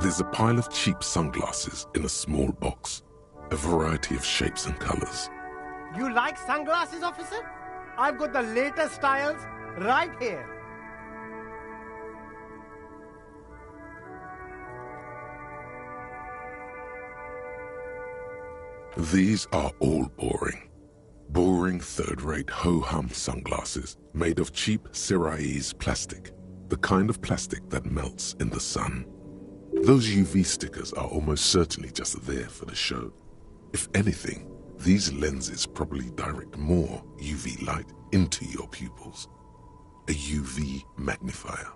There's a pile of cheap sunglasses in a small box, a variety of shapes and colors. You like sunglasses, officer? I've got the latest styles right here. These are all boring. Boring third-rate ho-hum sunglasses made of cheap Syrahese plastic, the kind of plastic that melts in the sun. Those UV stickers are almost certainly just there for the show. If anything, these lenses probably direct more UV light into your pupils. A UV magnifier.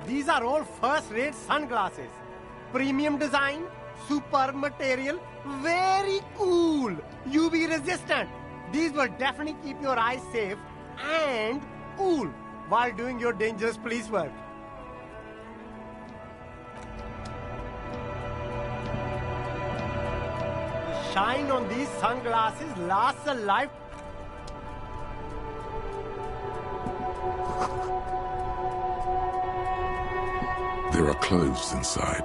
These are all first-rate sunglasses. Premium design, superb material, very cool, UV resistant. These will definitely keep your eyes safe and cool while doing your dangerous police work. The shine on these sunglasses lasts a life. There are clothes inside.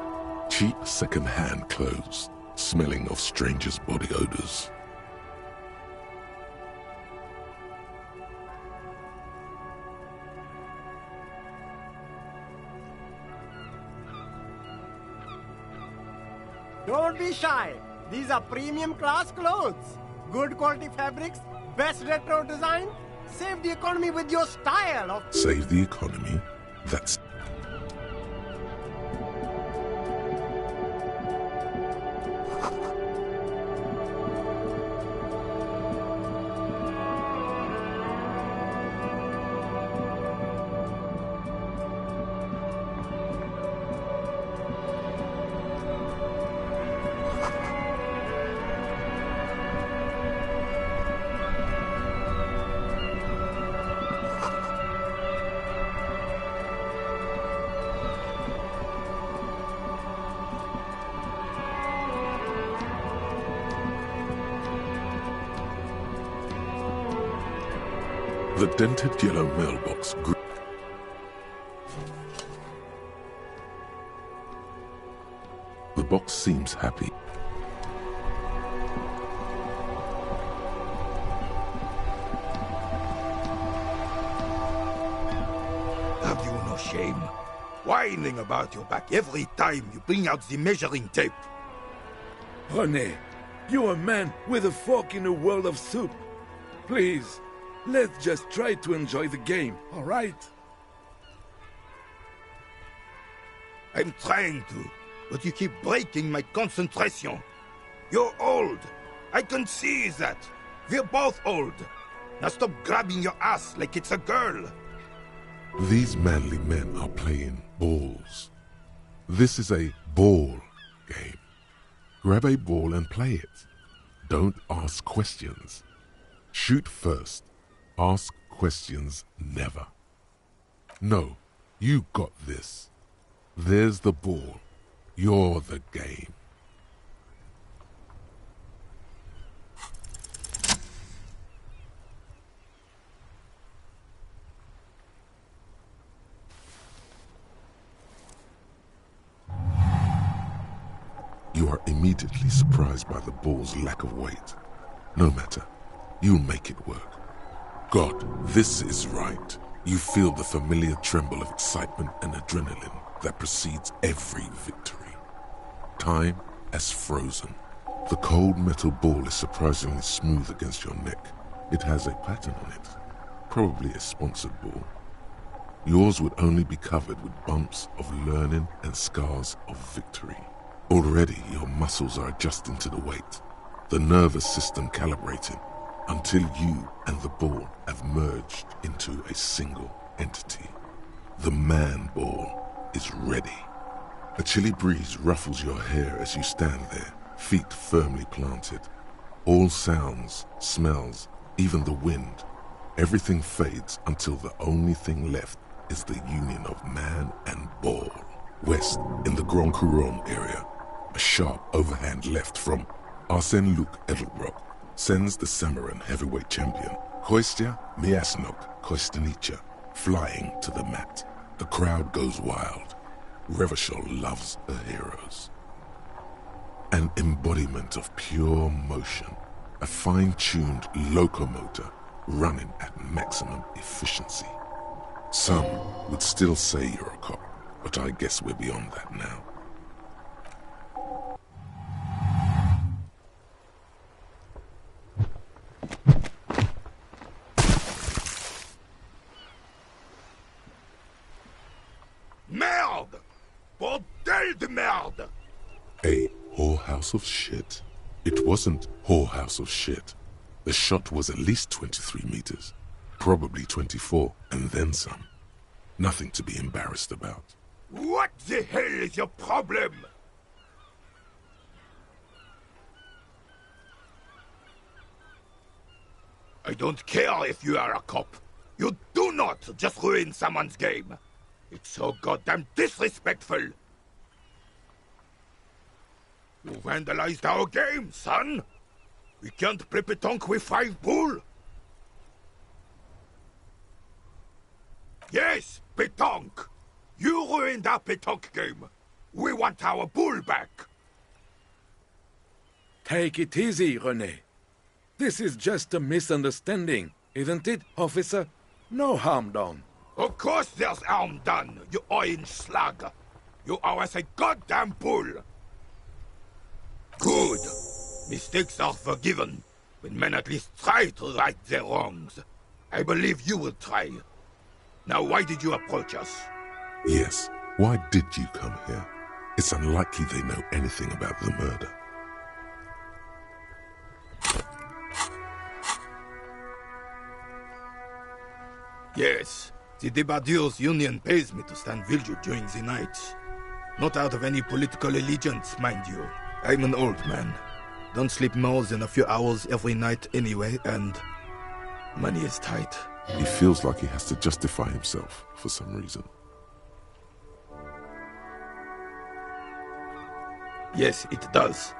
Cheap second-hand clothes, smelling of strangers' body odors. Don't be shy. These are premium class clothes. Good quality fabrics, best retro design. Save the economy with your style of... Save the economy? That's... The dented yellow mailbox grew. The box seems happy. Have you no shame? Whining about your back every time you bring out the measuring tape. René, you're a man with a fork in a world of soup. Please, let's just try to enjoy the game, all right? I'm trying to, but you keep breaking my concentration. You're old. I can see that. We're both old. Now stop grabbing your ass like it's a girl. These manly men are playing balls. This is a ball game. Grab a ball and play it. Don't ask questions. Shoot first. Ask questions never. No, you got this. There's the ball. You're the game. You are immediately surprised by the ball's lack of weight. No matter, you'll make it work. God, this is right. You feel the familiar tremble of excitement and adrenaline that precedes every victory. Time has frozen. The cold metal ball is surprisingly smooth against your neck. It has a pattern on it, probably a sponsored ball. Yours would only be covered with bumps of learning and scars of victory. Already your muscles are adjusting to the weight, the nervous system calibrating, until you and the ball have merged into a single entity. The man ball is ready. A chilly breeze ruffles your hair as you stand there, feet firmly planted. All sounds, smells, even the wind, everything fades until the only thing left is the union of man and ball. West, in the Grand Couronne area, a sharp overhand left from Arsène-Luc Edelbrock sends the Samarin heavyweight champion, Kostya Miasnok Kostynica, flying to the mat. The crowd goes wild. Revachol loves her heroes. An embodiment of pure motion, a fine-tuned locomotor running at maximum efficiency. Some would still say you're a cop, but I guess we're beyond that now. Merde! Bordel de merde! A whorehouse of shit? It wasn't whorehouse of shit. The shot was at least 23 meters, probably 24, and then some. Nothing to be embarrassed about. What the hell is your problem? I don't care if you are a cop. You do not just ruin someone's game. It's so goddamn disrespectful. You vandalized our game, son. We can't play pétanque with 5 bull. Yes, pétanque. You ruined our pétanque game. We want our bull back. Take it easy, René. This is just a misunderstanding, isn't it, officer? No harm done. Of course there's harm done, you orange slug. You owe us a goddamn bull. Good. Mistakes are forgiven when men at least try to right their wrongs. I believe you will try. Now, why did you approach us? Yes, why did you come here? It's unlikely they know anything about the murder. Yes, the Debardeurs Union pays me to stand vigil during the night. Not out of any political allegiance, mind you. I'm an old man. Don't sleep more than a few hours every night anyway, and money is tight. He feels like he has to justify himself for some reason. Yes, it does.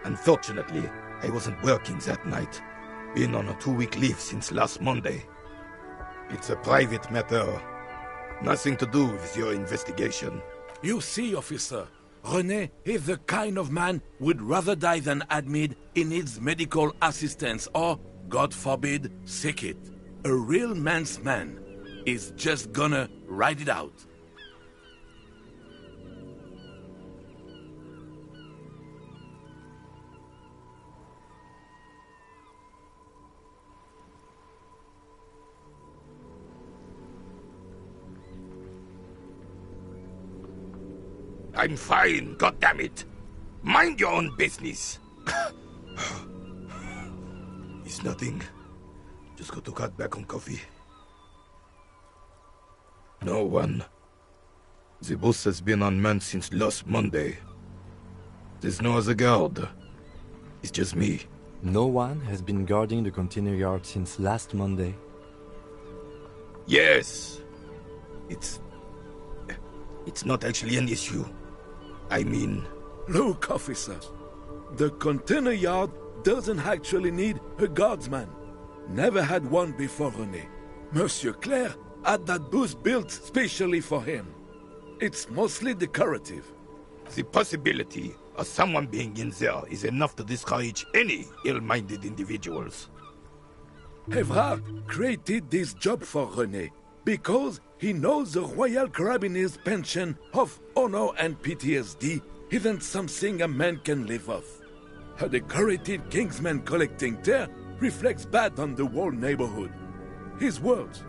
Unfortunately, I wasn't working that night. Been on a 2-week leave since last Monday. It's a private matter. Nothing to do with your investigation. You see, officer, René is the kind of man would rather die than admit he needs medical assistance or, God forbid, seek it. A real man's man is just gonna ride it out. I'm fine, goddammit. Mind your own business. It's nothing. Just got to cut back on coffee. No one. The boss has been unmanned since last Monday. There's no other guard. It's just me. No one has been guarding the container yard since last Monday. Yes. It's not actually an issue. I mean... Look, officer, the container yard doesn't actually need a guardsman. Never had one before René. Monsieur Claire had that booth built specially for him. It's mostly decorative. The possibility of someone being in there is enough to discourage any ill-minded individuals. Evrard created this job for René because he knows the Royal Carabiniers' pension of honor and PTSD isn't something a man can live off. A decorated Kingsman collecting tear reflects bad on the whole neighborhood. His words.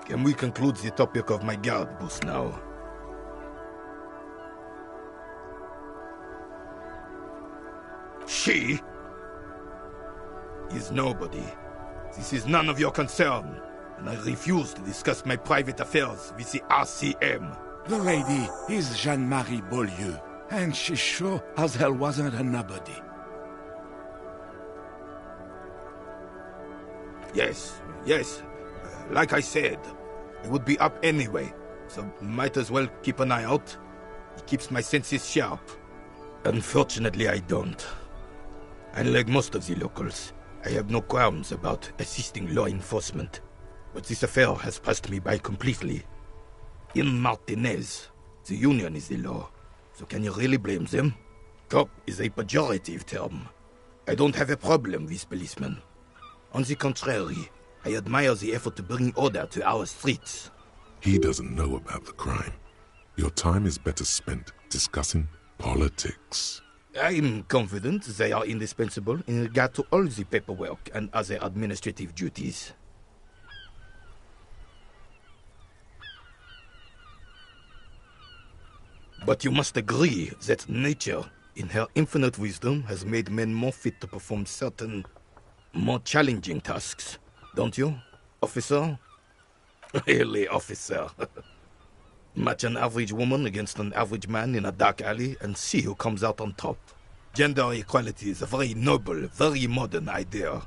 Can we conclude the topic of my guard boost now? She is nobody. This is none of your concern, and I refuse to discuss my private affairs with the RCM. The lady is Jeanne-Marie Beaulieu, and she sure as hell wasn't a nobody. Yes. Like I said, I would be up anyway, so might as well keep an eye out. It keeps my senses sharp. Unfortunately, I don't. Unlike most of the locals, I have no qualms about assisting law enforcement, but this affair has passed me by completely. In Martinez, the Union is the law, so can you really blame them? Cop is a pejorative term. I don't have a problem with policemen. On the contrary, I admire the effort to bring order to our streets. He doesn't know about the crime. Your time is better spent discussing politics. I'm confident they are indispensable in regard to all the paperwork and other administrative duties. But you must agree that nature, in her infinite wisdom, has made men more fit to perform certain, more challenging tasks. Don't you, officer? Really, officer. Match an average woman against an average man in a dark alley and see who comes out on top. Gender equality is a very noble, very modern idea.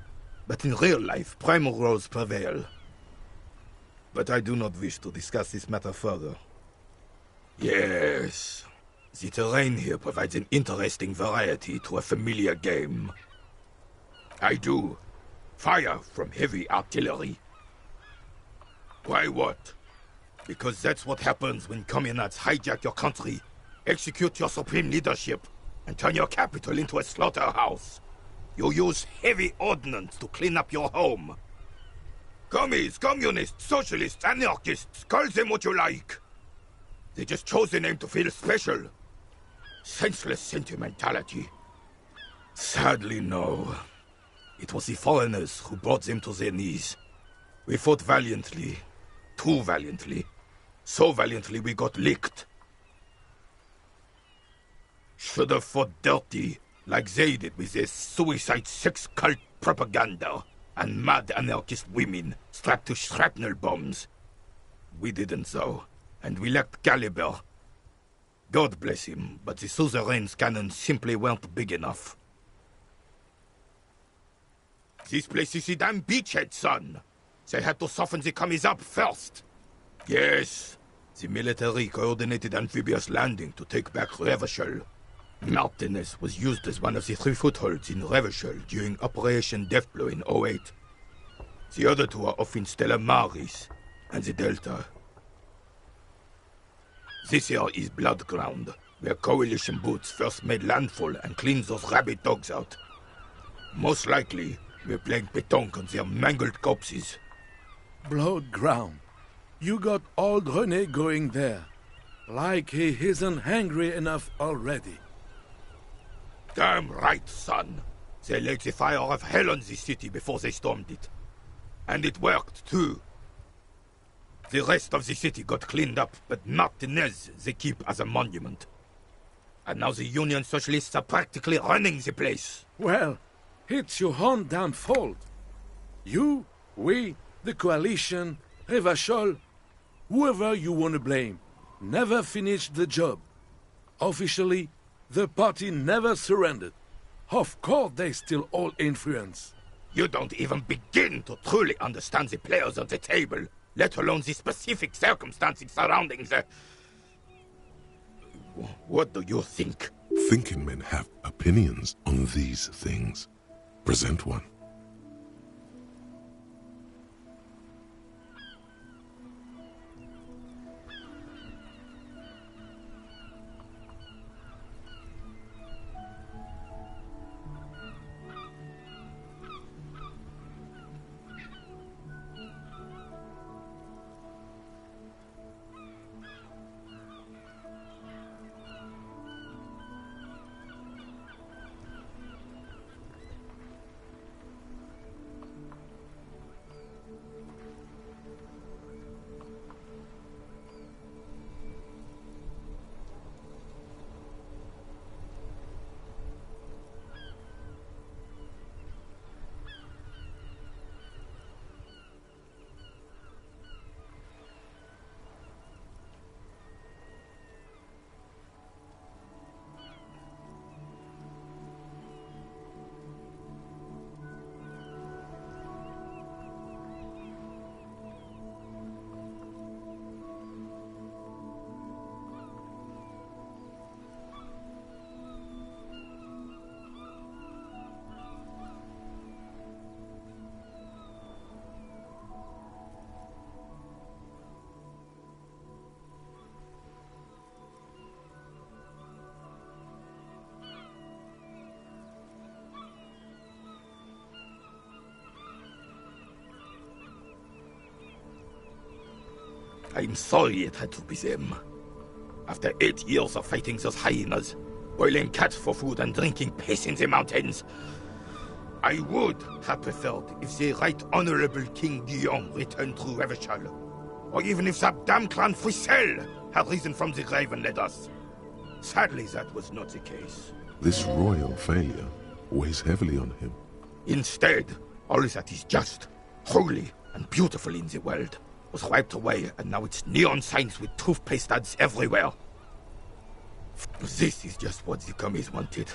But in real life, primal roles prevail. But I do not wish to discuss this matter further. Yes, the terrain here provides an interesting variety to a familiar game. I do. Fire from heavy artillery. Why what? Because that's what happens when communards hijack your country, execute your supreme leadership, and turn your capital into a slaughterhouse. You use heavy ordnance to clean up your home. Commies, communists, socialists, anarchists, call them what you like. They just chose the name to feel special. Senseless sentimentality. Sadly, no. It was the foreigners who brought them to their knees. We fought valiantly. Too valiantly. So valiantly we got licked. Should have fought dirty, like they did with their suicide sex cult propaganda and mad anarchist women strapped to shrapnel bombs. We didn't though, and we lacked caliber. God bless him, but the suzerain's cannons simply weren't big enough. This place is a damn beachhead, son. They had to soften the commies up first. Yes, the military coordinated amphibious landing to take back Revachol. Martinez was used as one of the 3 footholds in Revachol during Operation Deathblow in 08. The other 2 are off in Stella Maris and the Delta. This here is Blood Ground, where Coalition boots first made landfall and cleaned those rabid dogs out. Most likely, we're playing pétanque on their mangled corpses. Blood ground. You got old René going there. Like he isn't hungry enough already. Damn right, son. They laid the fire of hell on this city before they stormed it. And it worked, too. The rest of the city got cleaned up, but Martinez they keep as a monument. And now the Union Socialists are practically running the place. Well, it's your own damn fault. You, we, the coalition, Revachol, whoever you want to blame, never finished the job. Officially, the party never surrendered. Of course they still hold influence. You don't even begin to truly understand the players on the table, let alone the specific circumstances surrounding the... What do you think? Thinking men have opinions on these things. Present one. I'm sorry it had to be them. After 8 years of fighting those hyenas, boiling cats for food and drinking piss in the mountains, I would have preferred if the Right Honorable King Guillaume returned through Revachol, or even if that damn clan Frissel had risen from the grave and led us. Sadly, that was not the case. This royal failure weighs heavily on him. Instead, all that is just, holy, and beautiful in the world was wiped away, and now it's neon signs with toothpaste ads everywhere. This is just what the commies wanted.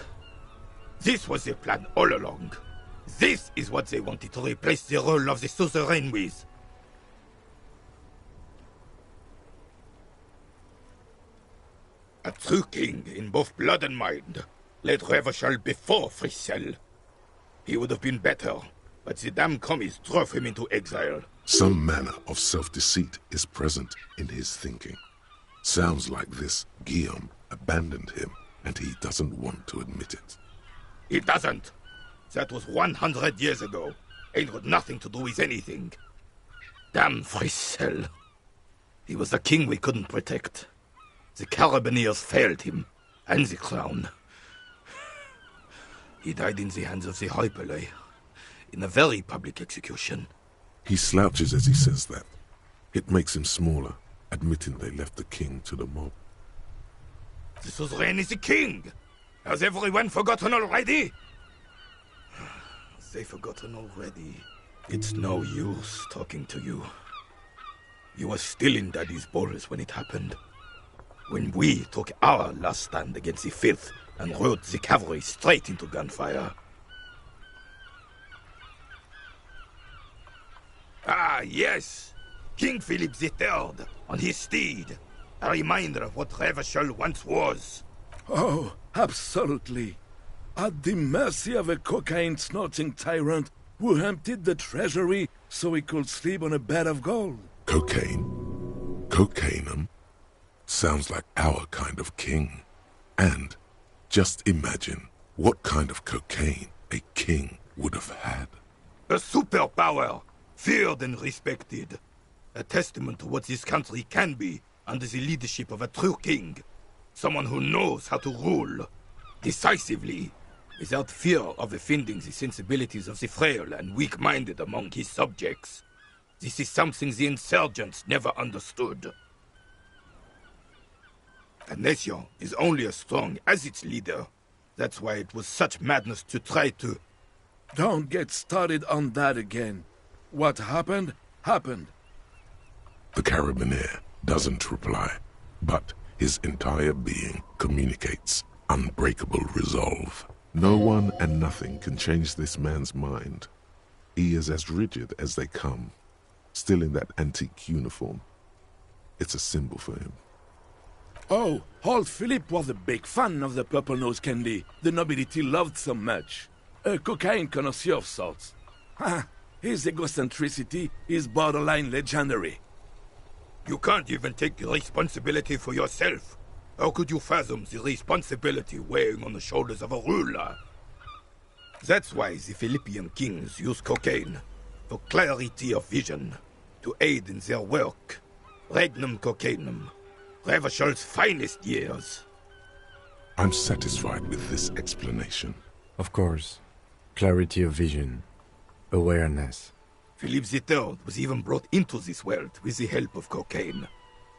This was their plan all along. This is what they wanted to replace the role of the suzerain with. A true king in both blood and mind led Revachol before Frissel. He would have been better, but the damn commies drove him into exile. Some manner of self-deceit is present in his thinking. Sounds like this Guillaume abandoned him, and he doesn't want to admit it. He doesn't. That was 100 years ago. Ain't got nothing to do with anything. Damn Frissel. He was the king we couldn't protect. The Carabineers failed him, and the crown. He died in the hands of the Hyperlay, in a very public execution. He slouches as he says that. It makes him smaller, admitting they left the king to the mob. The suzerain is the king! Has everyone forgotten already? They've forgotten already. It's no use talking to you. You were still in Daddy's balls when it happened. When we took our last stand against the Filth and rode the cavalry straight into gunfire. Ah, yes! King Philip III, on his steed. A reminder of what Revachol once was. Oh, absolutely. At the mercy of a cocaine-snorting tyrant who emptied the treasury so he could sleep on a bed of gold. Cocaine? Cocainum? Sounds like our kind of king. And just imagine what kind of cocaine a king would have had. A superpower, feared and respected. A testament to what this country can be under the leadership of a true king. Someone who knows how to rule decisively, without fear of offending the sensibilities of the frail and weak-minded among his subjects. This is something the insurgents never understood. A nation is only as strong as its leader. That's why it was such madness to try to... Don't get started on that again. What happened, happened. The Carabineer doesn't reply, but his entire being communicates unbreakable resolve. No one and nothing can change this man's mind. He is as rigid as they come, still in that antique uniform. It's a symbol for him. Oh, old Philip was a big fan of the purple nose candy the nobility loved so much. A cocaine connoisseur of sorts. His egocentricity is borderline legendary. You can't even take responsibility for yourself. How could you fathom the responsibility weighing on the shoulders of a ruler? That's why the Philippian kings use cocaine, for clarity of vision, to aid in their work. Regnum cocainum, Revachol's finest years. I'm satisfied with this explanation. Of course. Clarity of vision. Awareness. Philip III was even brought into this world with the help of cocaine.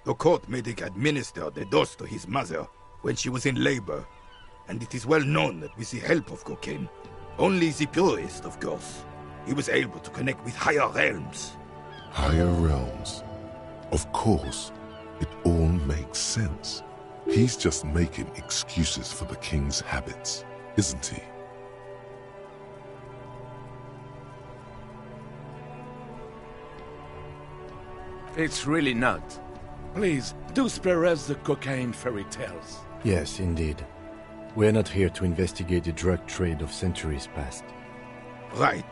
The court made him administer the dose to his mother when she was in labor, and it is well known that with the help of cocaine, only the purest, of course, he was able to connect with higher realms. Higher realms. Of course, it all makes sense. He's just making excuses for the king's habits, isn't he? It's really not. Please, do spare us the cocaine fairy tales. Yes, indeed. We're not here to investigate the drug trade of centuries past. Right.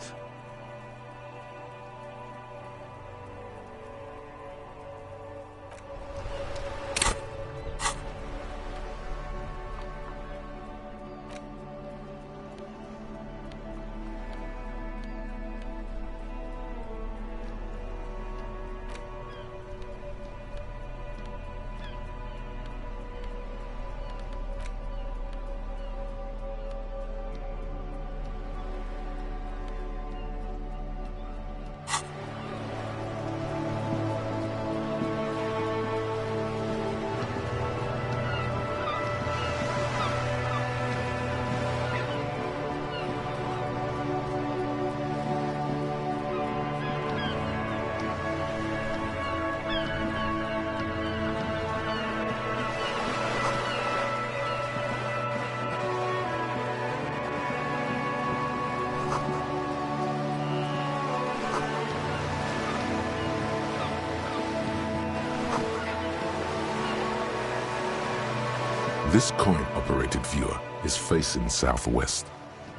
This coin-operated viewer is facing southwest.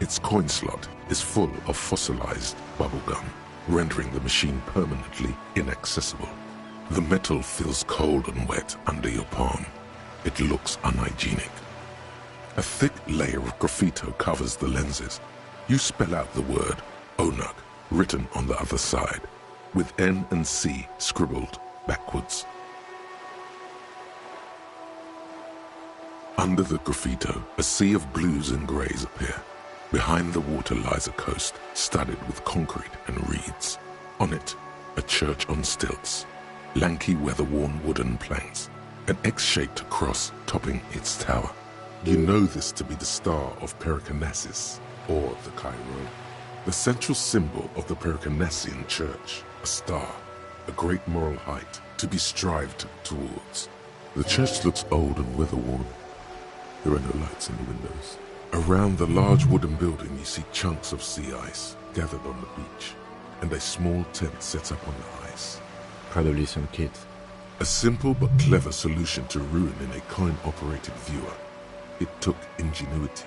Its coin slot is full of fossilized bubblegum, rendering the machine permanently inaccessible. The metal feels cold and wet under your palm. It looks unhygienic. A thick layer of graffito covers the lenses. You spell out the word Onug written on the other side, with N and C scribbled backwards. Under the graffito, a sea of blues and greys appear. Behind the water lies a coast studded with concrete and reeds. On it, a church on stilts, lanky weather-worn wooden planks, an X-shaped cross topping its tower. You know this to be the Star of Pericanasis, or the Cairo, the central symbol of the Pericanassian Church, a star, a great moral height to be strived towards. The church looks old and weather-worn. There are no lights in the windows. Around the large wooden building you see chunks of sea ice gathered on the beach, and a small tent set up on the ice. Probably some kids. A simple but clever solution to ruin in a coin-operated viewer. It took ingenuity.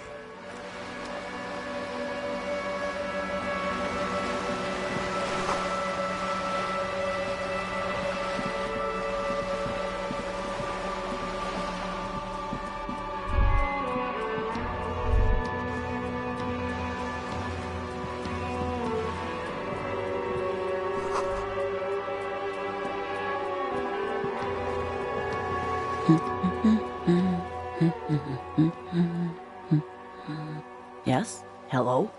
Yes? Hello?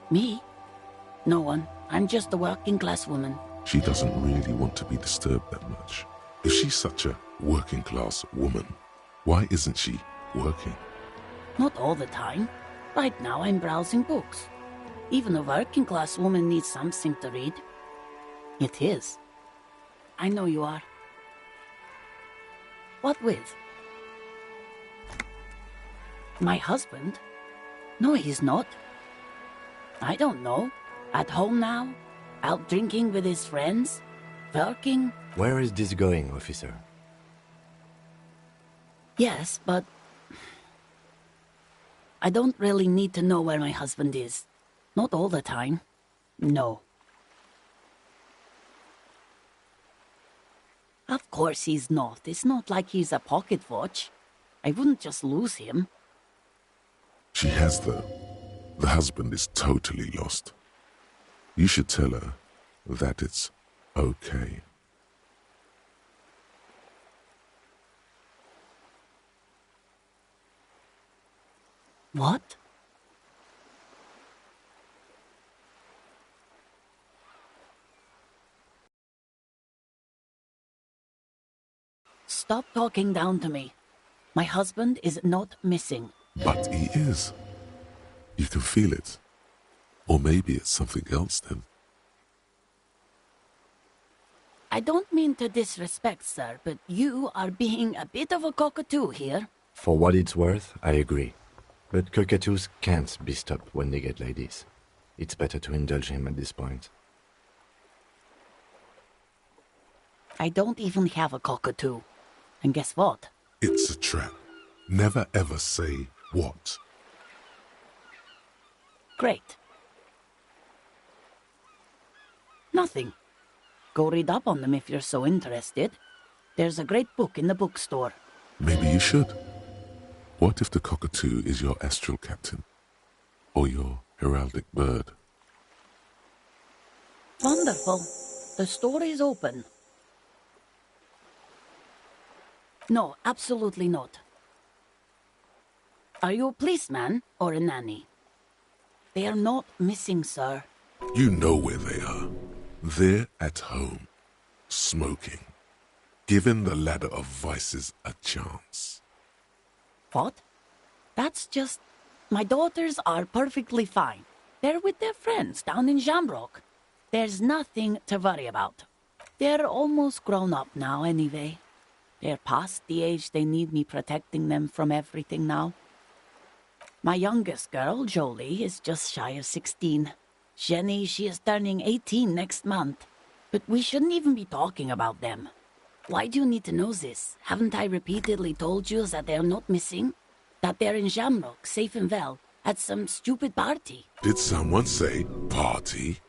Me? No one. I'm just a working-class woman. She doesn't really want to be disturbed that much. If she's such a working-class woman, why isn't she working? Not all the time. Right now I'm browsing books. Even a working-class woman needs something to read. It is. I know you are. What with? My husband? No, he's not. I don't know. At home now? Out drinking with his friends? Working? Where is this going, officer? Yes, but... I don't really need to know where my husband is. Not all the time. No. Of course he's not. It's not like he's a pocket watch. I wouldn't just lose him. She has, though. The husband is totally lost. You should tell her that it's okay. What? Stop talking down to me. My husband is not missing. But he is. You can feel it. Or maybe it's something else then. I don't mean to disrespect, sir, but you are being a bit of a cockatoo here. For what it's worth, I agree. But cockatoos can't be stopped when they get like this. It's better to indulge him at this point. I don't even have a cockatoo. And guess what? It's a trap. Never ever say what. Great. Nothing. Go read up on them if you're so interested. There's a great book in the bookstore. Maybe you should. What if the cockatoo is your astral captain? Or your heraldic bird? Wonderful. The store is open. No, absolutely not. Are you a policeman or a nanny? They are not missing, sir. You know where they are. They're at home, smoking, giving the ladder of vices a chance. What? That's just... My daughters are perfectly fine. They're with their friends down in Jamrock. There's nothing to worry about. They're almost grown up now anyway. They're past the age they need me protecting them from everything now. My youngest girl, Jolie, is just shy of 16. Jenny, she is turning 18 next month. But we shouldn't even be talking about them. Why do you need to know this? Haven't I repeatedly told you that they're not missing? That they're in Jamrock, safe and well, at some stupid party? Did someone say party?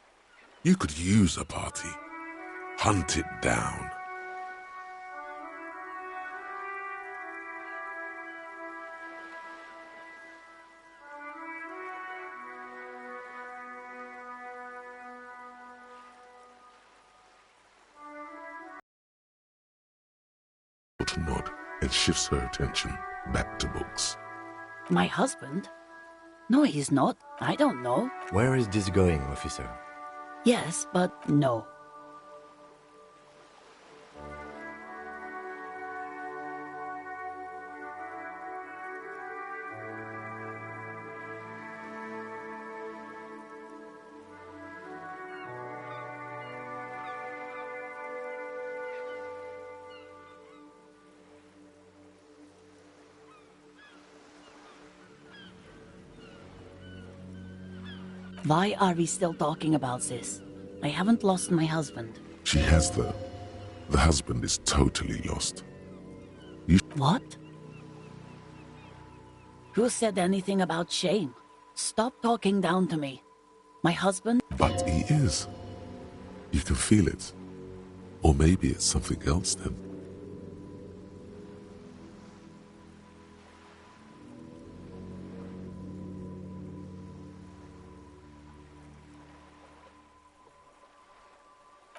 You could use a party. Hunt it down. To nod and shifts her attention back to books. My husband? No, he's not. I don't know. Where is this going, officer? Yes, but no. Why are we still talking about this? I haven't lost my husband. She has, though. The husband is totally lost. What? Who said anything about shame? Stop talking down to me. My husband? But he is. You can feel it. Or maybe it's something else then.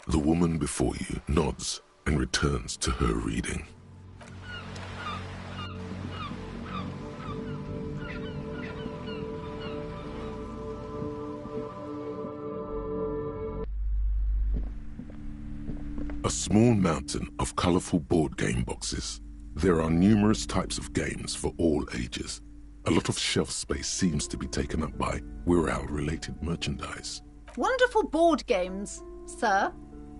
The woman before you nods and returns to her reading. A small mountain of colorful board game boxes. There are numerous types of games for all ages. A lot of shelf space seems to be taken up by Wirral-related merchandise. Wonderful board games, sir.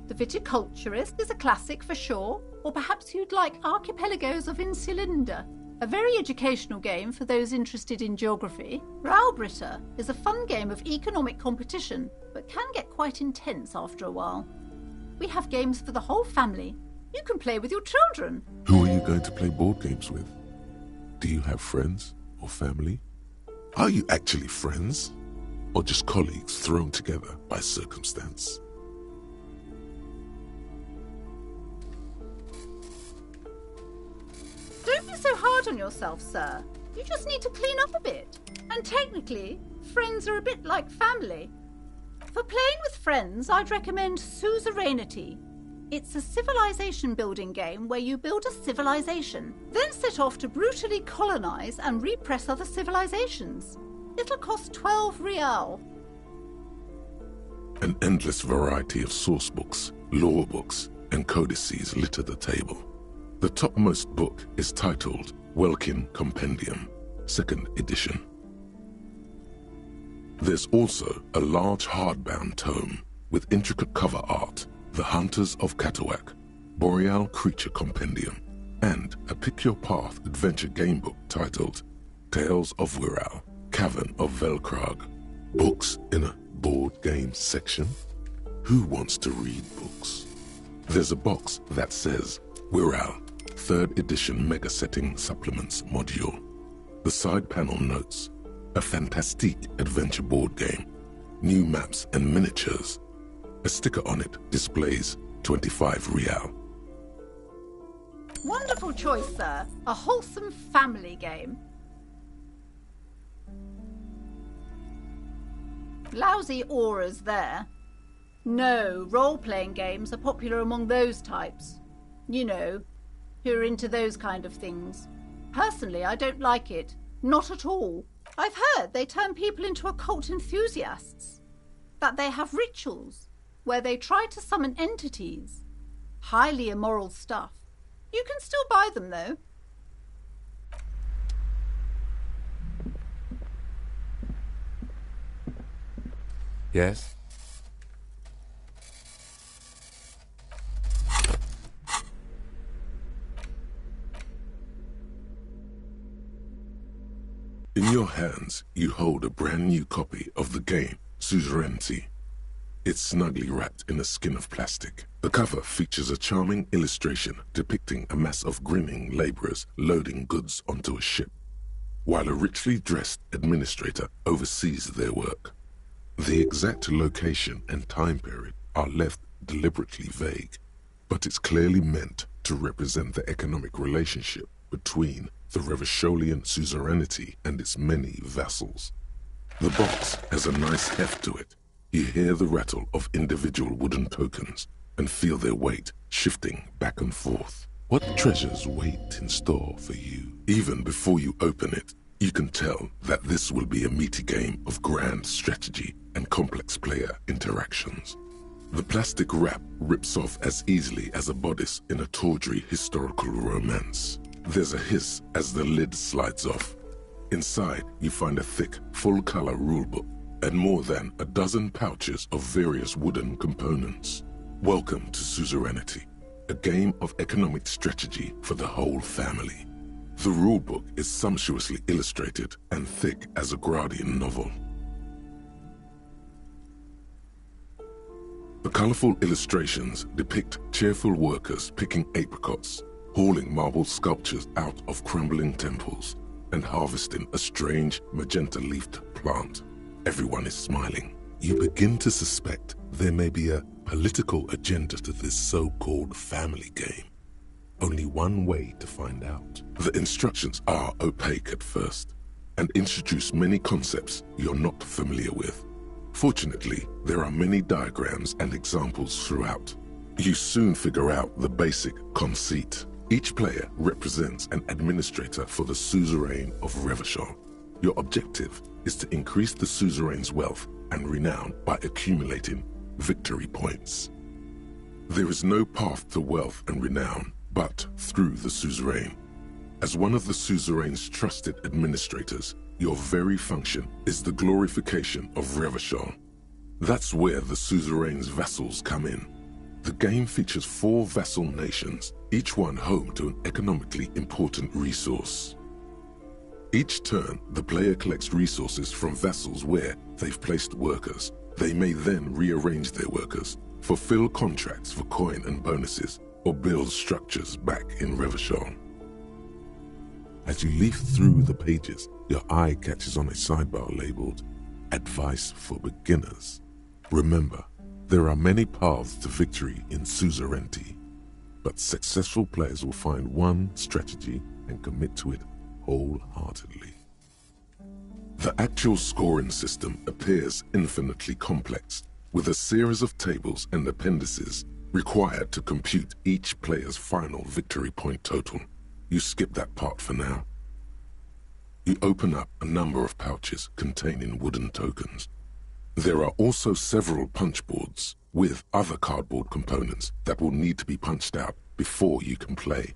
The Viticulturist is a classic for sure, or perhaps you'd like Archipelagos of Insulinda, a very educational game for those interested in geography. Raubritter is a fun game of economic competition, but can get quite intense after a while. We have games for the whole family. You can play with your children. Who are you going to play board games with? Do you have friends or family? Are you actually friends? Or just colleagues thrown together by circumstance? Don't be so hard on yourself, sir. You just need to clean up a bit. And technically, friends are a bit like family. For playing with friends, I'd recommend Suzerainty. It's a civilization building game where you build a civilization, then set off to brutally colonize and repress other civilizations. It'll cost 12 real. An endless variety of source books, lore books, and codices litter the table. The topmost book is titled Welkin Compendium, 2nd edition. There's also a large hardbound tome with intricate cover art, The Hunters of Catawak, Boreal Creature Compendium, and a Pick Your Path adventure game book titled Tales of Wirral, Cavern of Velkrag. Books in a board game section? Who wants to read books? There's a box that says Wirral, 3rd edition Mega Setting Supplements module. The side panel notes, a fantastique adventure board game, new maps and miniatures. A sticker on it displays 25 real. Wonderful choice, sir. A wholesome family game. Lousy auras there. No, role-playing games are popular among those types. You know, who are into those kind of things. Personally, I don't like it. Not at all. I've heard they turn people into occult enthusiasts. That they have rituals where they try to summon entities. Highly immoral stuff. You can still buy them, though. Yes? In your hands, you hold a brand new copy of the game, Suzerainty. It's snugly wrapped in a skin of plastic. The cover features a charming illustration depicting a mass of grinning laborers loading goods onto a ship, while a richly dressed administrator oversees their work. The exact location and time period are left deliberately vague, but it's clearly meant to represent the economic relationship between the Revacholian suzerainty and its many vassals. The box has a nice heft to it. You hear the rattle of individual wooden tokens and feel their weight shifting back and forth. What treasures wait in store for you? Even before you open it, you can tell that this will be a meaty game of grand strategy and complex player interactions. The plastic wrap rips off as easily as a bodice in a tawdry historical romance. There's a hiss as the lid slides off. Inside, you find a thick, full-color rulebook and more than a dozen pouches of various wooden components. Welcome to Suzerainty, a game of economic strategy for the whole family. The rulebook is sumptuously illustrated and thick as a Gradian novel. The colorful illustrations depict cheerful workers picking apricots, hauling marble sculptures out of crumbling temples, and harvesting a strange magenta-leafed plant. Everyone is smiling. You begin to suspect there may be a political agenda to this so-called family game. Only one way to find out. The instructions are opaque at first and introduce many concepts you're not familiar with. Fortunately, there are many diagrams and examples throughout. You soon figure out the basic conceit. Each player represents an administrator for the suzerain of Revachol. Your objective is to increase the suzerain's wealth and renown by accumulating victory points. There is no path to wealth and renown but through the suzerain. As one of the suzerain's trusted administrators, your very function is the glorification of Revachol. That's where the suzerain's vassals come in. The game features 4 vassal nations, each one home to an economically important resource. Each turn, the player collects resources from vassals where they've placed workers. They may then rearrange their workers, fulfill contracts for coin and bonuses, or build structures back in Revachol. As you leaf through the pages, your eye catches on a sidebar labeled Advice for Beginners. Remember, there are many paths to victory in Suzerainty, but successful players will find one strategy and commit to it wholeheartedly. The actual scoring system appears infinitely complex, with a series of tables and appendices required to compute each player's final victory point total. You skip that part for now. You open up a number of pouches containing wooden tokens. There are also several punch boards with other cardboard components that will need to be punched out before you can play.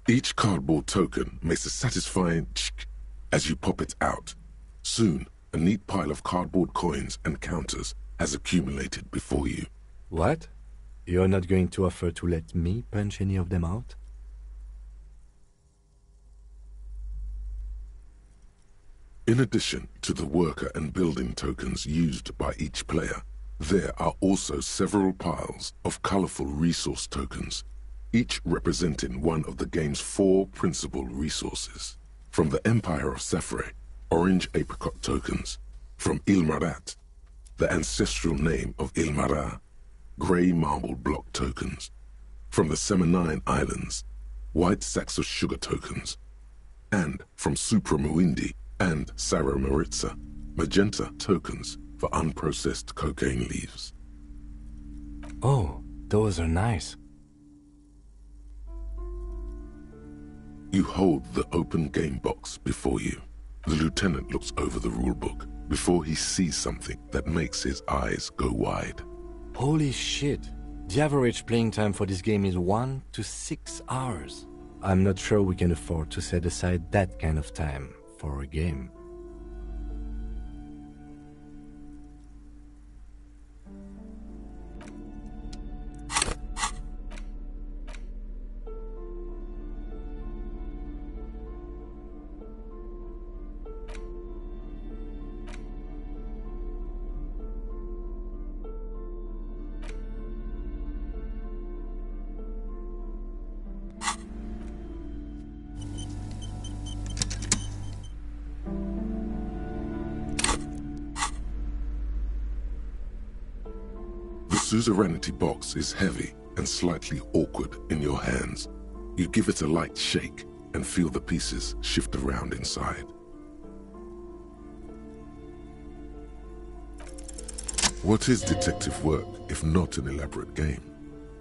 Each cardboard token makes a satisfying tsk as you pop it out. Soon, a neat pile of cardboard coins and counters has accumulated before you. What? You're not going to offer to let me punch any of them out? In addition to the worker and building tokens used by each player, there are also several piles of colorful resource tokens, each representing one of the game's 4 principal resources. From the Empire of Safre, orange apricot tokens. From Ilmarat, the ancestral name of Ilmara, gray marble block tokens. From the Semenine Islands, white sacks of sugar tokens. And from Supramuindi and Sarah Maritza, magenta tokens for unprocessed cocaine leaves. Oh, those are nice. You hold the open game box before you. The lieutenant looks over the rulebook before he sees something that makes his eyes go wide. Holy shit. The average playing time for this game is 1 to 6 hours. I'm not sure we can afford to set aside that kind of time for a game. suzerainty box is heavy and slightly awkward in your hands. You give it a light shake and feel the pieces shift around inside. What is detective work if not an elaborate game?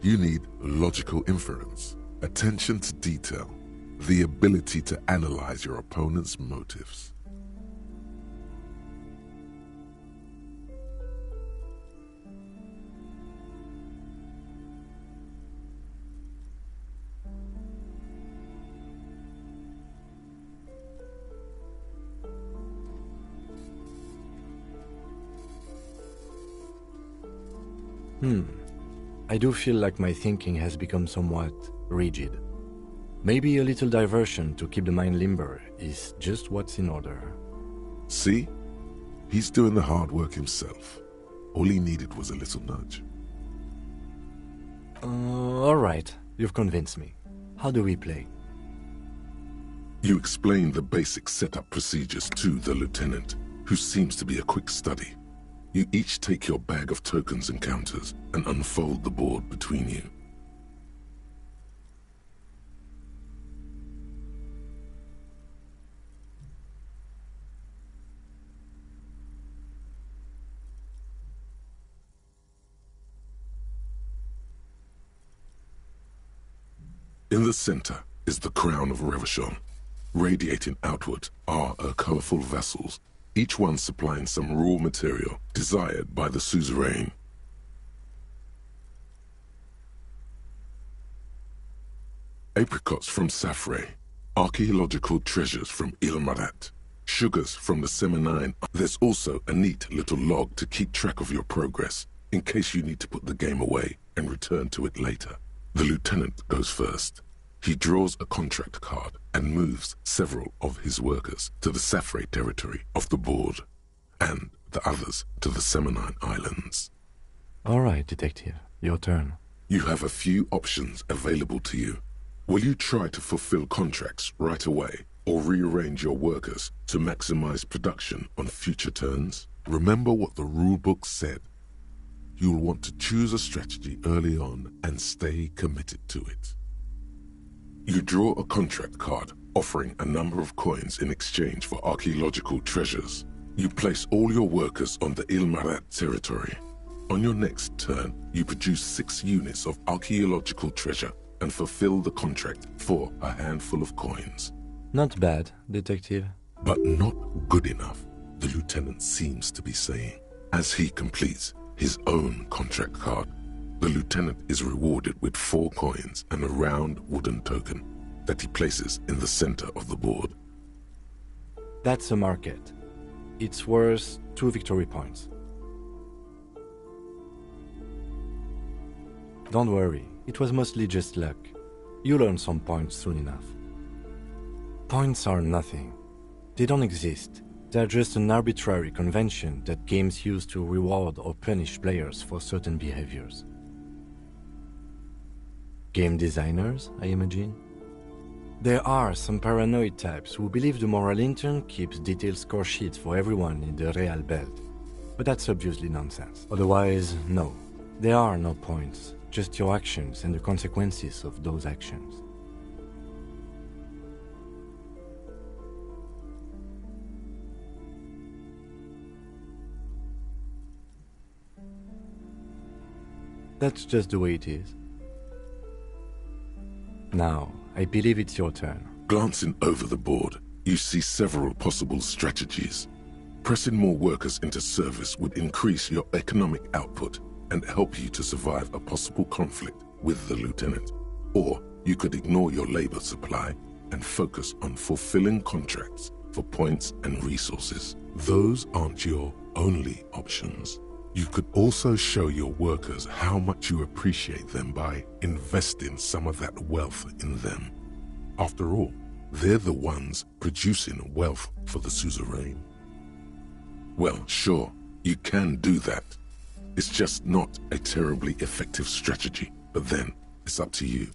You need logical inference, attention to detail, the ability to analyze your opponent's motives. I do feel like my thinking has become somewhat rigid. Maybe a little diversion to keep the mind limber is just what's in order. See? He's doing the hard work himself. All he needed was a little nudge. Alright, you've convinced me. How do we play? You explain the basic setup procedures to the lieutenant, who seems to be a quick study. You each take your bag of tokens and counters and unfold the board between you. In the center is the crown of Revachol. Radiating outward are her colorful vessels, each one supplying some raw material desired by the suzerain. Apricots from Safre, archaeological treasures from Ilmarat, sugars from the Seminine. There's also a neat little log to keep track of your progress, in case you need to put the game away and return to it later. The lieutenant goes first. He draws a contract card and moves several of his workers to the Safre territory of the board, and the others to the Seminine Islands. All right, detective, your turn. You have a few options available to you. Will you try to fulfill contracts right away, or rearrange your workers to maximize production on future turns? Remember what the rulebook said. You'll want to choose a strategy early on and stay committed to it. You draw a contract card offering a number of coins in exchange for archaeological treasures. You place all your workers on the Ilmarat territory. On your next turn, you produce 6 units of archaeological treasure and fulfill the contract for a handful of coins. Not bad, detective. But not good enough, the lieutenant seems to be saying. As he completes his own contract card, the lieutenant is rewarded with 4 coins and a round wooden token that he places in the center of the board. That's a market. It's worth 2 victory points. Don't worry, it was mostly just luck. You'll earn some points soon enough. Points are nothing. They don't exist. They're just an arbitrary convention that games use to reward or punish players for certain behaviors. Game designers, I imagine? There are some paranoid types who believe the moral intern keeps detailed score sheets for everyone in the Real Belt. But that's obviously nonsense. Otherwise, no. There are no points, just your actions and the consequences of those actions. That's just the way it is. Now, I believe it's your turn. Glancing over the board, you see several possible strategies. Pressing more workers into service would increase your economic output and help you to survive a possible conflict with the lieutenant. Or you could ignore your labor supply and focus on fulfilling contracts for points and resources. Those aren't your only options. You could also show your workers how much you appreciate them by investing some of that wealth in them. After all, they're the ones producing wealth for the suzerain. Well, sure, you can do that. It's just not a terribly effective strategy, but then it's up to you.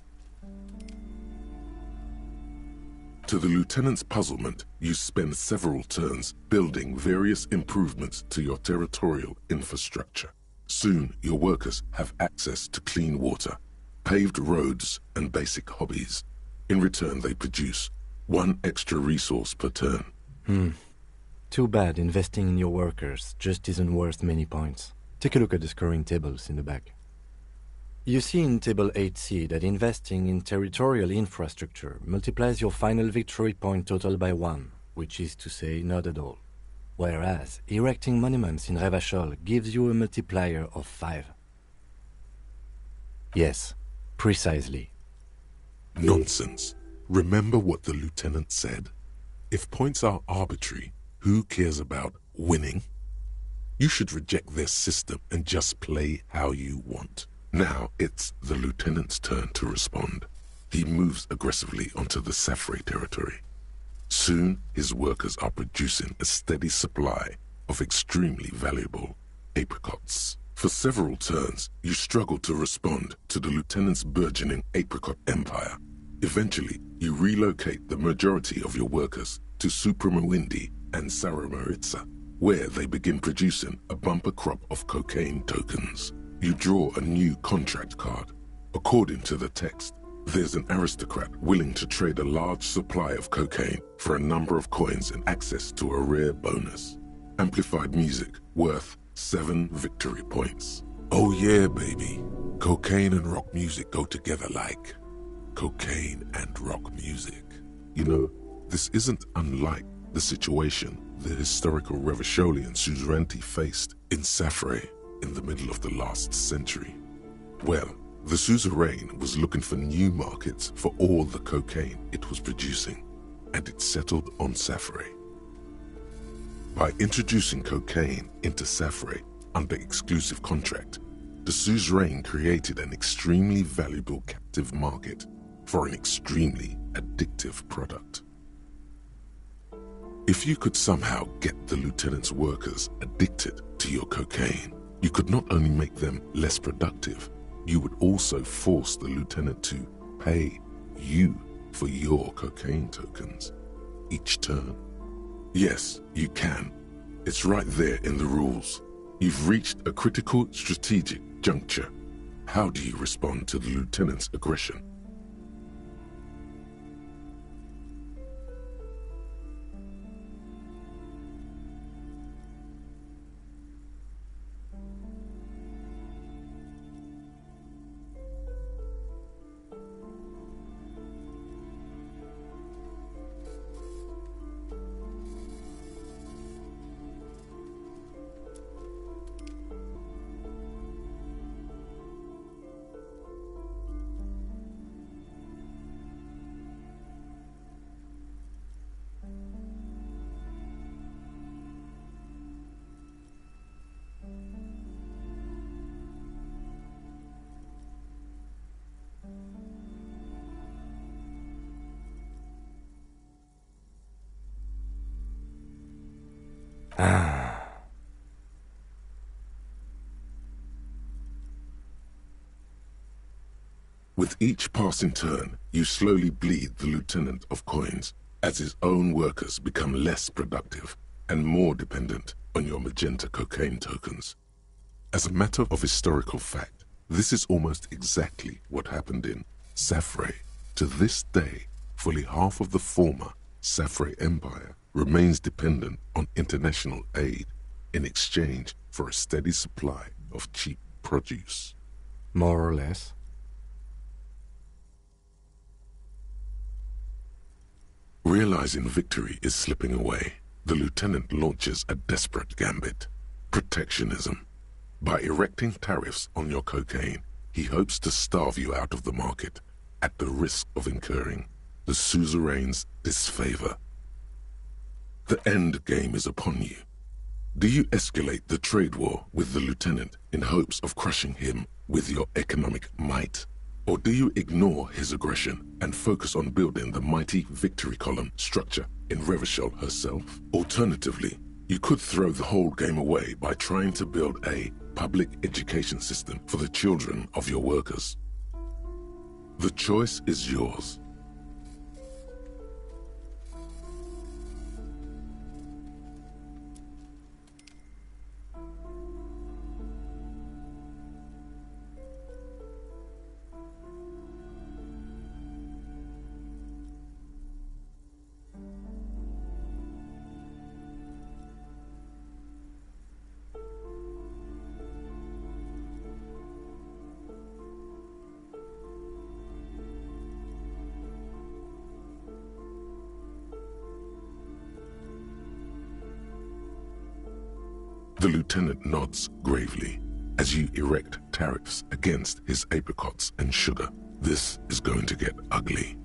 To the lieutenant's puzzlement, you spend several turns building various improvements to your territorial infrastructure. Soon, your workers have access to clean water, paved roads, and basic hobbies. In return, they produce one extra resource per turn. Too bad investing in your workers just isn't worth many points. Take a look at the scoring tables in the back. You see in Table 8C that investing in territorial infrastructure multiplies your final victory point total by 1, which is to say not at all. Whereas erecting monuments in Revachol gives you a multiplier of 5. Yes, precisely. Nonsense. Remember what the lieutenant said? If points are arbitrary, who cares about winning? You should reject their system and just play how you want. Now it's the lieutenant's turn to respond. He moves aggressively onto the Safre territory. Soon, his workers are producing a steady supply of extremely valuable apricots. For several turns, you struggle to respond to the lieutenant's burgeoning apricot empire. Eventually, you relocate the majority of your workers to Supremawindi and Saramoritza, where they begin producing a bumper crop of cocaine tokens. You draw a new contract card. According to the text, there's an aristocrat willing to trade a large supply of cocaine for a number of coins and access to a rare bonus. Amplified music worth 7 victory points. Oh yeah, baby. Cocaine and rock music go together like cocaine and rock music. You know, this isn't unlike the situation the historical Revacholian suzerainty faced in Safre in the middle of the last century. Well, the suzerain was looking for new markets for all the cocaine it was producing, and it settled on Safre. By introducing cocaine into Safre under exclusive contract, the suzerain created an extremely valuable captive market for an extremely addictive product. If you could somehow get the lieutenant's workers addicted to your cocaine, you could not only make them less productive, you would also force the lieutenant to pay you for your cocaine tokens each turn. Yes, you can. It's right there in the rules. You've reached a critical strategic juncture. How do you respond to the lieutenant's aggression? With each passing turn, you slowly bleed the lieutenant of coins as his own workers become less productive and more dependent on your magenta cocaine tokens. As a matter of historical fact, this is almost exactly what happened in Safre. To this day, fully half of the former Safre Empire remains dependent on international aid in exchange for a steady supply of cheap produce. More or less. Realizing victory is slipping away, the lieutenant launches a desperate gambit: protectionism. By erecting tariffs on your cocaine, he hopes to starve you out of the market at the risk of incurring the suzerain's disfavor. The end game is upon you. Do you escalate the trade war with the lieutenant in hopes of crushing him with your economic might? Or do you ignore his aggression and focus on building the mighty victory column structure in Revachol herself? Alternatively, you could throw the whole game away by trying to build a public education system for the children of your workers. The choice is yours. The lieutenant nods gravely as you erect tariffs against his apricots and sugar. This is going to get ugly.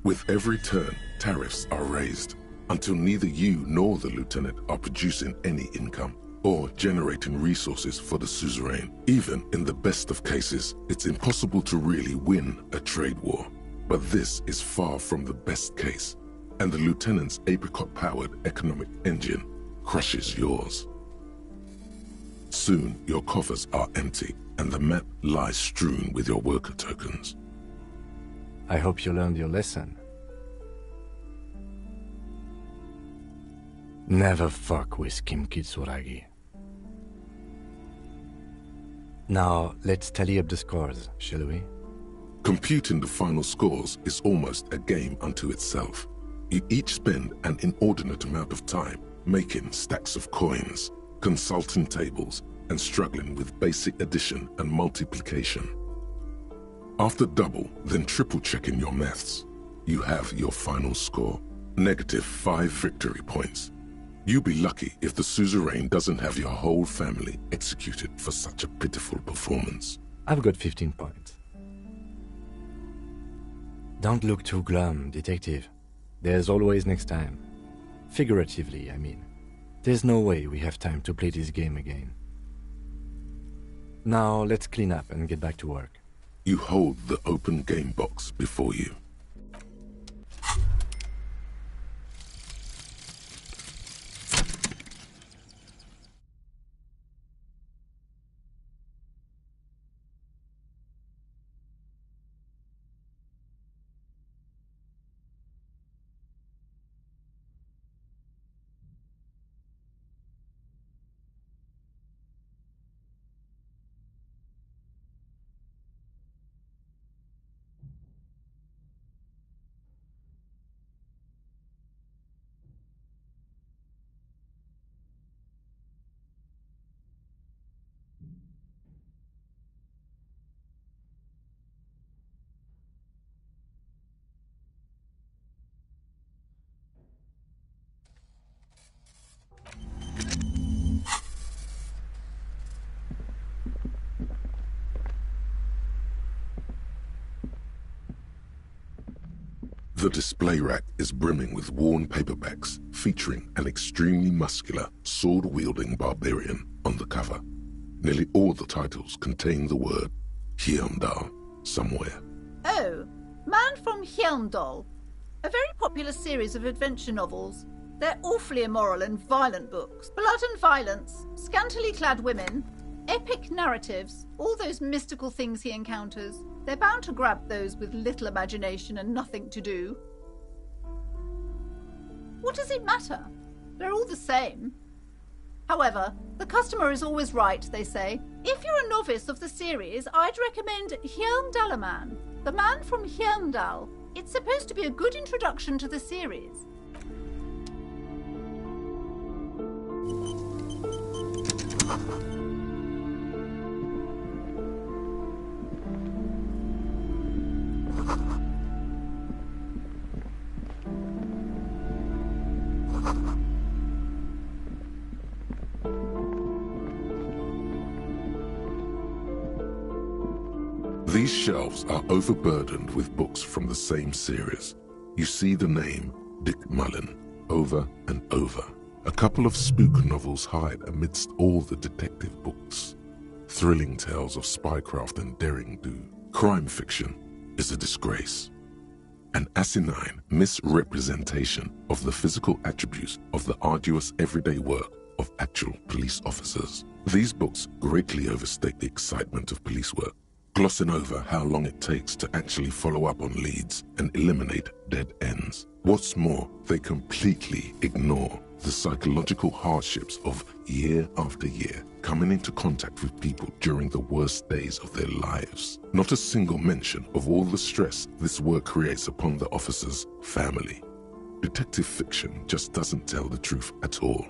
With every turn, tariffs are raised until neither you nor the lieutenant are producing any income or generating resources for the suzerain. Even in the best of cases, it's impossible to really win a trade war. But this is far from the best case, and the lieutenant's apricot-powered economic engine crushes yours. Soon, your coffers are empty, and the map lies strewn with your worker tokens. I hope you learned your lesson. Never fuck with Kim Kitsuragi. Now, let's tally up the scores, shall we? Computing the final scores is almost a game unto itself. You each spend an inordinate amount of time making stacks of coins, consulting tables, and struggling with basic addition and multiplication. After double, then triple checking your maths, you have your final score, -5 victory points. You'll be lucky if the suzerain doesn't have your whole family executed for such a pitiful performance. I've got 15 points. Don't look too glum, detective. There's always next time. Figuratively, I mean. There's no way we have time to play this game again. Now, let's clean up and get back to work. You hold the open game box before you. The display rack is brimming with worn paperbacks featuring an extremely muscular, sword-wielding barbarian on the cover. Nearly all the titles contain the word Heimdall somewhere. Oh, Man from Heimdall. A very popular series of adventure novels. They're awfully immoral and violent books. Blood and violence, scantily clad women, epic narratives, all those mystical things he encounters. They're bound to grab those with little imagination and nothing to do. What does it matter? They're all the same. However, the customer is always right, they say. If you're a novice of the series, I'd recommend Heimdallaman, the Man from Heimdall. It's supposed to be a good introduction to the series. These shelves are overburdened with books from the same series. You see the name Dick Mullen over and over. A couple of spook novels hide amidst all the detective books. Thrilling tales of spycraft and daring-do. Crime fiction is a disgrace. An asinine misrepresentation of the physical attributes of the arduous everyday work of actual police officers. These books greatly overstate the excitement of police work, glossing over how long it takes to actually follow up on leads and eliminate dead ends. What's more, they completely ignore the psychological hardships of year after year coming into contact with people during the worst days of their lives. Not a single mention of all the stress this work creates upon the officer's family. Detective fiction just doesn't tell the truth at all.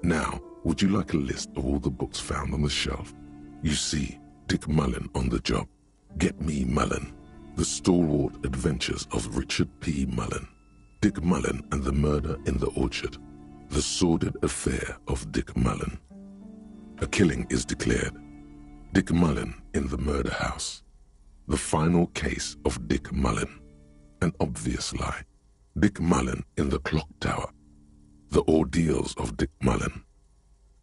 Now, would you like a list of all the books found on the shelf? You see Dick Mullen on the job. Get Me Mullen. The Stalwart Adventures of Richard P. Mullen. Dick Mullen and the Murder in the Orchard. The Sordid Affair of Dick Mullen. A killing is declared. Dick Mullen in the murder house. The final case of Dick Mullen. An obvious lie. Dick Mullen in the clock tower. The ordeals of Dick Mullen.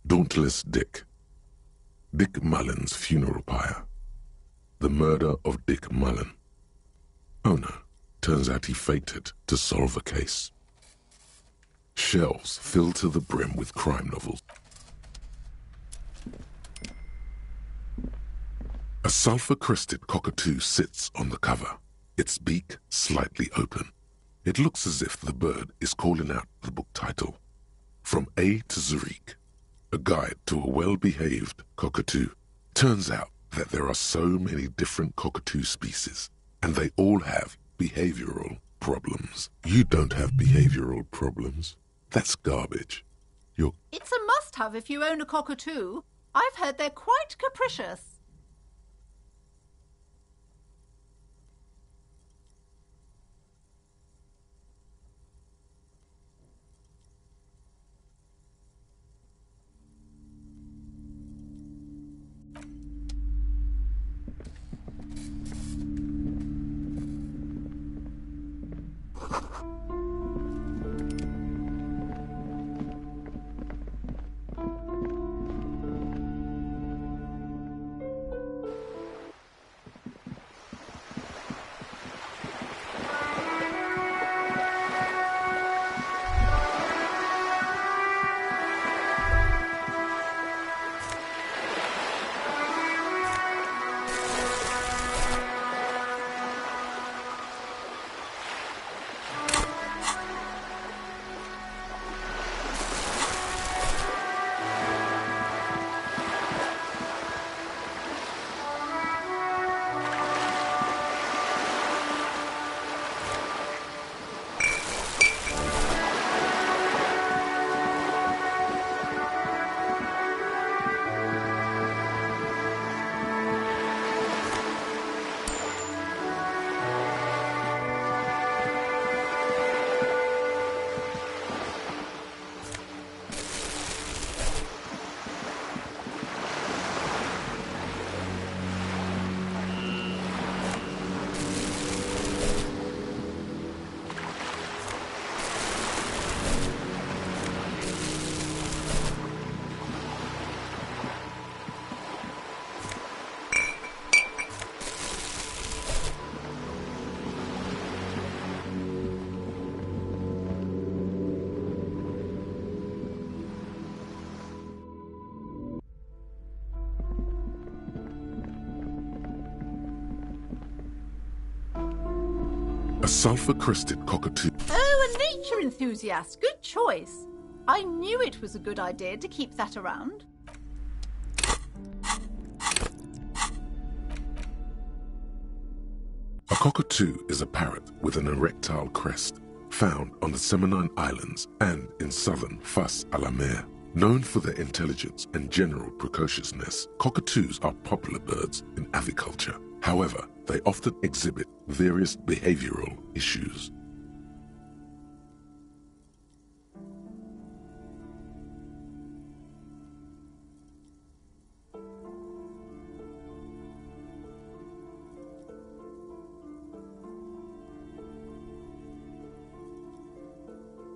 Dauntless Dick. Dick Mullen's funeral pyre. The murder of Dick Mullen. Oh no, turns out he faked it to solve a case. Shelves filled to the brim with crime novels. A sulfur-crested cockatoo sits on the cover, its beak slightly open. It looks as if the bird is calling out the book title, From A to Zurich, a guide to a well-behaved cockatoo. Turns out that there are so many different cockatoo species, and they all have behavioral problems. You don't have behavioral problems. That's garbage. It's a must-have if you own a cockatoo. I've heard they're quite capricious. A sulfur-crested cockatoo. Oh, a nature enthusiast. Good choice. I knew it was a good idea to keep that around. A cockatoo is a parrot with an erectile crest, found on the Seminine Islands and in southern Fas a la Mer. Known for their intelligence and general precociousness, cockatoos are popular birds in aviculture. However, they often exhibit various behavioral issues.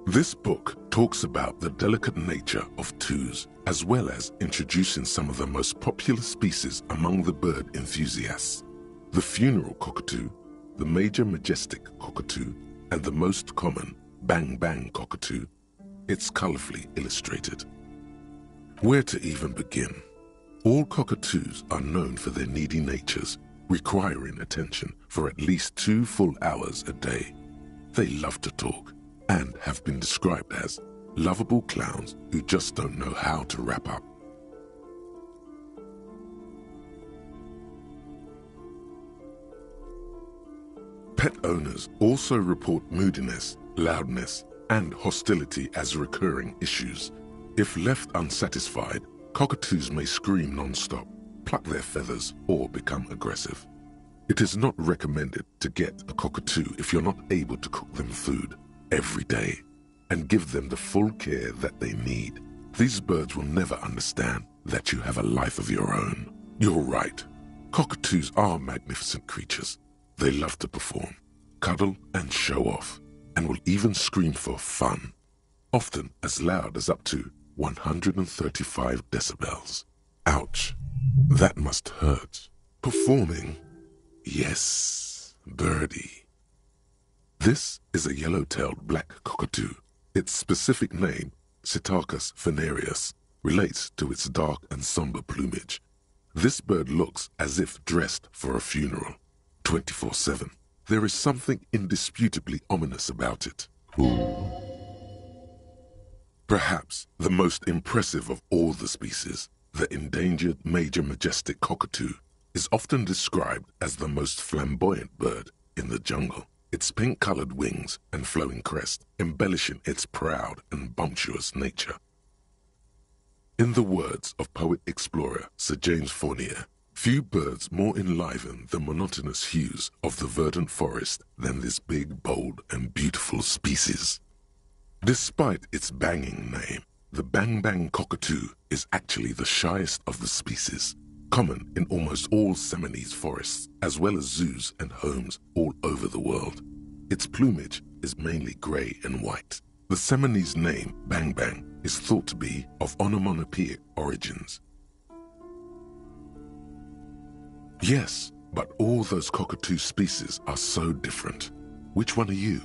This book talks about the delicate nature of toos, as well as introducing some of the most popular species among the bird enthusiasts. The funeral cockatoo, the major majestic cockatoo, and the most common bang bang cockatoo. It's colorfully illustrated. Where to even begin? All cockatoos are known for their needy natures, requiring attention for at least 2 full hours a day. They love to talk and have been described as lovable clowns who just don't know how to wrap up. Pet owners also report moodiness, loudness, and hostility as recurring issues. If left unsatisfied, cockatoos may scream non-stop, pluck their feathers, or become aggressive. It is not recommended to get a cockatoo if you're not able to cook them food every day and give them the full care that they need. These birds will never understand that you have a life of your own. You're right. Cockatoos are magnificent creatures. They love to perform, cuddle and show off, and will even scream for fun, often as loud as up to 135 decibels. Ouch. That must hurt. Performing? Yes, birdie. This is a yellow-tailed black cockatoo. Its specific name, Psittacus venereus, relates to its dark and somber plumage. This bird looks as if dressed for a funeral, 24/7. There is something indisputably ominous about it. Perhaps the most impressive of all the species, the endangered major majestic cockatoo, is often described as the most flamboyant bird in the jungle. Its pink-colored wings and flowing crest embellishing its proud and bumptious nature. In the words of poet-explorer Sir James Fournier, few birds more enliven the monotonous hues of the verdant forest than this big, bold, and beautiful species. Despite its banging name, the bang-bang cockatoo is actually the shyest of the species, common in almost all Ceylonese forests, as well as zoos and homes all over the world. Its plumage is mainly grey and white. The Ceylonese name, bang-bang, is thought to be of onomatopoeic origins. Yes, but all those cockatoo species are so different. Which one are you?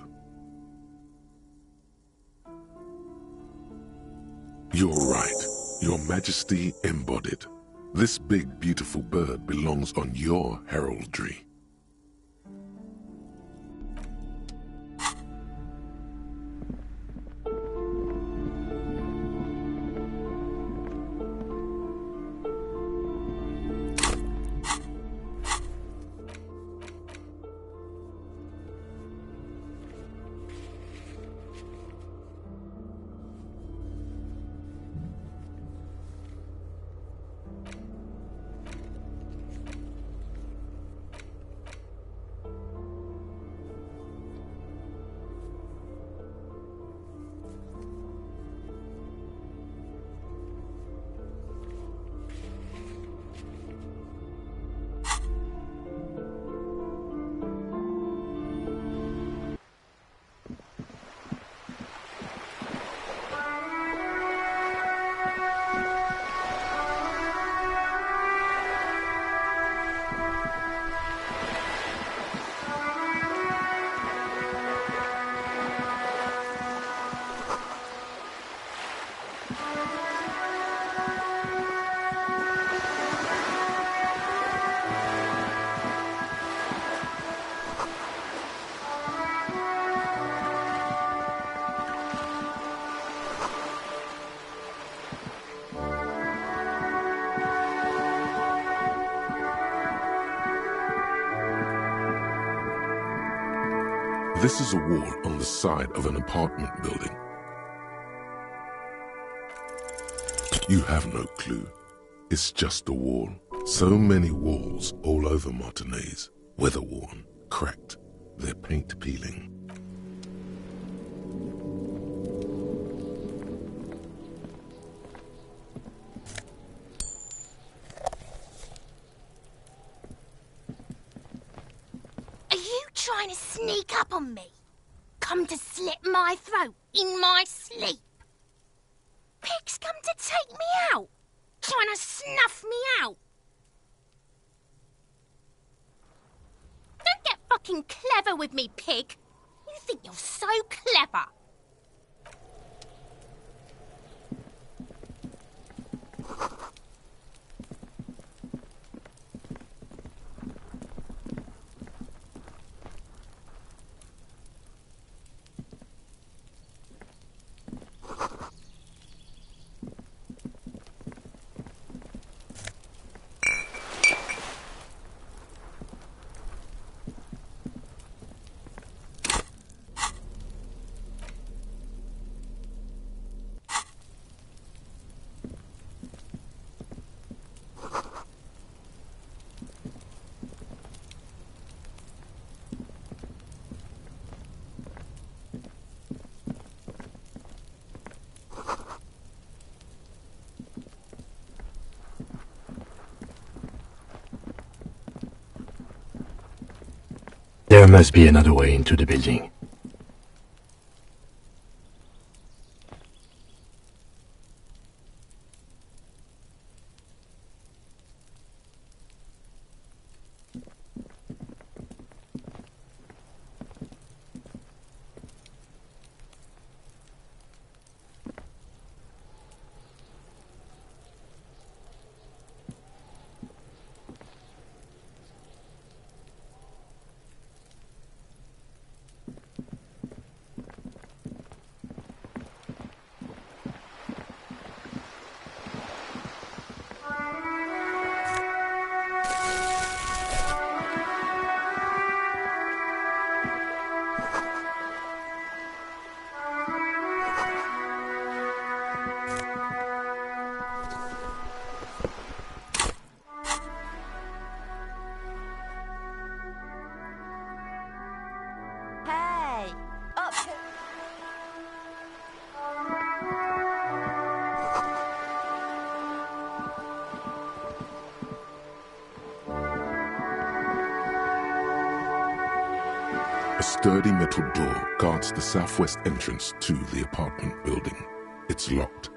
You're right, Your Majesty embodied. This big, beautiful bird belongs on your heraldry. This is a wall on the side of an apartment building. You have no clue. It's just a wall. So many walls all over Martinaise. Weather-worn, cracked, their paint peeling. Trying to sneak up on me? Come to slit my throat in my sleep? Pig's come to take me out, trying to snuff me out. Don't get fucking clever with me, pig. You think you're so clever. must be another way into the building. A sturdy metal door guards the southwest entrance to the apartment building. It's locked.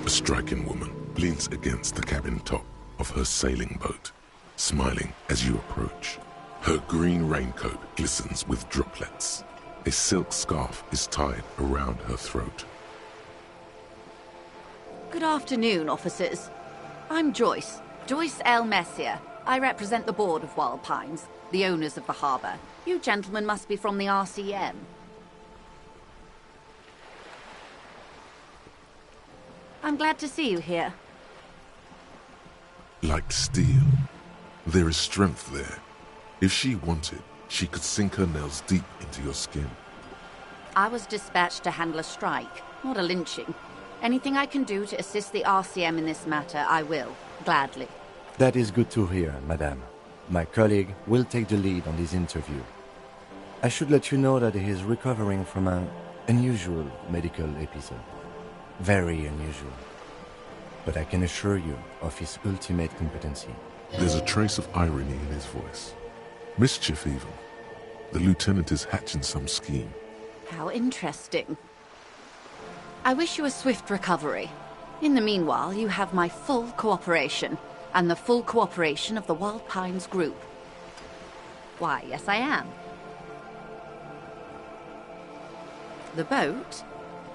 A striking woman leans against the cabin top of her sailing boat, smiling as you approach. Her green raincoat glistens with droplets. A silk scarf is tied around her throat. Good afternoon, officers. I'm Joyce L. Messier. I represent the board of Wild Pines, the owners of the harbour. You gentlemen must be from the RCM. I'm glad to see you here. Like steel, there is strength there. If she wanted, she could sink her nails deep into your skin. I was dispatched to handle a strike, not a lynching. Anything I can do to assist the RCM in this matter, I will, gladly. That is good to hear, madame. My colleague will take the lead on this interview. I should let you know that he is recovering from an unusual medical episode. Very unusual. But I can assure you of his ultimate competency. There's a trace of irony in his voice. Mischief, even. The lieutenant is hatching some scheme. How interesting. I wish you a swift recovery. In the meanwhile, you have my full cooperation, and the full cooperation of the Wild Pines Group. Why, yes I am. The boat?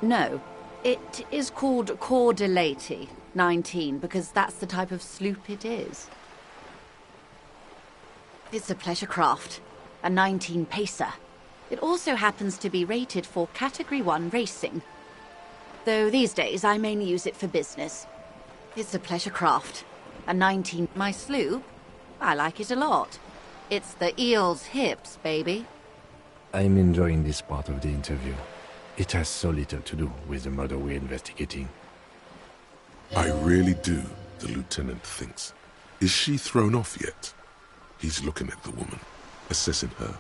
No. It is called Cor de Leyte 19 because that's the type of sloop it is. It's a pleasure craft, a 19 pacer. It also happens to be rated for Category 1 racing, though these days I mainly use it for business. It's a pleasure craft, a 19. My sloop? I like it a lot. It's the eel's hips, baby. I'm enjoying this part of the interview. It has so little to do with the murder we're investigating. I really do, the lieutenant thinks. Is she thrown off yet? He's looking at the woman, assessing her.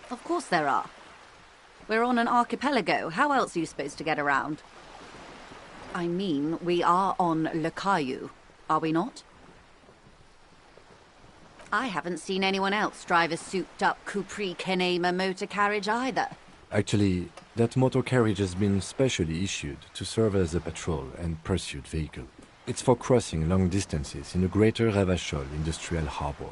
Of course there are. We're on an archipelago. How else are you supposed to get around? I mean, we are on Le Caillou, are we not? I haven't seen anyone else drive a souped-up Capri Kenema motor carriage either. Actually, that motor carriage has been specially issued to serve as a patrol and pursuit vehicle. It's for crossing long distances in the Greater Ravachol Industrial Harbor.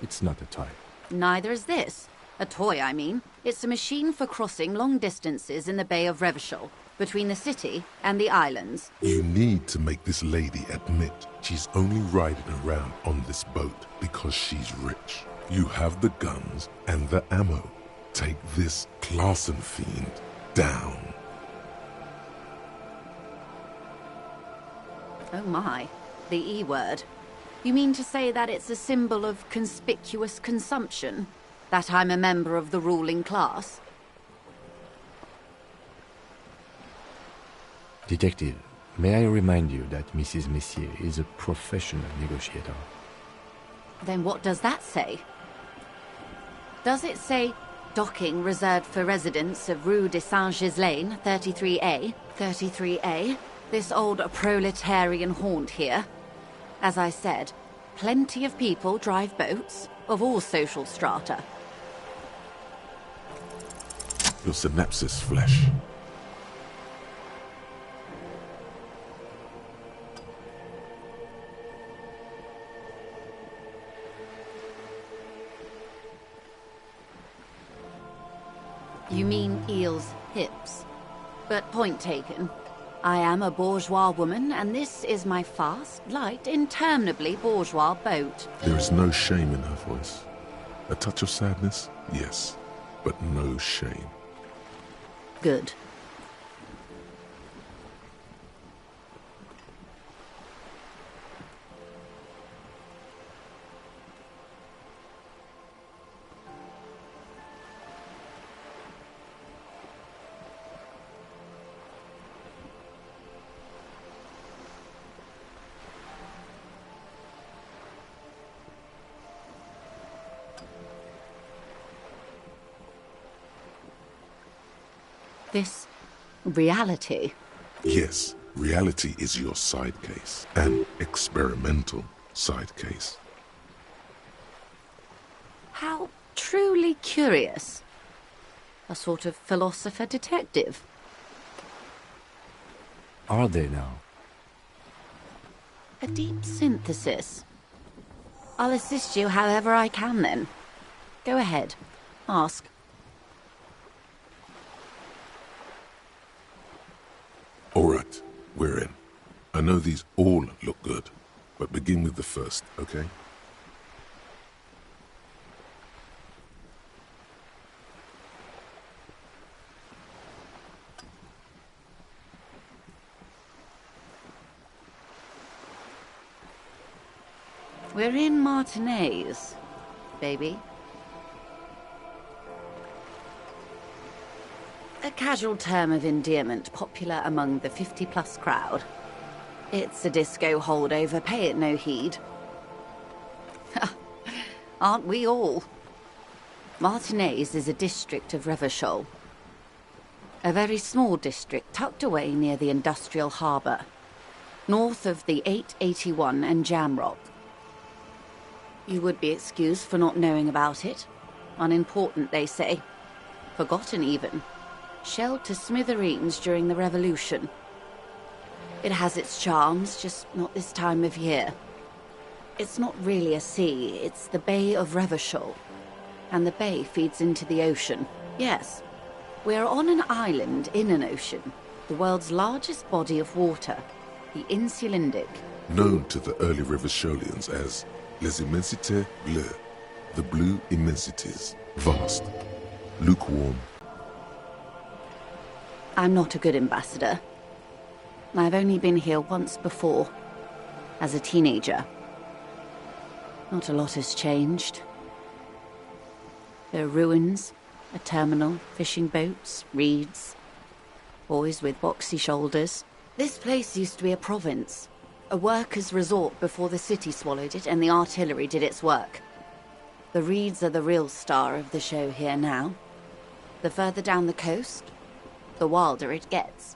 It's not a toy. Neither is this. A toy, I mean. It's a machine for crossing long distances in the Bay of Revachol, between the city and the islands. You need to make this lady admit she's only riding around on this boat because she's rich. You have the guns and the ammo. Take this Clausen fiend down. Oh my, the E word. You mean to say that it's a symbol of conspicuous consumption? That I'm a member of the ruling class? Detective, may I remind you that Mrs. Messier is a professional negotiator? Then what does that say? Does it say docking reserved for residents of Rue de Saint-Ghislain, 33A? 33A? This old proletarian haunt here. As I said, plenty of people drive boats, of all social strata. Your synapses flesh. You mean eel's hips. But point taken. I am a bourgeois woman, and this is my fast, light, interminably bourgeois boat. There is no shame in her voice. A touch of sadness, yes, but no shame. Good. This reality? Yes, reality is your side case, an experimental side case. How truly curious. A sort of philosopher detective. Are they now? A deep synthesis. I'll assist you however I can then. Go ahead. Ask. All right, we're in. I know these all look good, but begin with the first, okay? We're in Martinez, baby. A casual term of endearment popular among the 50-plus crowd. It's a disco holdover, pay it no heed. Aren't we all? Martinez is a district of Revachol. A very small district tucked away near the industrial harbour, north of the 881 and Jamrock. You would be excused for not knowing about it. Unimportant, they say. Forgotten, even. Shelled to smithereens during the Revolution. It has its charms, just not this time of year. It's not really a sea, it's the Bay of Revachol. And the bay feeds into the ocean. Yes, we're on an island in an ocean. The world's largest body of water, the Insulindic. Known to the early Revacholians as Les Immensités Bleues, the blue immensities, vast, lukewarm. I'm not a good ambassador. I've only been here once before, as a teenager. Not a lot has changed. There are ruins, a terminal, fishing boats, reeds, boys with boxy shoulders. This place used to be a province, a workers' resort before the city swallowed it and the artillery did its work. The reeds are the real star of the show here now. The further down the coast, the wilder it gets.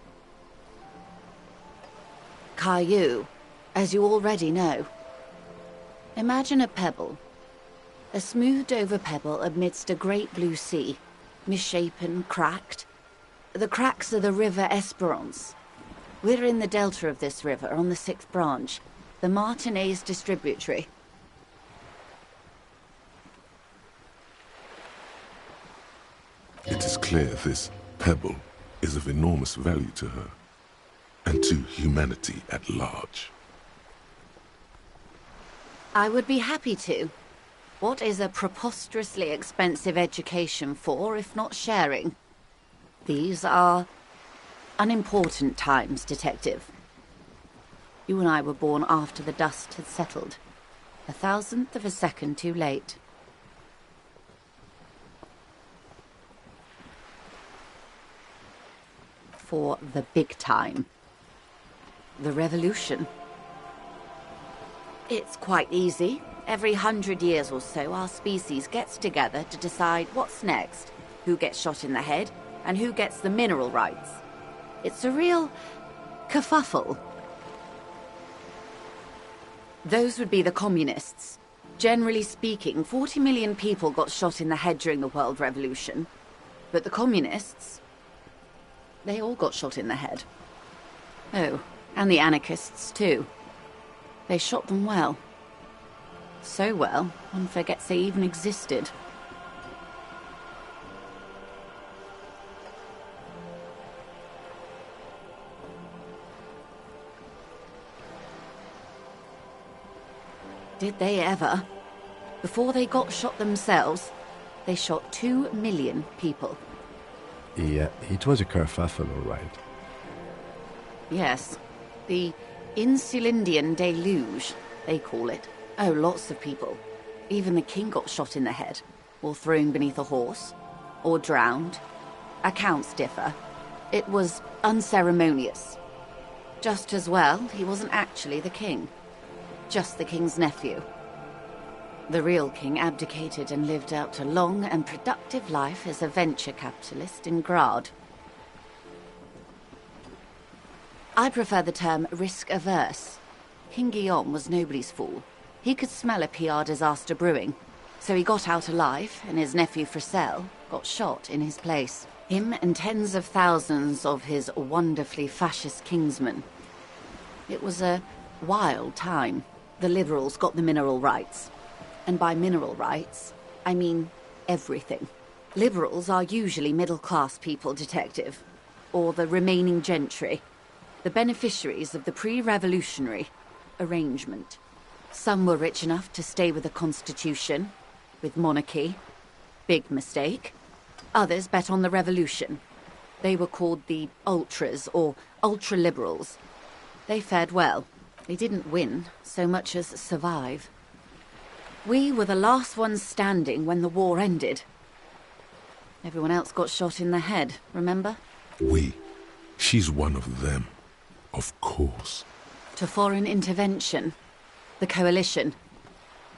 Caillou, as you already know. Imagine a pebble. A smoothed-over pebble amidst a great blue sea, misshapen, cracked. The cracks are the River Esperance. We're in the delta of this river, on the 6th branch, the Martinez distributary. It is clear this pebble is of enormous value to her, and to humanity at large. I would be happy to. What is a preposterously expensive education for, if not sharing? These are unimportant times, Detective. You and I were born after the dust had settled. 1,000th of a second too late. for the big time. The revolution. It's quite easy. Every 100 years or so, our species gets together to decide what's next, who gets shot in the head, and who gets the mineral rights. It's a real kerfuffle. Those would be the communists. Generally speaking, 40 million people got shot in the head during the World Revolution. But the communists, they all got shot in the head. Oh, and the anarchists too. They shot them well. So well, one forgets they even existed. Did they ever? Before they got shot themselves, they shot 2 million people. Yeah, it was a kerfuffle, all right. Yes, the Insulindian deluge, they call it. Oh, lots of people. Even the king got shot in the head, or thrown beneath a horse, or drowned. Accounts differ. It was unceremonious. Just as well, he wasn't actually the king. Just the king's nephew. The real king abdicated and lived out a long and productive life as a venture capitalist in Grad. I prefer the term risk-averse. King Guillaume was nobody's fool. He could smell a PR disaster brewing, so he got out alive, and his nephew Fricelle got shot in his place. Him and tens of thousands of his wonderfully fascist kingsmen. It was a wild time. The liberals got the mineral rights. And by mineral rights, I mean everything. Liberals are usually middle-class people, Detective, or the remaining gentry, the beneficiaries of the pre-revolutionary arrangement. Some were rich enough to stay with the Constitution, with monarchy. Big mistake. Others bet on the revolution. They were called the ultras, or ultra-liberals. They fared well. They didn't win so much as survive. We were the last ones standing when the war ended. Everyone else got shot in the head, remember? We. She's one of them. Of course. To foreign intervention. The coalition.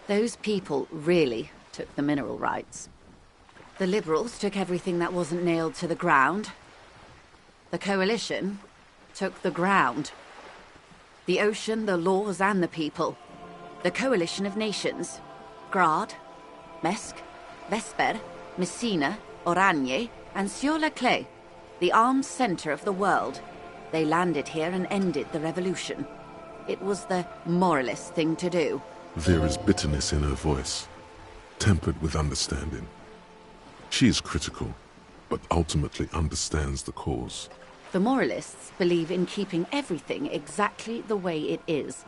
Those people really took the mineral rights. The liberals took everything that wasn't nailed to the ground. The coalition took the ground. The ocean, the laws, and the people. The coalition of nations. Grad, Mesk, Vesper, Messina, Oranje, and Sur-la-Clay. The armed center of the world. They landed here and ended the revolution. It was the moralist thing to do. There is bitterness in her voice, tempered with understanding. She is critical, but ultimately understands the cause. The moralists believe in keeping everything exactly the way it is.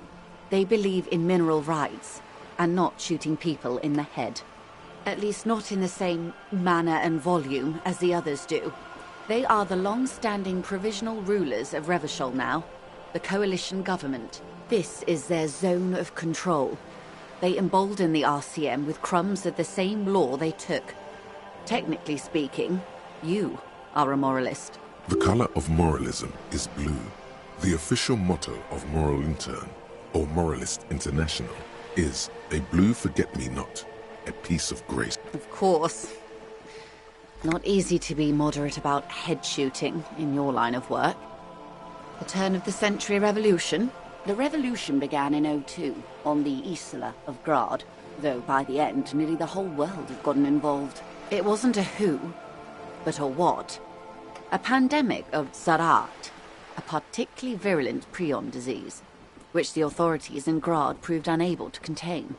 They believe in mineral rights, and not shooting people in the head. At least not in the same manner and volume as the others do. They are the long-standing provisional rulers of Revachol now, the coalition government. This is their zone of control. They embolden the RCM with crumbs of the same law they took. Technically speaking, you are a moralist. The color of moralism is blue. The official motto of Moral Intern, or Moralist International, is a blue forget-me-not, a piece of grace. Of course. Not easy to be moderate about head shooting in your line of work. The turn of the century revolution. The revolution began in '02 on the Isla of Grad, though by the end nearly the whole world had gotten involved. It wasn't a who, but a what. A pandemic of Zarat, a particularly virulent prion disease, which the authorities in Grad proved unable to contain.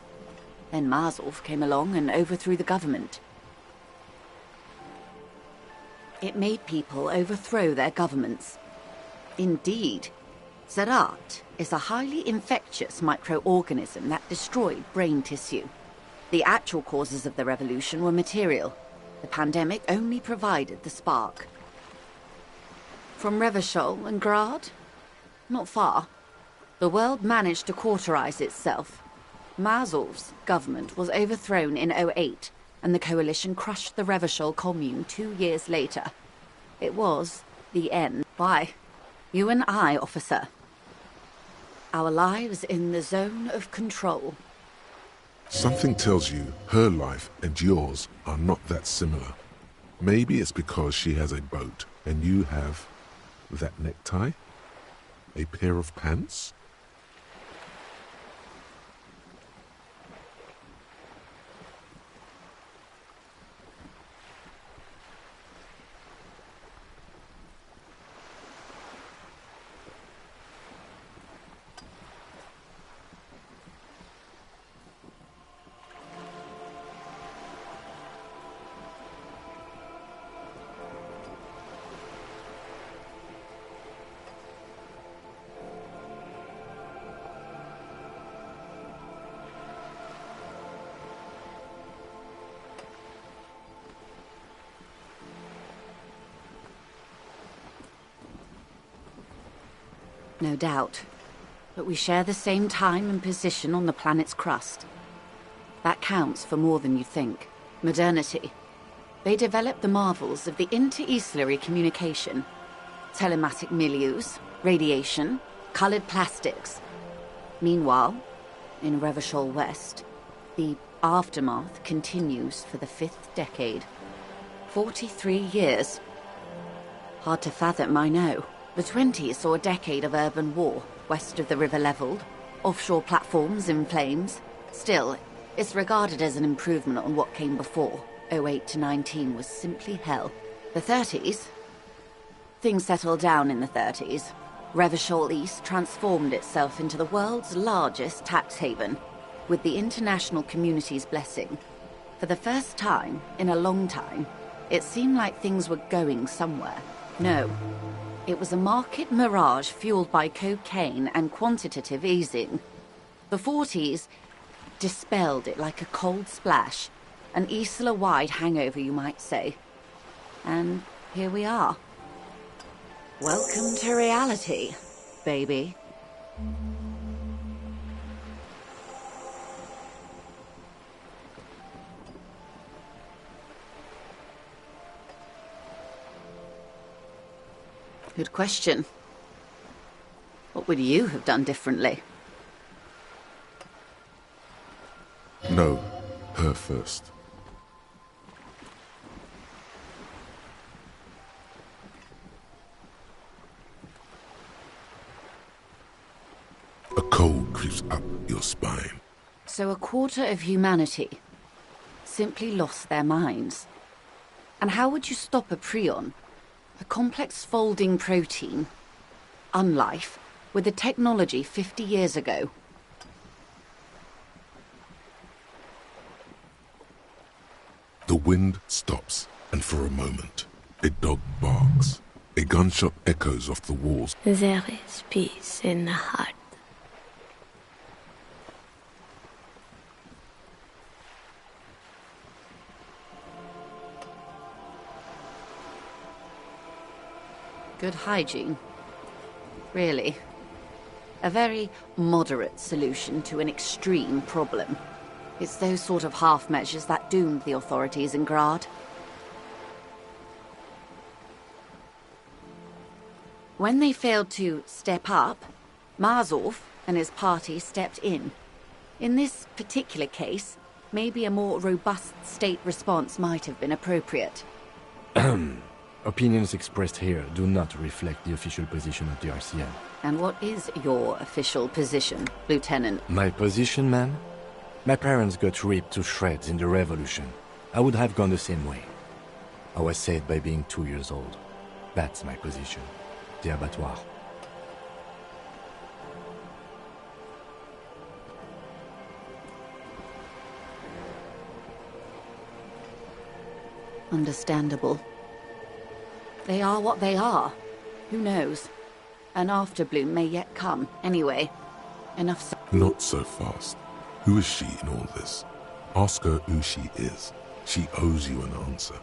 Then Mazov came along and overthrew the government. It made people overthrow their governments. Indeed, Zarat is a highly infectious microorganism that destroyed brain tissue. The actual causes of the revolution were material. The pandemic only provided the spark. From Revachol and Grad? Not far. The world managed to cauterize itself. Mazov's government was overthrown in '08, and the coalition crushed the Revachol commune 2 years later. It was the end. Why? You and I, officer. Our lives in the zone of control. Something tells you her life and yours are not that similar. Maybe it's because she has a boat and you have that necktie? A pair of pants? No doubt. But we share the same time and position on the planet's crust. That counts for more than you think. Modernity. They developed the marvels of the inter-estellary communication. Telematic milieus, radiation, colored plastics. Meanwhile, in Revachol West, the aftermath continues for the 5th decade. 43 years. Hard to fathom, I know. The 20s saw a decade of urban war, west of the river leveled, offshore platforms in flames. Still, it's regarded as an improvement on what came before. 08 to 19 was simply hell. The 30s? Things settled down in the 30s. Revachol East transformed itself into the world's largest tax haven, with the international community's blessing. For the first time in a long time, it seemed like things were going somewhere. No. It was a market mirage fueled by cocaine and quantitative easing. The 40s dispelled it like a cold splash, an Isla-wide hangover, you might say. And here we are. Welcome to reality, baby. Good question. What would you have done differently? No, her first. A cold creeps up your spine. So a quarter of humanity simply lost their minds. And how would you stop a prion? A complex folding protein, unlife, with the technology 50 years ago. The wind stops, and for a moment, a dog barks. A gunshot echoes off the walls. There is peace in the heart. Good hygiene. Really. A very moderate solution to an extreme problem. It's those sort of half measures that doomed the authorities in Grad. When they failed to step up, Marzov and his party stepped in. In this particular case, maybe a more robust state response might have been appropriate. Opinions expressed here do not reflect the official position of the RCM. And what is your official position, Lieutenant? My position, ma'am? My parents got ripped to shreds in the revolution. I would have gone the same way. I was saved by being 2 years old. That's my position. The abattoir. Understandable. They are what they are. Who knows? An afterbloom may yet come. Anyway, enough Not so fast. Who is she in all this? Ask her who she is. She owes you an answer.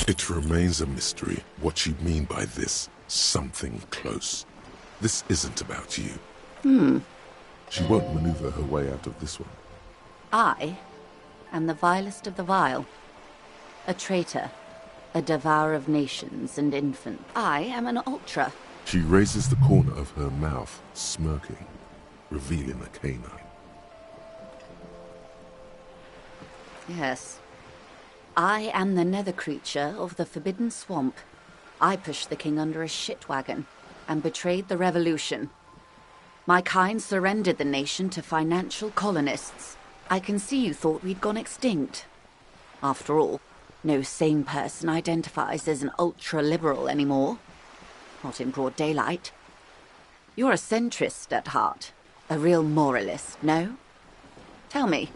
It remains a mystery what you mean by this something close. This isn't about you. She won't maneuver her way out of this one. I am the vilest of the vile. A traitor. A devourer of nations and infants. I am an ultra. She raises the corner of her mouth, smirking, revealing a canine. Yes. I am the nether creature of the Forbidden Swamp. I pushed the king under a shit wagon and betrayed the revolution. My kind surrendered the nation to financial colonists. I can see you thought we'd gone extinct. After all, no sane person identifies as an ultra-liberal anymore. Not in broad daylight. You're a centrist at heart. A real moralist, no? Tell me,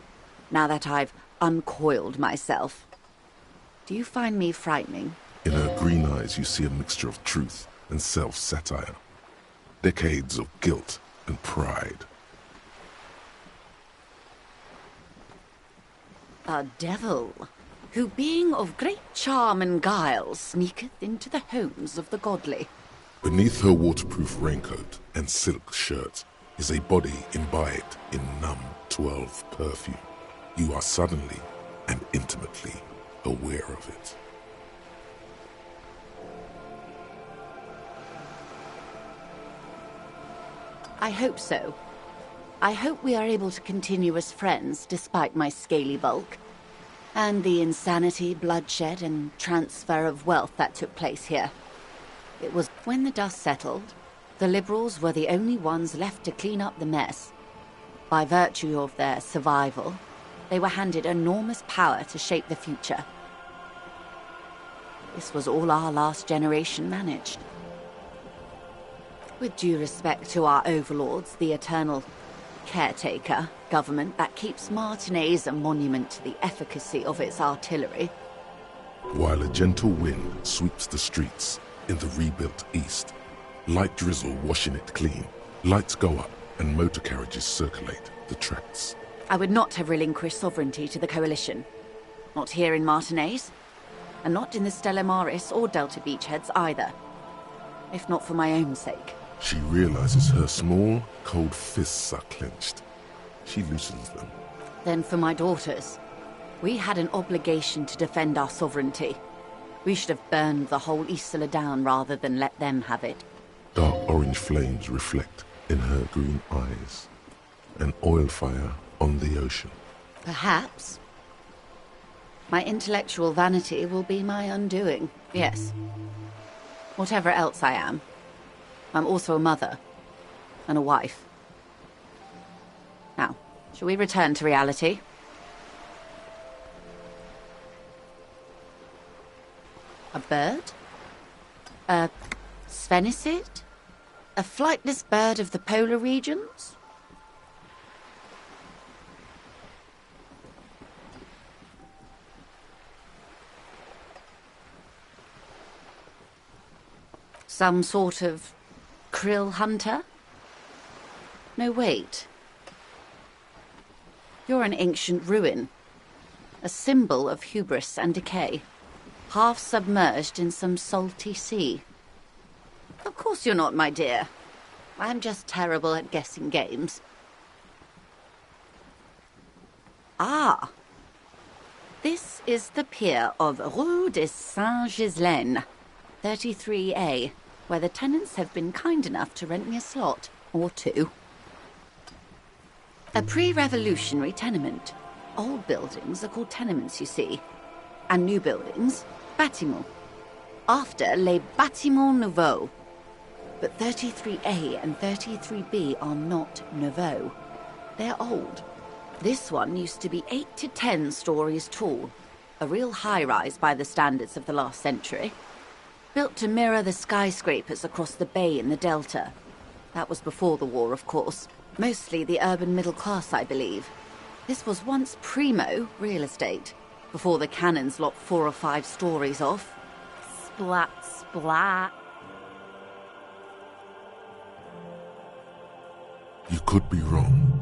now that I've uncoiled myself, do you find me frightening? In her green eyes, you see a mixture of truth and self-satire. Decades of guilt and pride. A devil, who being of great charm and guile, sneaketh into the homes of the godly. Beneath her waterproof raincoat and silk shirt is a body imbibed in numb 12 perfume. You are suddenly and intimately aware of it. I hope so. I hope we are able to continue as friends despite my scaly bulk and the insanity, bloodshed, and transfer of wealth that took place here. It was when the dust settled, the Liberals were the only ones left to clean up the mess. By virtue of their survival, they were handed enormous power to shape the future. This was all our last generation managed. With due respect to our overlords, the eternal caretaker government that keeps Martinaise a monument to the efficacy of its artillery. While a gentle wind sweeps the streets in the rebuilt east, light drizzle washing it clean, lights go up and motor carriages circulate the tracks. I would not have relinquished sovereignty to the Coalition. Not here in Martinaise, and not in the Stella Maris or Delta Beachheads either. If not for my own sake. She realizes her small, cold fists are clenched. She loosens them. Then for my daughters. We had an obligation to defend our sovereignty. We should have burned the whole Isola down rather than let them have it. Dark orange flames reflect in her green eyes. An oil fire on the ocean. Perhaps. My intellectual vanity will be my undoing, yes. Whatever else I am, I'm also a mother and a wife. Now, shall we return to reality? A bird? A sphenicid? A flightless bird of the polar regions? Some sort of krill hunter? No, wait. You're an ancient ruin. A symbol of hubris and decay. Half submerged in some salty sea. Of course you're not, my dear. I'm just terrible at guessing games. Ah! This is the pier of Rue de Saint-Ghislaine, 33A, where the tenants have been kind enough to rent me a slot, or two. A pre-revolutionary tenement. Old buildings are called tenements, you see. And new buildings, bâtiments. After les bâtiments nouveaux. But 33A and 33B are not nouveaux. They're old. This one used to be 8 to 10 stories tall. A real high-rise by the standards of the last century. Built to mirror the skyscrapers across the bay in the Delta. That was before the war, of course. Mostly the urban middle class, I believe. This was once primo real estate, before the cannons lopped 4 or 5 stories off. Splat, splat. You could be wrong,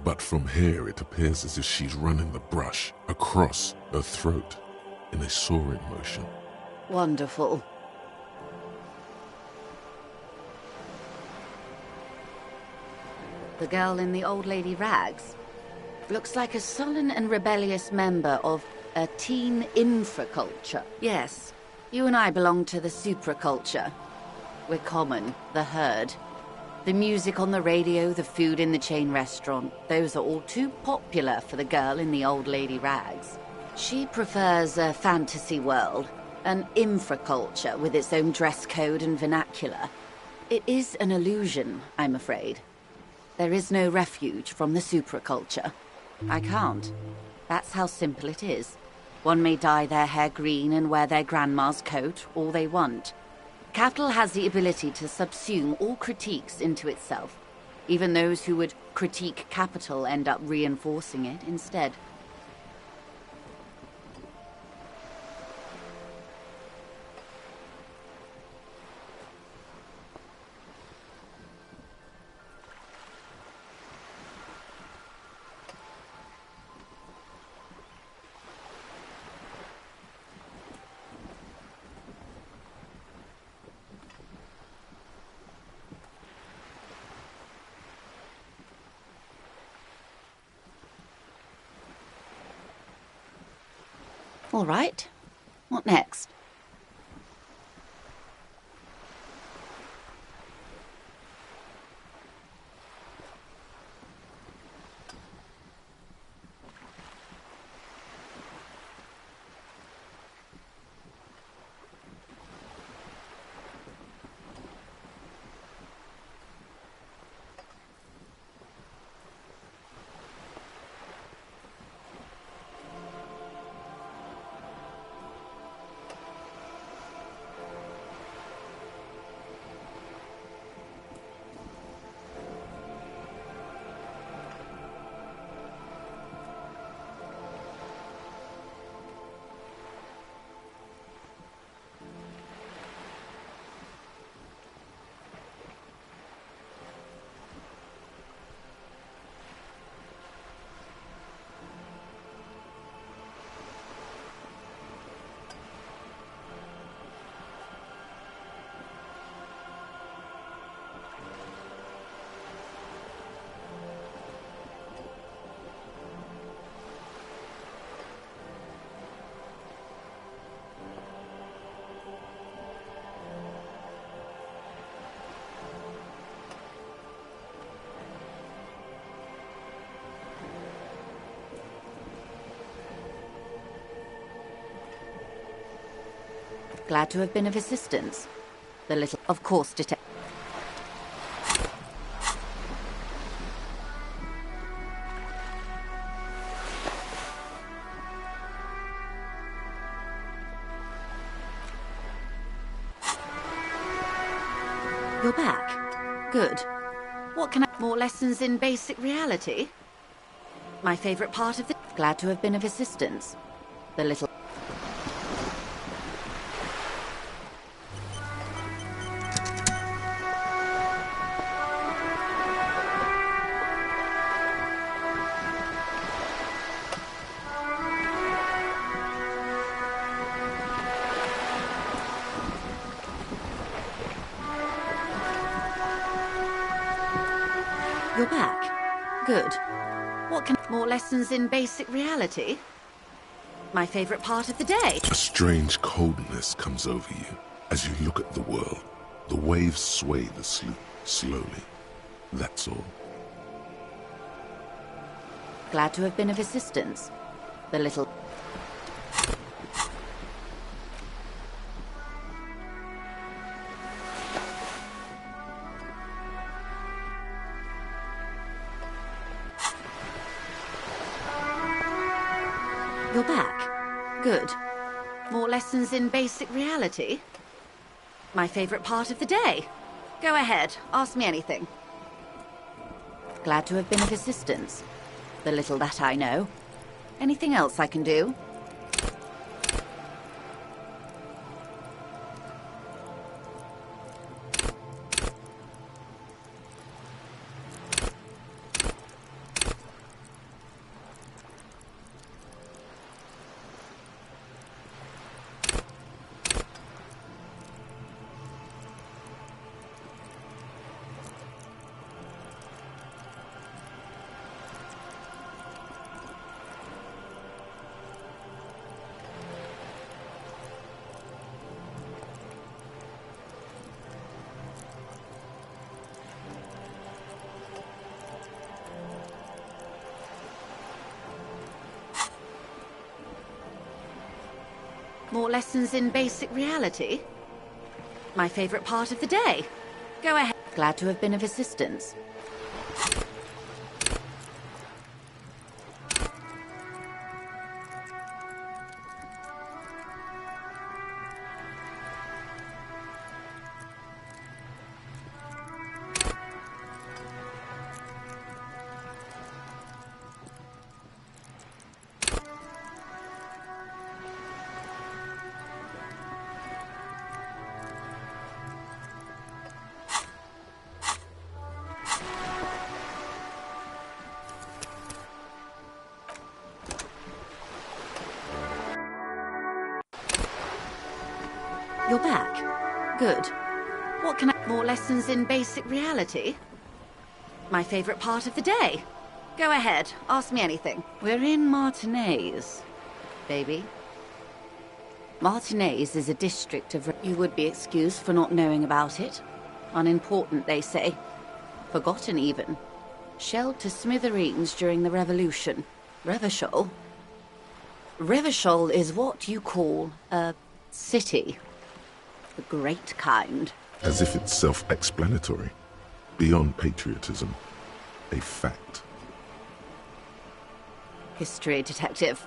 but from here it appears as if she's running the brush across her throat in a soaring motion. Wonderful. The girl in the old lady rags? Looks like a sullen and rebellious member of a teen infraculture. Yes, you and I belong to the supraculture. We're common, the herd. The music on the radio, the food in the chain restaurant, those are all too popular for the girl in the old lady rags. She prefers a fantasy world, an infraculture with its own dress code and vernacular. It is an illusion, I'm afraid. There is no refuge from the supraculture. I can't. That's how simple it is. One may dye their hair green and wear their grandma's coat all they want. Capital has the ability to subsume all critiques into itself. Even those who would critique capital end up reinforcing it instead. All right. What next? Glad to have been of assistance. The little, of course, detect. You're back. Good. What can I... More lessons in basic reality? My favorite part of the... Glad to have been of assistance. The little... You're back. Good. What can... More lessons in basic reality? My favorite part of the day. A strange coldness comes over you as you look at the world. The waves sway the sloop slowly. That's all. Glad to have been of assistance. The little... You're back. Good. More lessons in basic reality? My favorite part of the day. Go ahead, ask me anything. Glad to have been of assistance. The little that I know. Anything else I can do? More lessons in basic reality? My favorite part of the day. Go ahead. Glad to have been of assistance. You're back. Good. What can I... More lessons in basic reality? My favorite part of the day. Go ahead, ask me anything. We're in Martinez, baby. Martinez is a district of... You would be excused for not knowing about it. Unimportant, they say. Forgotten, even. Shelled to smithereens during the Revolution. Revachol? Revachol is what you call a city. The great kind. As if it's self-explanatory. Beyond patriotism. A fact. History, detective.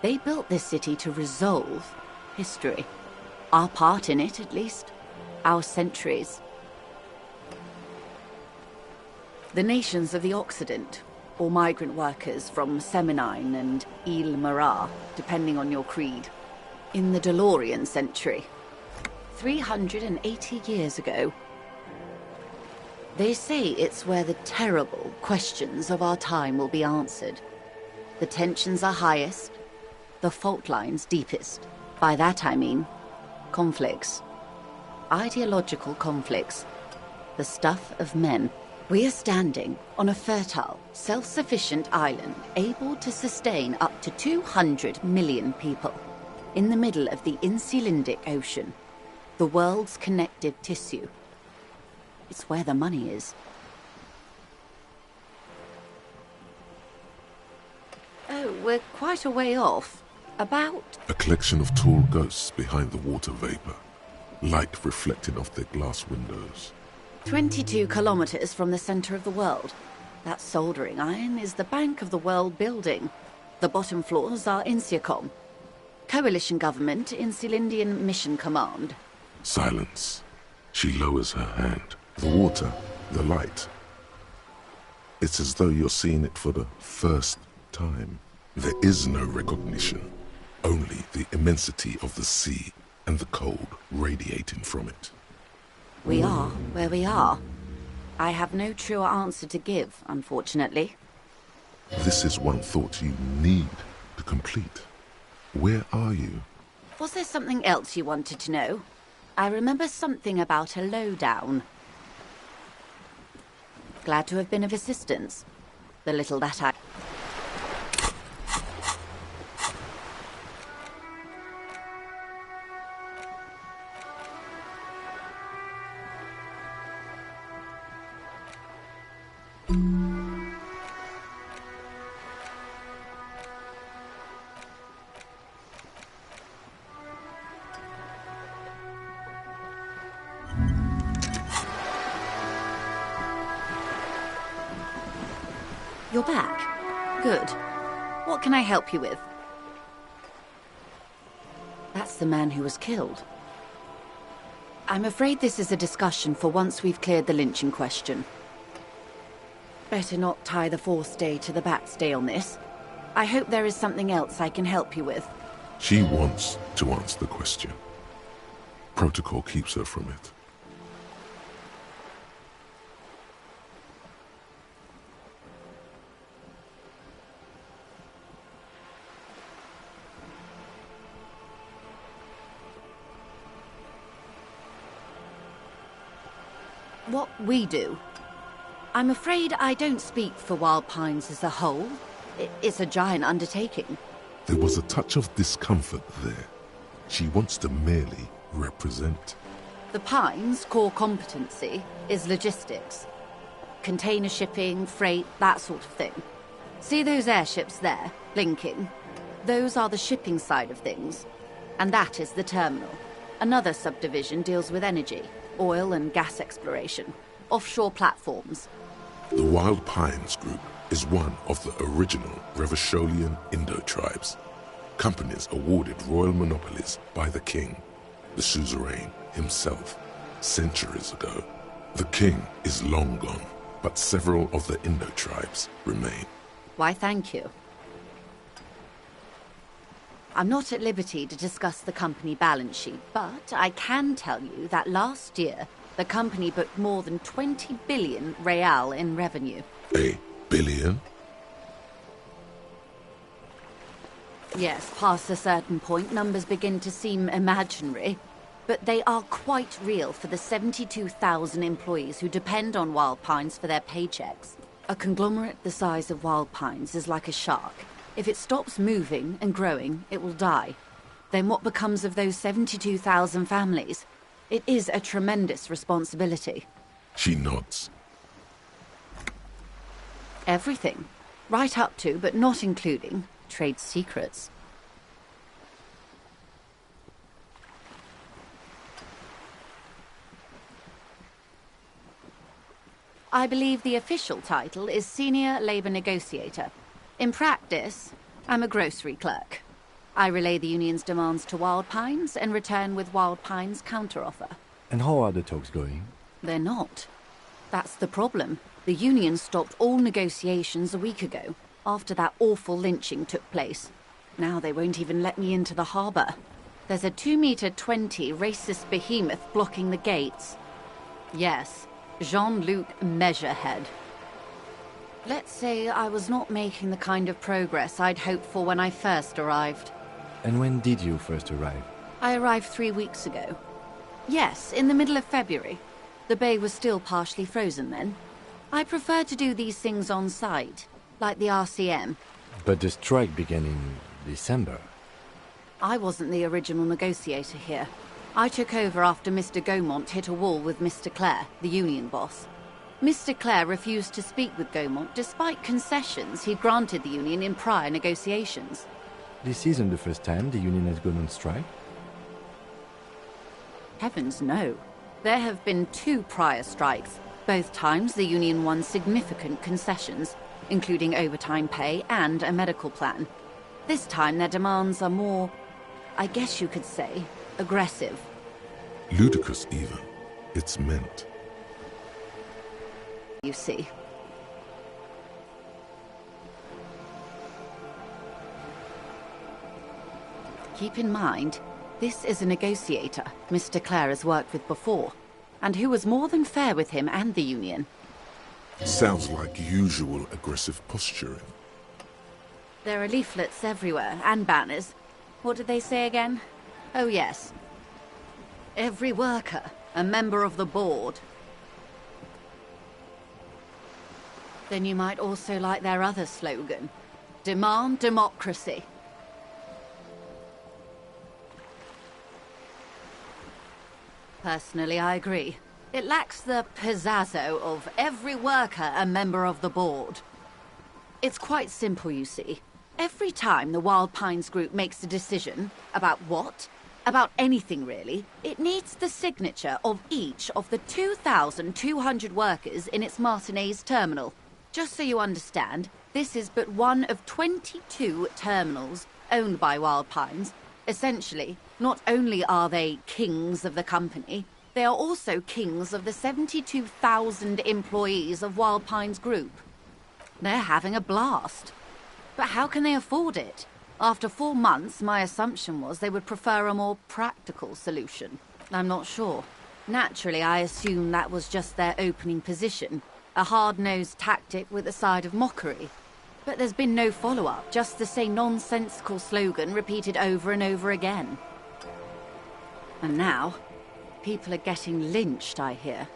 They built this city to resolve history. Our part in it, at least. Our centuries. The nations of the Occident, or migrant workers from Seminine and Ile Marat, depending on your creed. In the DeLorean century. 380 years ago. They say it's where the terrible questions of our time will be answered. The tensions are highest, the fault lines deepest. By that I mean conflicts. Ideological conflicts. The stuff of men. We are standing on a fertile, self-sufficient island able to sustain up to 200 million people. In the middle of the Insulindic Ocean. The world's connective tissue. It's where the money is. Oh, we're quite a way off. About... A collection of tall ghosts behind the water vapor. Light reflecting off their glass windows. 22 kilometers from the center of the world. That soldering iron is the Bank of the World building. The bottom floors are Insiacom. Coalition government, Insulindian Mission Command. Silence. She lowers her hand. The water, the light. It's as though you're seeing it for the first time. There is no recognition. Only the immensity of the sea and the cold radiating from it. We are where we are. I have no truer answer to give, unfortunately. This is one thought you need to complete. Where are you? Was there something else you wanted to know? I remember something about a lowdown. Glad to have been of assistance. The little that I... You're back. Good. What can I help you with? That's the man who was killed. I'm afraid this is a discussion for once we've cleared the lynching question. Better not tie the fourth day to the bat's day on this. I hope there is something else I can help you with. She wants to answer the question. Protocol keeps her from it. What we do. I'm afraid I don't speak for Wild Pines as a whole. It's a giant undertaking. There was a touch of discomfort there. She wants to merely represent. The Pines' core competency is logistics. Container shipping, freight, that sort of thing. See those airships there, blinking? Those are the shipping side of things. And that is the terminal. Another subdivision deals with energy, oil and gas exploration, offshore platforms. The Wild Pines Group is one of the original Revacholian Indo tribes. Companies awarded royal monopolies by the king, the suzerain himself, centuries ago. The king is long gone, but several of the Indo tribes remain. Why, thank you. I'm not at liberty to discuss the company balance sheet, but I can tell you that last year, the company booked more than 20 billion real in revenue. A billion? Yes, past a certain point, numbers begin to seem imaginary. But they are quite real for the 72,000 employees who depend on Wild Pines for their paychecks. A conglomerate the size of Wild Pines is like a shark. If it stops moving and growing, it will die. Then what becomes of those 72,000 families? It is a tremendous responsibility. She nods. Everything. Right up to, but not including, trade secrets. I believe the official title is Senior Labor Negotiator. In practice, I'm a grocery clerk. I relay the union's demands to Wild Pines and return with Wild Pines' counteroffer. And how are the talks going? They're not. That's the problem. The union stopped all negotiations a week ago, after that awful lynching took place. Now they won't even let me into the harbour. There's a 2-meter-20 racist behemoth blocking the gates. Yes. Jean-Luc Measurehead. Let's say I was not making the kind of progress I'd hoped for when I first arrived. And when did you first arrive? I arrived 3 weeks ago. Yes, in the middle of February. The bay was still partially frozen then. I prefer to do these things on site, like the RCM. But the strike began in December. I wasn't the original negotiator here. I took over after Mr. Gaumont hit a wall with Mr. Clare, the union boss. Mr. Clare refused to speak with Gaumont despite concessions he'd granted the union in prior negotiations. This isn't the first time the union has gone on strike? Heavens no. There have been 2 prior strikes. Both times the union won significant concessions, including overtime pay and a medical plan. This time their demands are more, I guess you could say, aggressive. Ludicrous even. It's meant. You see. Keep in mind, this is a negotiator Mr. Clare has worked with before, and who was more than fair with him and the union. Sounds like usual aggressive posturing. There are leaflets everywhere, and banners. What did they say again? Oh yes. Every worker, a member of the board. Then you might also like their other slogan. Demand democracy. Personally, I agree. It lacks the pizzazzo of every worker a member of the board. It's quite simple, you see. Every time the Wild Pines Group makes a decision about what? About anything, really, it needs the signature of each of the 2,200 workers in its Martinez terminal. Just so you understand, this is but one of 22 terminals owned by Wild Pines. Essentially, not only are they kings of the company, they are also kings of the 72,000 employees of Wild Pines Group. They're having a blast. But how can they afford it? After 4 months, my assumption was they would prefer a more practical solution. I'm not sure. Naturally, I assumed that was just their opening position, a hard-nosed tactic with a side of mockery. But there's been no follow-up, just the same nonsensical slogan repeated over and over again. And now, people are getting lynched, I hear.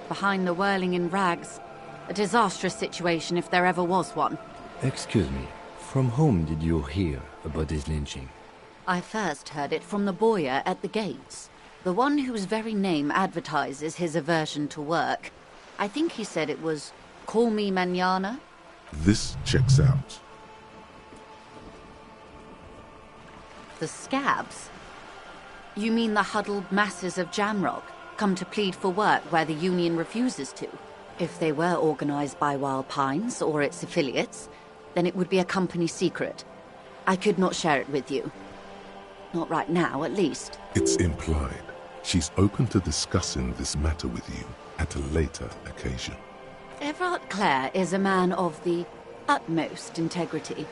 Behind the whirling in rags, a disastrous situation if there ever was one. Excuse me, from whom did you hear about this lynching? I first heard it from the boyar at the gates, the one whose very name advertises his aversion to work. I think he said it was, "Call me mañana." This checks out. The scabs? You mean the huddled masses of Jamrock come to plead for work where the Union refuses to? If they were organized by Wild Pines or its affiliates, then it would be a company secret. I could not share it with you. Not right now, at least. It's implied. She's open to discussing this matter with you at a later occasion. Everard Clare is a man of the utmost integrity.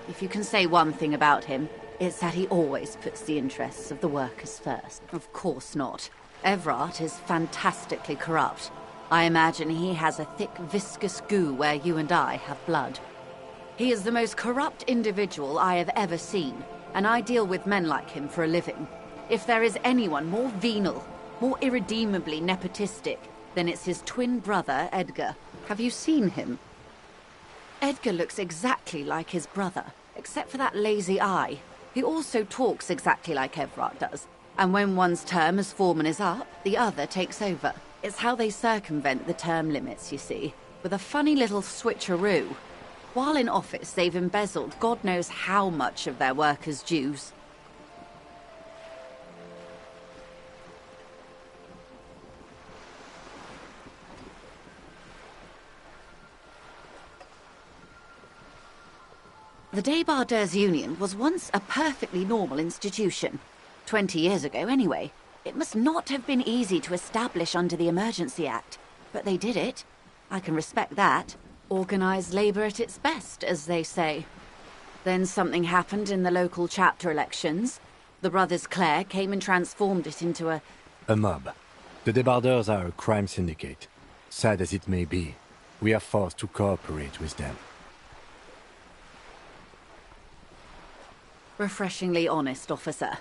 If you can say one thing about him, it's that he always puts the interests of the workers first. Of course not. Everard is fantastically corrupt. I imagine he has a thick, viscous goo where you and I have blood. He is the most corrupt individual I have ever seen, and I deal with men like him for a living. If there is anyone more venal, more irredeemably nepotistic, then it's his twin brother, Edgar. Have you seen him? Edgar looks exactly like his brother, except for that lazy eye. He also talks exactly like Everard does, and when one's term as foreman is up, the other takes over. It's how they circumvent the term limits, you see, with a funny little switcheroo. While in office, they've embezzled God knows how much of their workers' dues. The Débardeurs Union was once a perfectly normal institution. 20 years ago, anyway. It must not have been easy to establish under the Emergency Act, but they did it. I can respect that. Organised labour at its best, as they say. Then something happened in the local chapter elections. The brothers Clare came and transformed it into a mob. The Débardeurs are a crime syndicate. Sad as it may be, we are forced to cooperate with them. Refreshingly honest, officer.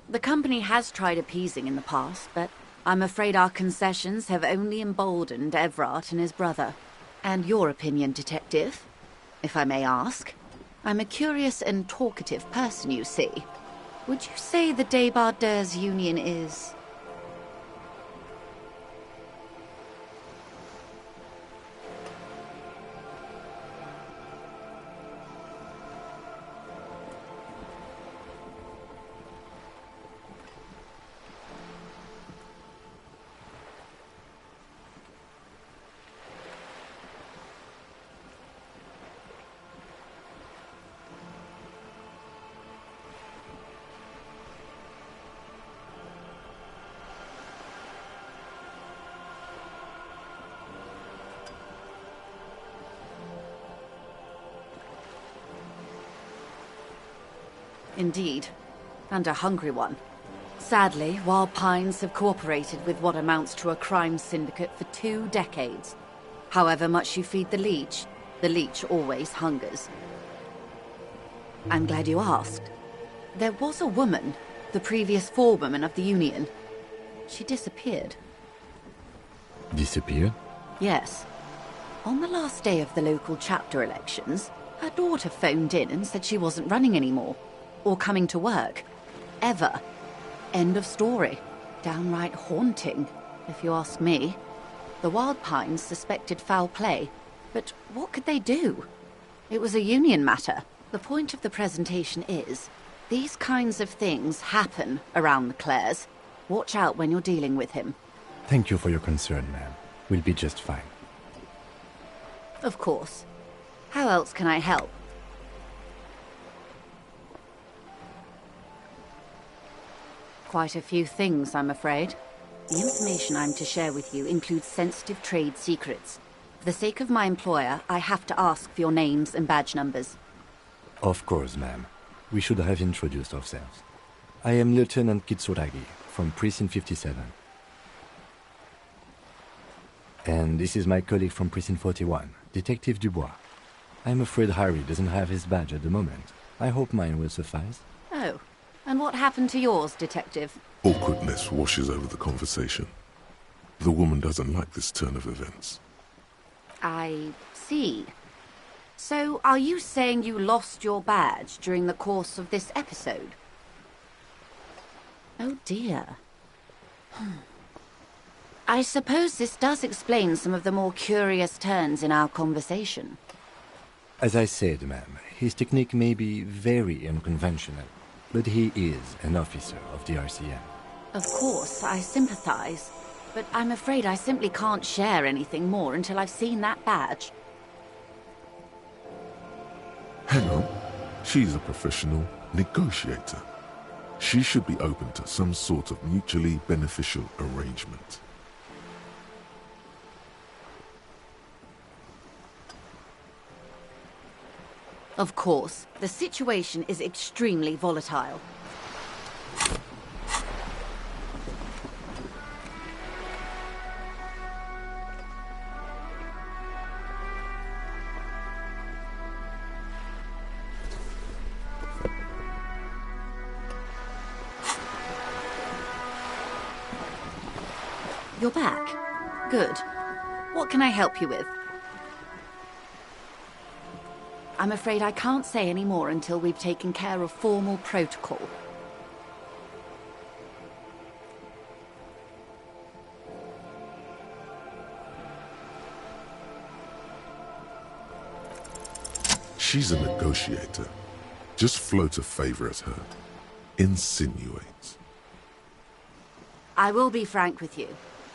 The company has tried appeasing in the past, but I'm afraid our concessions have only emboldened Everard and his brother. And your opinion, Detective, if I may ask? I'm a curious and talkative person, you see. Would you say the Débardeurs Union is... Indeed, and a hungry one. Sadly, Wild Pines have cooperated with what amounts to a crime syndicate for 2 decades. However much you feed the leech always hungers. I'm glad you asked. There was a woman, the previous forewoman of the Union. She disappeared. Disappeared? Yes. On the last day of the local chapter elections, her daughter phoned in and said she wasn't running anymore. Or coming to work. Ever. End of story. Downright haunting, if you ask me. The Wild Pines suspected foul play, but what could they do? It was a union matter. The point of the presentation is, these kinds of things happen around the Clares. Watch out when you're dealing with him. Thank you for your concern, ma'am. We'll be just fine. Of course. How else can I help? Quite a few things, I'm afraid. The information I'm to share with you includes sensitive trade secrets. For the sake of my employer, I have to ask for your names and badge numbers. Of course, ma'am. We should have introduced ourselves. I am Lieutenant Kitsuragi, from Precinct 57. And this is my colleague from Precinct 41, Detective Dubois. I'm afraid Harry doesn't have his badge at the moment. I hope mine will suffice. Oh. And what happened to yours, Detective? Awkwardness washes over the conversation. The woman doesn't like this turn of events. I see. So, are you saying you lost your badge during the course of this episode? Oh dear. I suppose this does explain some of the more curious turns in our conversation. As I said, ma'am, his technique may be very unconventional. but he is an officer of the RCM. Of course, I sympathize. But I'm afraid I simply can't share anything more until I've seen that badge. Hang on. She's a professional negotiator. She should be open to some sort of mutually beneficial arrangement. Of course, the situation is extremely volatile. You're back. Good. What can I help you with? I'm afraid I can't say any more until we've taken care of formal protocol. She's a negotiator. Just float a favor at her. Insinuates. I will be frank with you.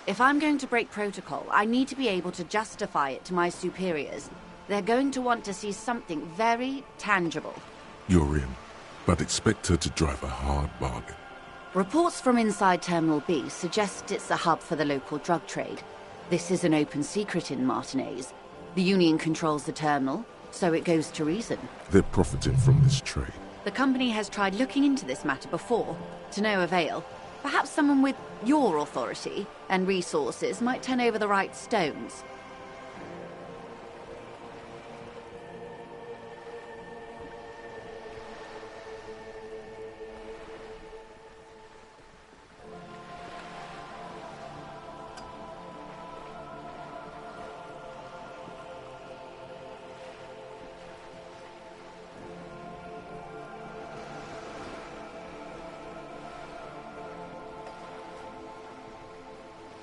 If I'm going to break protocol, I need to be able to justify it to my superiors. They're going to want to see something very tangible. You're in, but expect her to drive a hard bargain. Reports from inside Terminal B suggest it's a hub for the local drug trade. This is an open secret in Martinez. The Union controls the terminal, so it goes to reason. They're profiting from this trade. The company has tried looking into this matter before, to no avail. Perhaps someone with your authority and resources might turn over the right stones.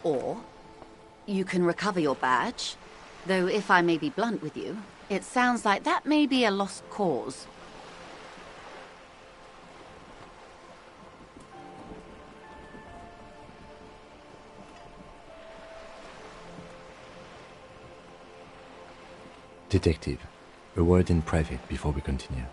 Or you can recover your badge, though if I may be blunt with you, it sounds like that may be a lost cause. Detective, a word in private before we continue.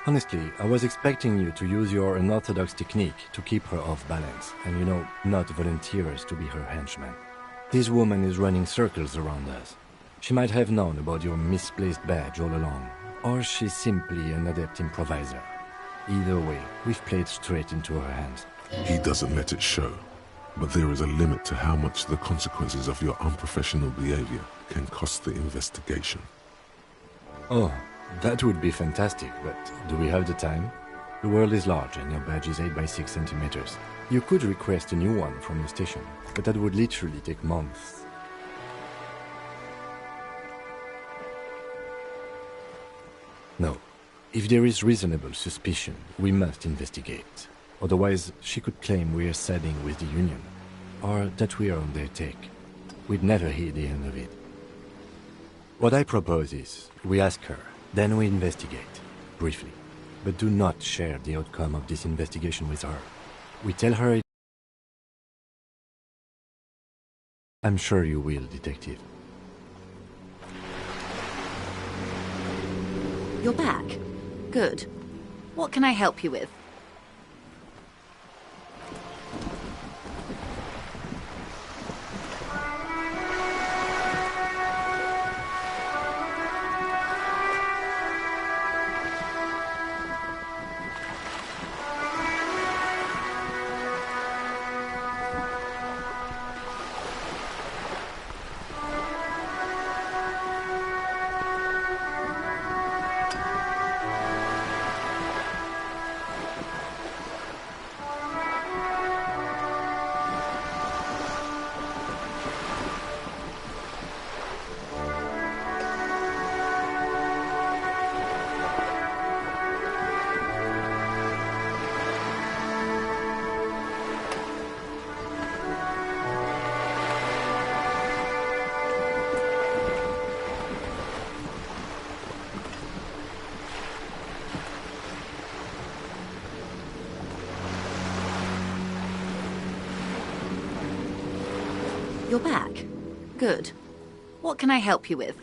Honestly, I was expecting you to use your unorthodox technique to keep her off balance, and not volunteer us to be her henchman. This woman is running circles around us. She might have known about your misplaced badge all along, or she's simply an adept improviser. Either way, we've played straight into her hands. He doesn't let it show, but there is a limit to how much the consequences of your unprofessional behavior can cost the investigation. Oh. That would be fantastic, but do we have the time? The world is large and your badge is 8 by 6 centimeters. You could request a new one from the station, but that would literally take months. No. If there is reasonable suspicion, we must investigate. Otherwise, she could claim we are siding with the Union, or that we are on their take. We'd never hear the end of it. What I propose is, we ask her, then we investigate, briefly. But do not share the outcome of this investigation with her. We tell her it... I'm sure you will, Detective. You're back. Good. What can I help you with? You're back. Good. What can I help you with?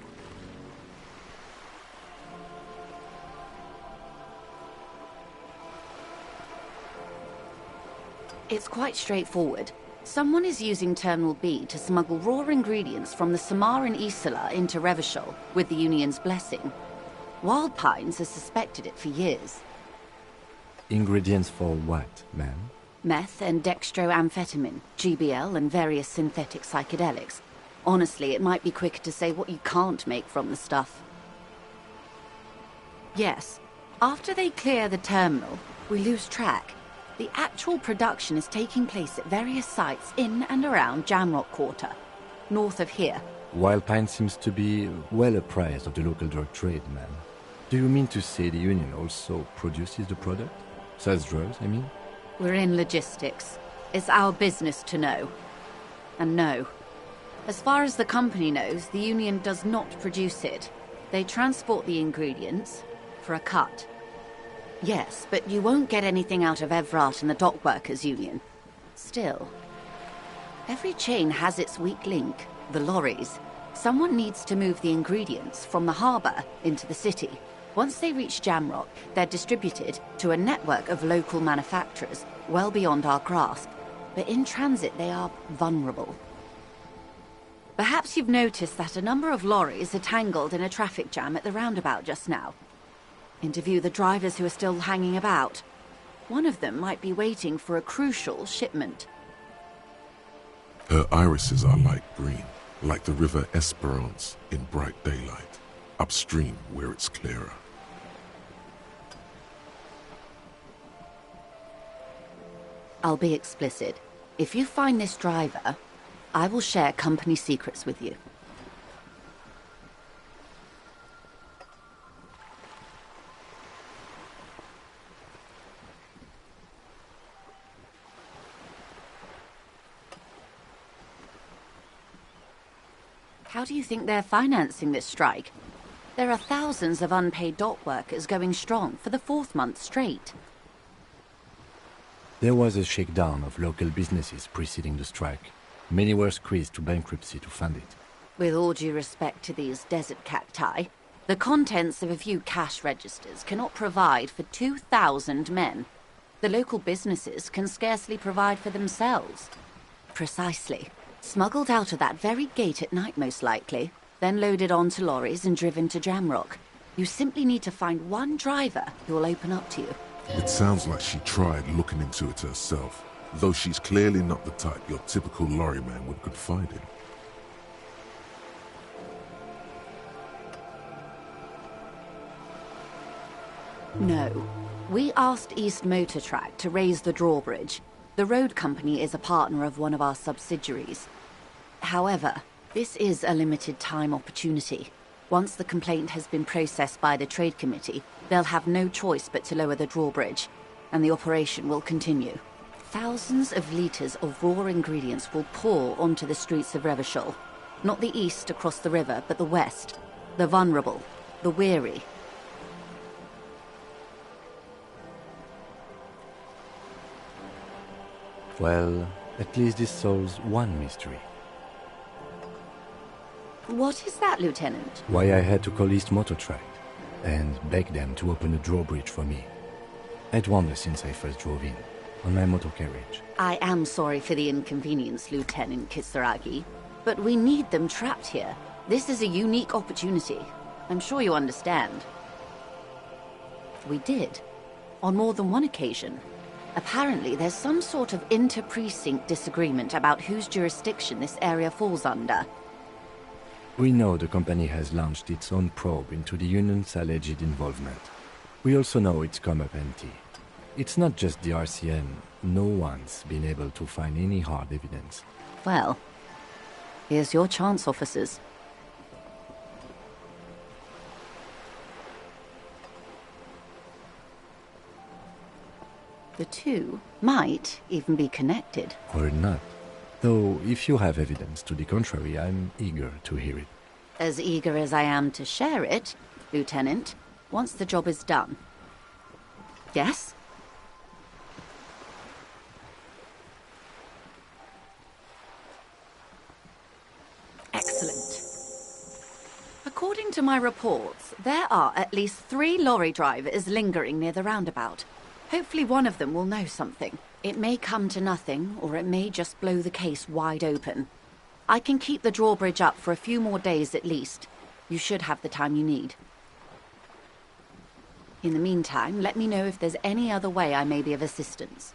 It's quite straightforward. Someone is using Terminal B to smuggle raw ingredients from the Samaran Isola into Revachol with the Union's blessing. Wild Pines has suspected it for years. Ingredients for what, ma'am? Meth and dextroamphetamine, GBL, and various synthetic psychedelics. Honestly, it might be quicker to say what you can't make from the stuff. Yes, after they clear the terminal, we lose track. The actual production is taking place at various sites in and around Jamrock Quarter, north of here. Wild Pine seems to be well apprised of the local drug trade, ma'am. Do you mean to say the Union also produces the product? Sells drugs, I mean? We're in logistics. It's our business to know. And no. As far as the company knows, the Union does not produce it. They transport the ingredients for a cut. Yes, but you won't get anything out of Evrat and the Dock Workers Union. Still, every chain has its weak link, the lorries. Someone needs to move the ingredients from the harbour into the city. Once they reach Jamrock, they're distributed to a network of local manufacturers well beyond our grasp. But in transit, they are vulnerable. Perhaps you've noticed that a number of lorries are tangled in a traffic jam at the roundabout just now. Interview the drivers who are still hanging about. One of them might be waiting for a crucial shipment. Her irises are light green, like the river Esperance in bright daylight, upstream where it's clearer. I'll be explicit. If you find this driver, I will share company secrets with you. How do you think they're financing this strike? There are thousands of unpaid dock workers going strong for the 4th month straight. There was a shakedown of local businesses preceding the strike. Many were squeezed to bankruptcy to fund it. With all due respect to these desert cacti, the contents of a few cash registers cannot provide for 2,000 men. The local businesses can scarcely provide for themselves. Precisely. Smuggled out of that very gate at night, most likely, then loaded onto lorries and driven to Jamrock. You simply need to find one driver who will open up to you. It sounds like she tried looking into it herself, though she's clearly not the type your typical lorryman would confide in. No. We asked East Motor Track to raise the drawbridge. The road company is a partner of one of our subsidiaries. However, this is a limited time opportunity. Once the complaint has been processed by the Trade Committee, they'll have no choice but to lower the drawbridge, and the operation will continue. Thousands of litres of raw ingredients will pour onto the streets of Revachol. Not the east across the river, but the west. The vulnerable, the weary. Well, at least this solves one mystery. What is that, Lieutenant? Why I had to call East Motor Track and beg them to open a drawbridge for me. I'd wondered since I first drove in, on my motor carriage. I am sorry for the inconvenience, Lieutenant Kisaragi, but we need them trapped here. This is a unique opportunity. I'm sure you understand. We did, on more than one occasion. Apparently, there's some sort of inter-precinct disagreement about whose jurisdiction this area falls under. We know the company has launched its own probe into the Union's alleged involvement. We also know it's come up empty. It's not just the RCN. No one's been able to find any hard evidence. Well, here's your chance, officers. The two might even be connected. Or not. Though, if you have evidence to the contrary, I'm eager to hear it. As eager as I am to share it, Lieutenant, once the job is done. Yes? According to my reports, there are at least 3 lorry drivers lingering near the roundabout. Hopefully one of them will know something. It may come to nothing, or it may just blow the case wide open. I can keep the drawbridge up for a few more days at least. You should have the time you need. In the meantime, let me know if there's any other way I may be of assistance.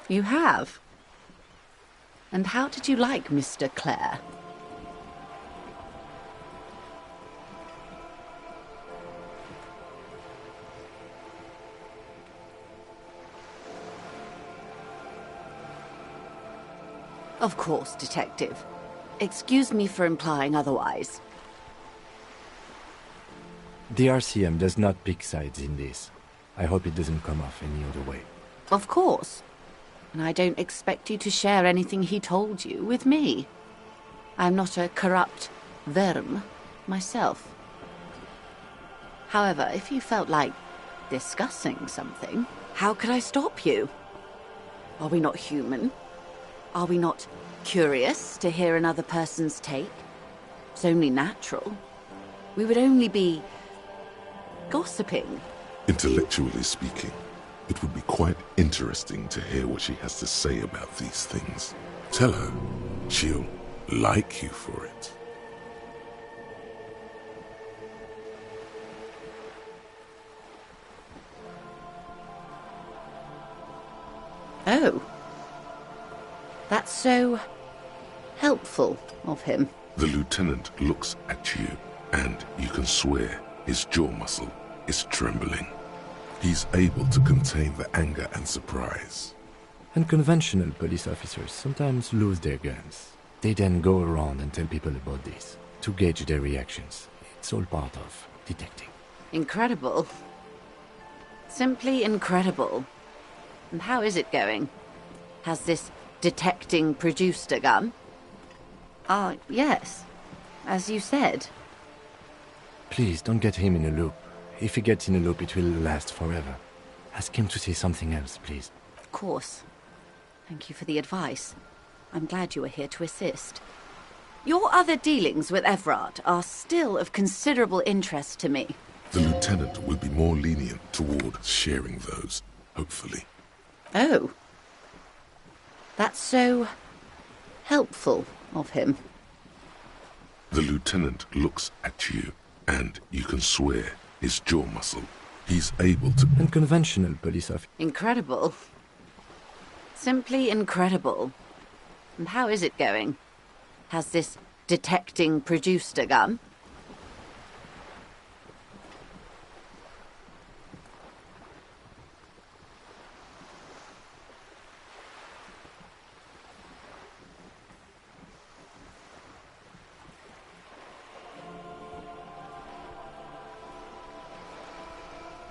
You have? And how did you like Mr. Clare? Of course, Detective. Excuse me for implying otherwise. The RCM does not pick sides in this. I hope it doesn't come off any other way. Of course. And I don't expect you to share anything he told you with me. I'm not a corrupt verm myself. However, if you felt like discussing something, how could I stop you? Are we not human? Are we not curious to hear another person's take? It's only natural. We would only be gossiping. Intellectually speaking, it would be quite interesting to hear what she has to say about these things. Tell her she'll like you for it. Oh. That's so helpful of him. The lieutenant looks at you, and you can swear his jaw muscle is trembling. He's able to contain the anger and surprise. Unconventional police officers sometimes lose their guns. They then go around and tell people about this, to gauge their reactions. It's all part of detecting. Incredible. Simply incredible. And how is it going? Has this detecting produced a gun? Yes. As you said. Please, don't get him in a loop. If he gets in a loop, it will last forever. Ask him to say something else, please. Of course. Thank you for the advice. I'm glad you are here to assist. Your other dealings with Evrard are still of considerable interest to me. The lieutenant will be more lenient toward sharing those, hopefully. Oh. That's so helpful of him. The lieutenant looks at you, and you can swear his jaw muscle. He's able to... Unconventional police officer. Incredible. Simply incredible. And how is it going? Has this detecting produced a gun?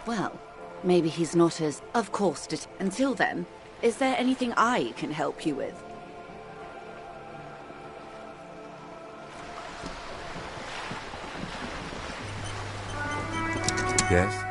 Well, maybe he's not as... Of course, until then, is there anything I can help you with? Yes?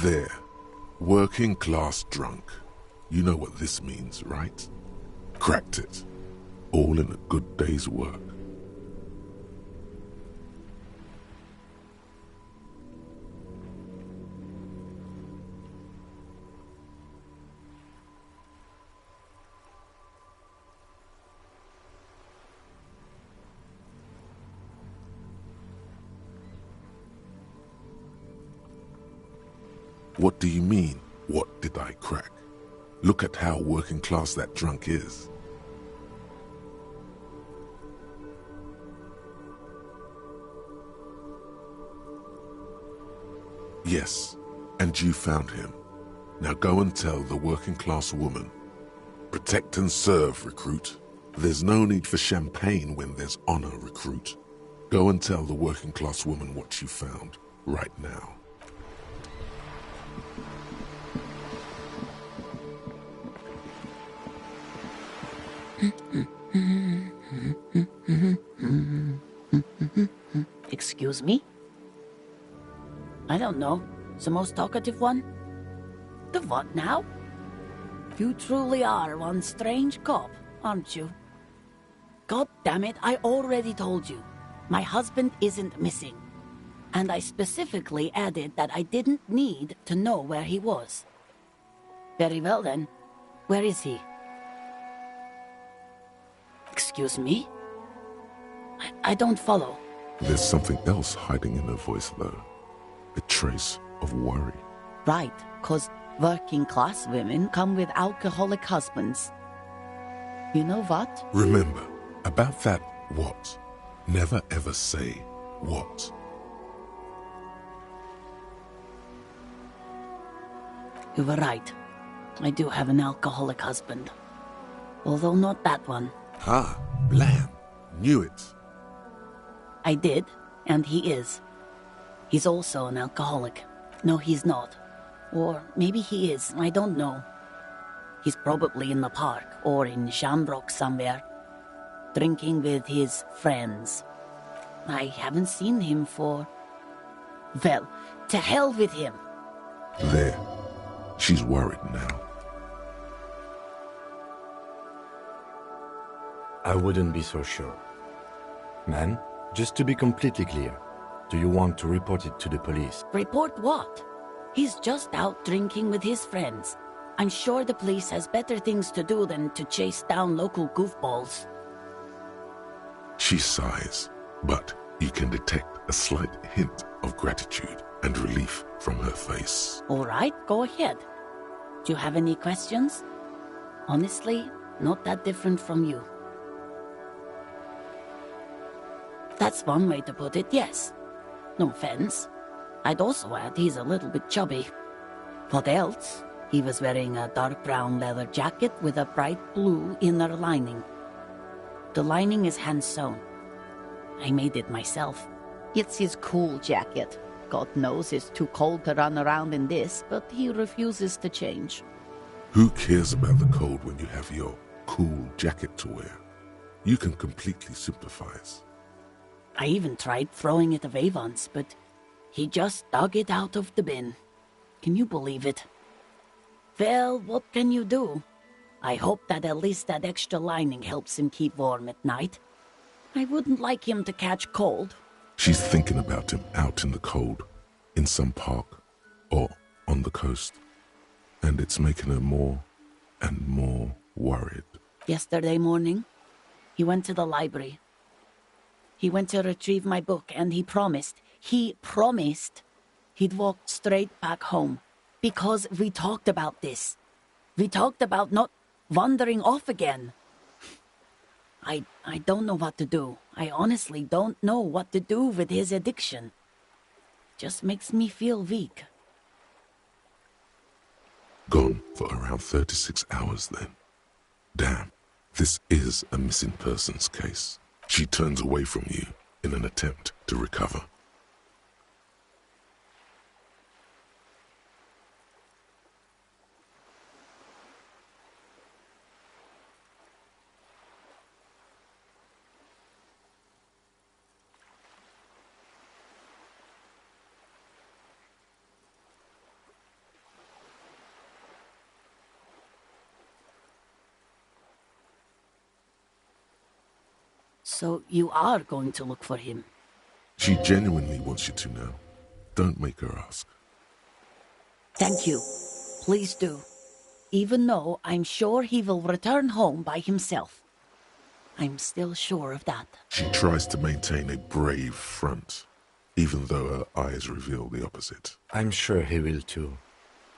There. Working class drunk. You know what this means, right? Cracked it. All in a good day's work. What do you mean, what did I crack? Look at how working class that drunk is. Yes, and you found him. Now go and tell the working class woman. Protect and serve, recruit. There's no need for champagne when there's honor, recruit. Go and tell the working class woman what you found, right now. Excuse me? I don't know. The most talkative one? The what now? You truly are one strange cop, aren't you? God damn it, I already told you. My husband isn't missing. And I specifically added that I didn't need to know where he was. Very well then. Where is he? Excuse me? I don't follow. There's something else hiding in her voice, though. A trace of worry. Right, 'cause working class women come with alcoholic husbands. You know what? Remember, about that what. Never ever say what. You were right. I do have an alcoholic husband. Although not that one. Ah, blam. Knew it. I did, and he is. He's also an alcoholic. No, he's not. Or maybe he is, I don't know. He's probably in the park or in Shamrock somewhere, drinking with his friends. I haven't seen him for... Well, to hell with him. There. She's worried now. I wouldn't be so sure. Man, just to be completely clear, do you want to report it to the police? Report what? He's just out drinking with his friends. I'm sure the police has better things to do than to chase down local goofballs. She sighs, but you can detect a slight hint of gratitude and relief from her face. All right, go ahead. Do you have any questions? Honestly, not that different from you. That's one way to put it, yes. No offense. I'd also add he's a little bit chubby. What else? He was wearing a dark brown leather jacket with a bright blue inner lining. The lining is hand-sewn. I made it myself. It's his cool jacket. God knows it's too cold to run around in this, but he refuses to change. Who cares about the cold when you have your cool jacket to wear? You can completely sympathize. I even tried throwing it away once, but he just dug it out of the bin. Can you believe it? Well, what can you do? I hope that at least that extra lining helps him keep warm at night. I wouldn't like him to catch cold. She's thinking about him out in the cold, in some park, or on the coast. And it's making her more and more worried. Yesterday morning, he went to the library. He went to retrieve my book, and he promised he'd walk straight back home. Because we talked about this. We talked about not wandering off again. I don't know what to do. I honestly don't know what to do with his addiction. Just makes me feel weak. Gone for around 36 hours then. Damn, this is a missing persons case. She turns away from you in an attempt to recover. So you are going to look for him? She genuinely wants you to know. Don't make her ask. Thank you. Please do. Even though I'm sure he will return home by himself. I'm still sure of that. She tries to maintain a brave front, even though her eyes reveal the opposite. I'm sure he will too.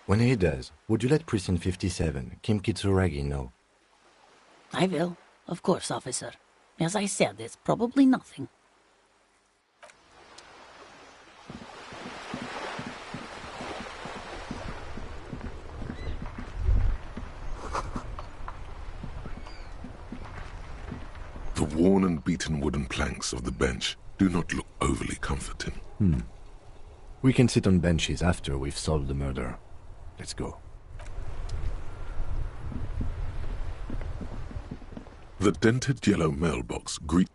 When he does, would you let Precinct 57, Kim Kitsuragi, know? I will, of course, officer. As I said, it's probably nothing. The worn and beaten wooden planks of the bench do not look overly comforting. We can sit on benches after we've solved the murder. Let's go. The dented yellow mailbox greets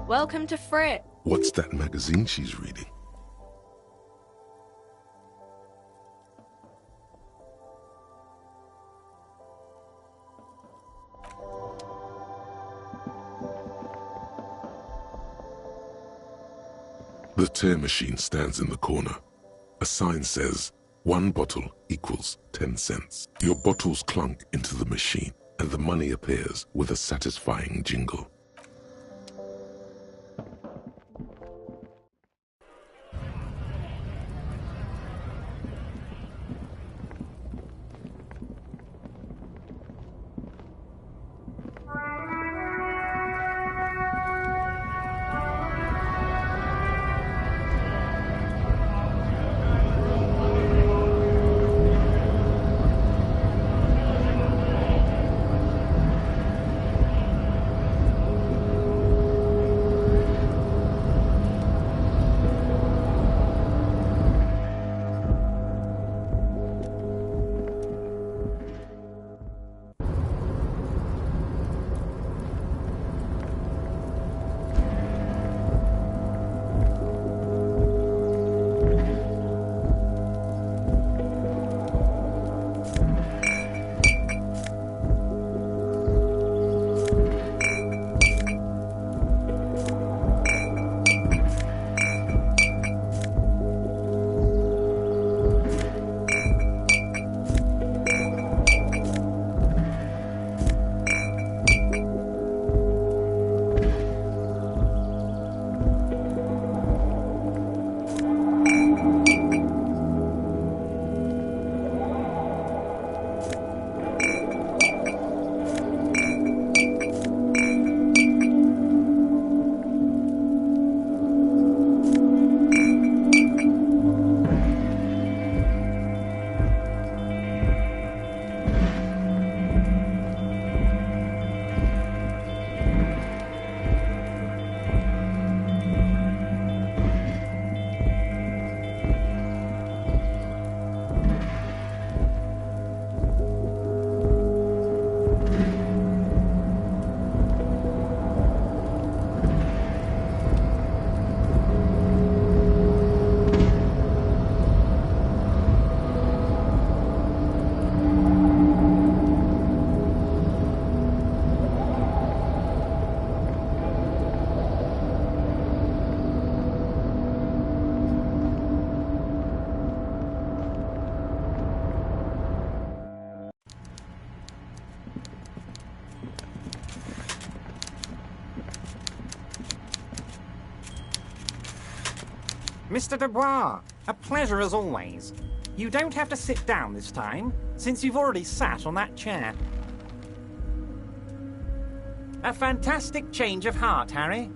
Welcome to Frit. What's that magazine she's reading? The tear machine stands in the corner. A sign says, 1 bottle equals 10 cents. Your bottles clunk into the machine, and the money appears with a satisfying jingle. Mr. Dubois, a pleasure as always. You don't have to sit down this time, since you've already sat on that chair. A fantastic change of heart, Harry.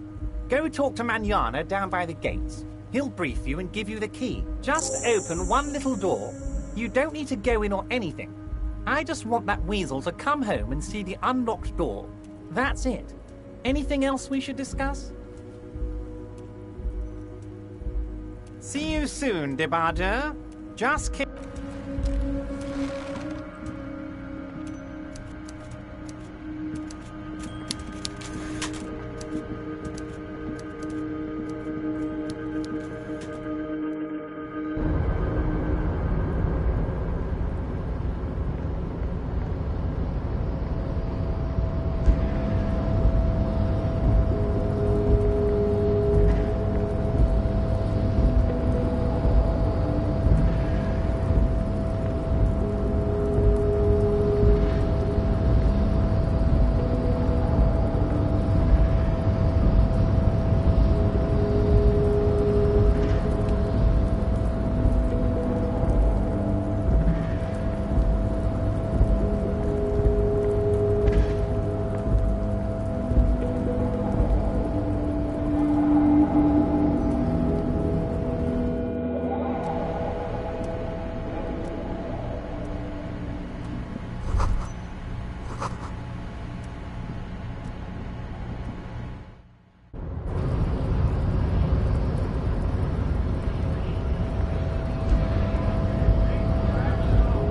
Go talk to Manana down by the gates. He'll brief you and give you the key. Just open one little door. You don't need to go in or anything. I just want that weasel to come home and see the unlocked door. That's it. Anything else we should discuss? See you soon, Debarger. Just keep...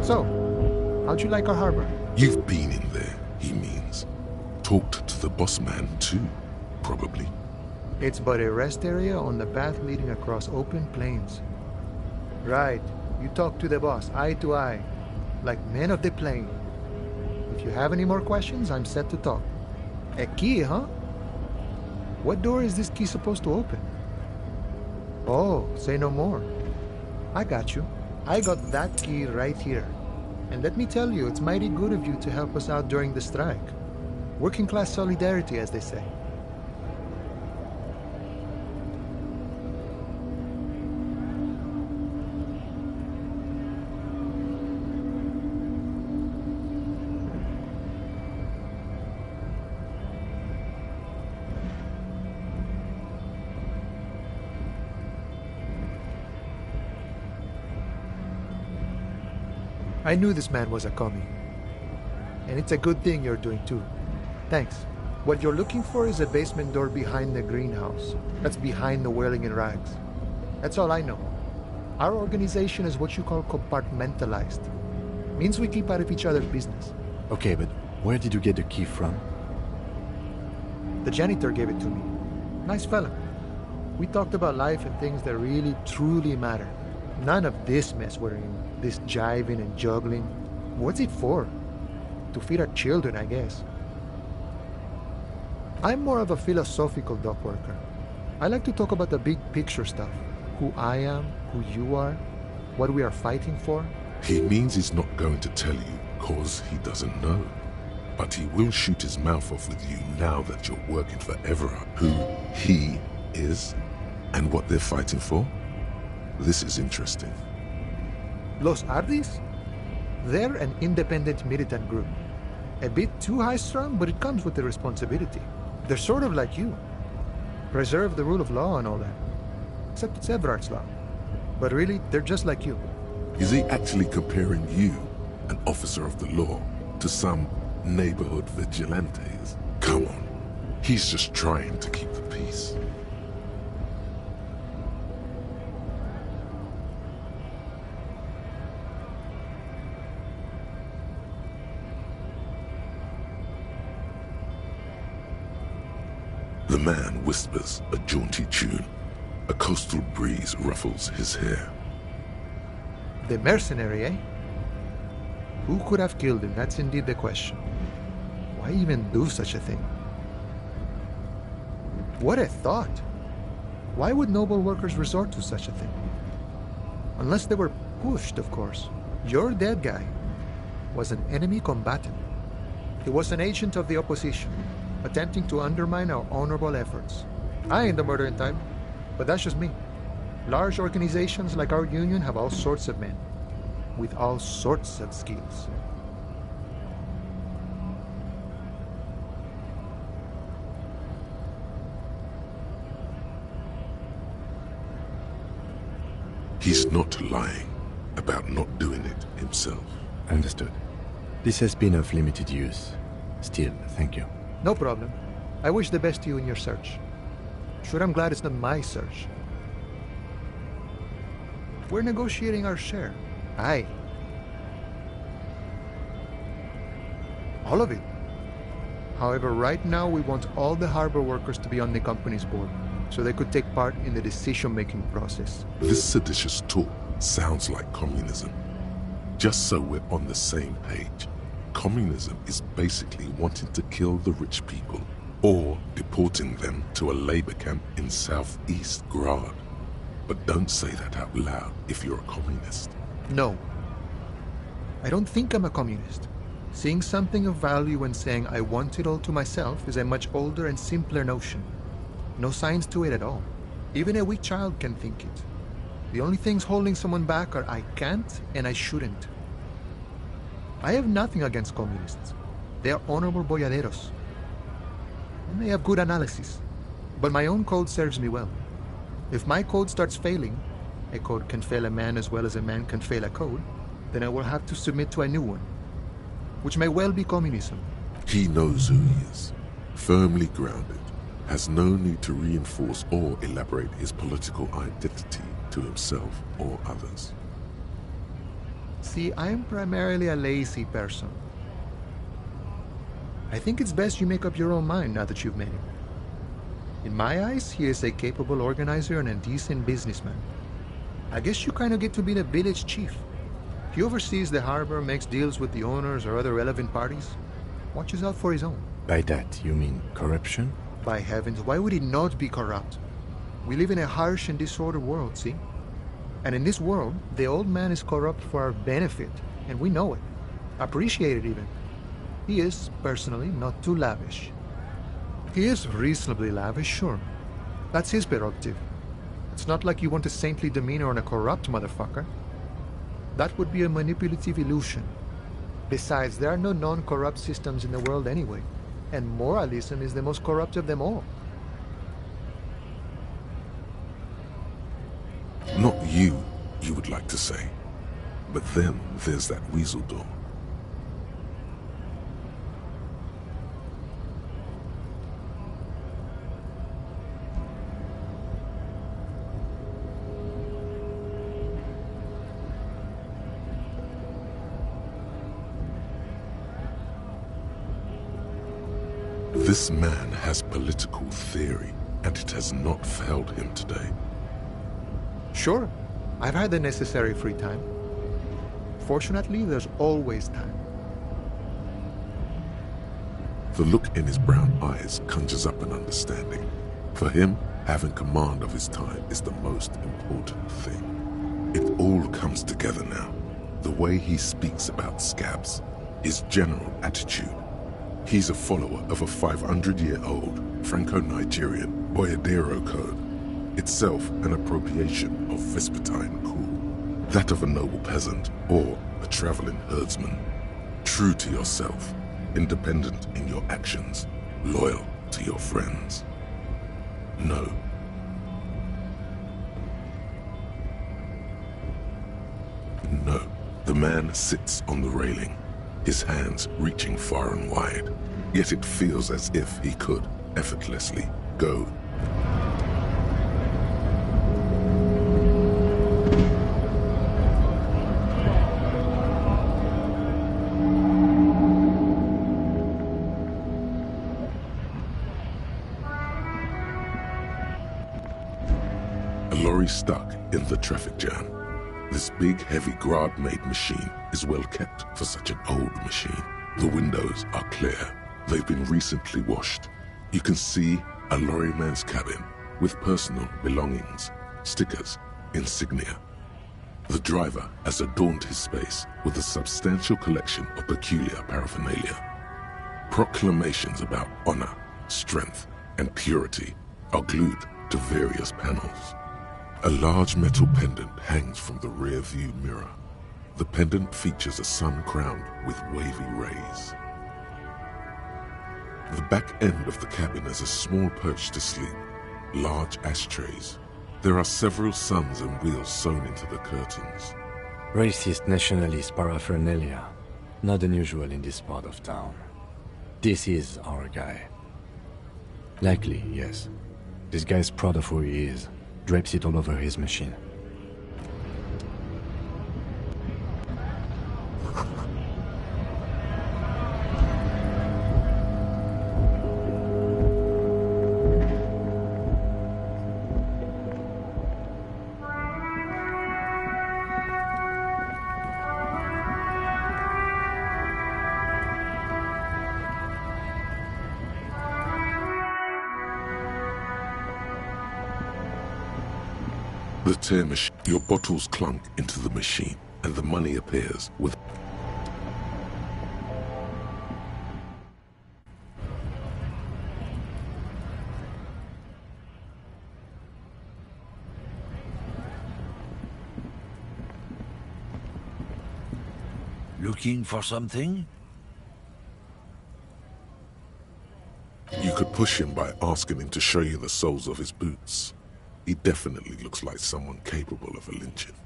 So, how'd you like our harbor? You've been in there, he means. Talked to the boss man too, probably. It's but a rest area on the path leading across open plains. Right, you talk to the boss, eye to eye, like men of the plain. If you have any more questions, I'm set to talk. A key, huh? What door is this key supposed to open? Oh, say no more. I got you. I got that key right here. And let me tell you, it's mighty good of you to help us out during the strike. Working class solidarity, as they say. I knew this man was a commie. And it's a good thing you're doing too. Thanks. What you're looking for is a basement door behind the greenhouse. That's behind the Wailing in Rags. That's all I know. Our organization is what you call compartmentalized. Means we keep out of each other's business. Okay, but where did you get the key from? The janitor gave it to me. Nice fella. We talked about life and things that really, truly matter. None of this mess we're in. This jiving and juggling. What's it for? To feed our children, I guess. I'm more of a philosophical dock worker. I like to talk about the big picture stuff. Who I am, who you are, what we are fighting for. He means he's not going to tell you, cause he doesn't know. But he will shoot his mouth off with you now that you're working for Everard. Who he is, and what they're fighting for. This is interesting. Los Ardis? They're an independent militant group. A bit too high-strung, but it comes with the responsibility. They're sort of like you. Preserve the rule of law and all that. Except it's Everard's law. But really, they're just like you. Is he actually comparing you, an officer of the law, to some neighborhood vigilantes? Come on. He's just trying to keep the peace. The man whispers a jaunty tune. A coastal breeze ruffles his hair. The mercenary, eh? Who could have killed him? That's indeed the question. Why even do such a thing? What a thought! Why would noble workers resort to such a thing? Unless they were pushed, of course. Your dead guy was an enemy combatant. He was an agent of the opposition, attempting to undermine our honorable efforts. I ain't the murdering type, but that's just me. Large organizations like our union have all sorts of men, with all sorts of skills. He's not lying about not doing it himself. Understood. This has been of limited use. Still, thank you. No problem. I wish the best to you in your search. Sure, I'm glad it's not my search. We're negotiating our share. Aye. All of it. However, right now we want all the harbor workers to be on the company's board, so they could take part in the decision-making process. This seditious talk sounds like communism. Just so we're on the same page, communism is basically wanting to kill the rich people or deporting them to a labor camp in southeast Grad. But don't say that out loud if you're a communist. No. I don't think I'm a communist. Seeing something of value and saying I want it all to myself is a much older and simpler notion. No science to it at all. Even a weak child can think it. The only things holding someone back are I can't and I shouldn't. I have nothing against communists. They are honorable boyaderos. And they have good analysis. But my own code serves me well. If my code starts failing, a code can fail a man as well as a man can fail a code, then I will have to submit to a new one, which may well be communism. He knows who he is, firmly grounded, has no need to reinforce or elaborate his political identity to himself or others. See, I am primarily a lazy person. I think it's best you make up your own mind now that you've met him. In my eyes, he is a capable organizer and a decent businessman. I guess you kind of get to be the village chief. He oversees the harbor, makes deals with the owners or other relevant parties, watches out for his own. By that, you mean corruption? By heavens, why would he not be corrupt? We live in a harsh and disordered world, see? And in this world, the old man is corrupt for our benefit, and we know it. Appreciate it even. He is, personally, not too lavish. He is reasonably lavish, sure. That's his prerogative. It's not like you want a saintly demeanor on a corrupt motherfucker. That would be a manipulative illusion. Besides, there are no non-corrupt systems in the world anyway, and moralism is the most corrupt of them all. Not you would like to say. But then there's that weasel door. This man has political theory, and it has not failed him today. Sure, I've had the necessary free time. Fortunately, there's always time. The look in his brown eyes conjures up an understanding. For him, having command of his time is the most important thing. It all comes together now. The way he speaks about scabs, his general attitude. He's a follower of a 500-year-old Franco-Nigerian Boyadero code, itself an appropriation of Vespertine cool, that of a noble peasant or a traveling herdsman. True to yourself, independent in your actions, loyal to your friends. No. No. The man sits on the railing, his hands reaching far and wide, yet it feels as if he could effortlessly go. A lorry stuck in the traffic jam. This big, heavy Grad-made machine is well kept for such an old machine. The windows are clear. They've been recently washed. You can see a lorryman's cabin with personal belongings, stickers, insignia. The driver has adorned his space with a substantial collection of peculiar paraphernalia. Proclamations about honor, strength, and purity are glued to various panels. A large metal pendant hangs from the rear-view mirror. The pendant features a sun crowned with wavy rays. The back end of the cabin has a small perch to sleep, large ashtrays. There are several suns and wheels sewn into the curtains. Racist nationalist paraphernalia. Not unusual in this part of town. This is our guy. Likely, yes. This guy's proud of who he is. Drapes it all over his machine. The tear machine. Your bottles clunk into the machine, and the money appears with... Looking for something? You could push him by asking him to show you the soles of his boots. He definitely looks like someone capable of a lynching.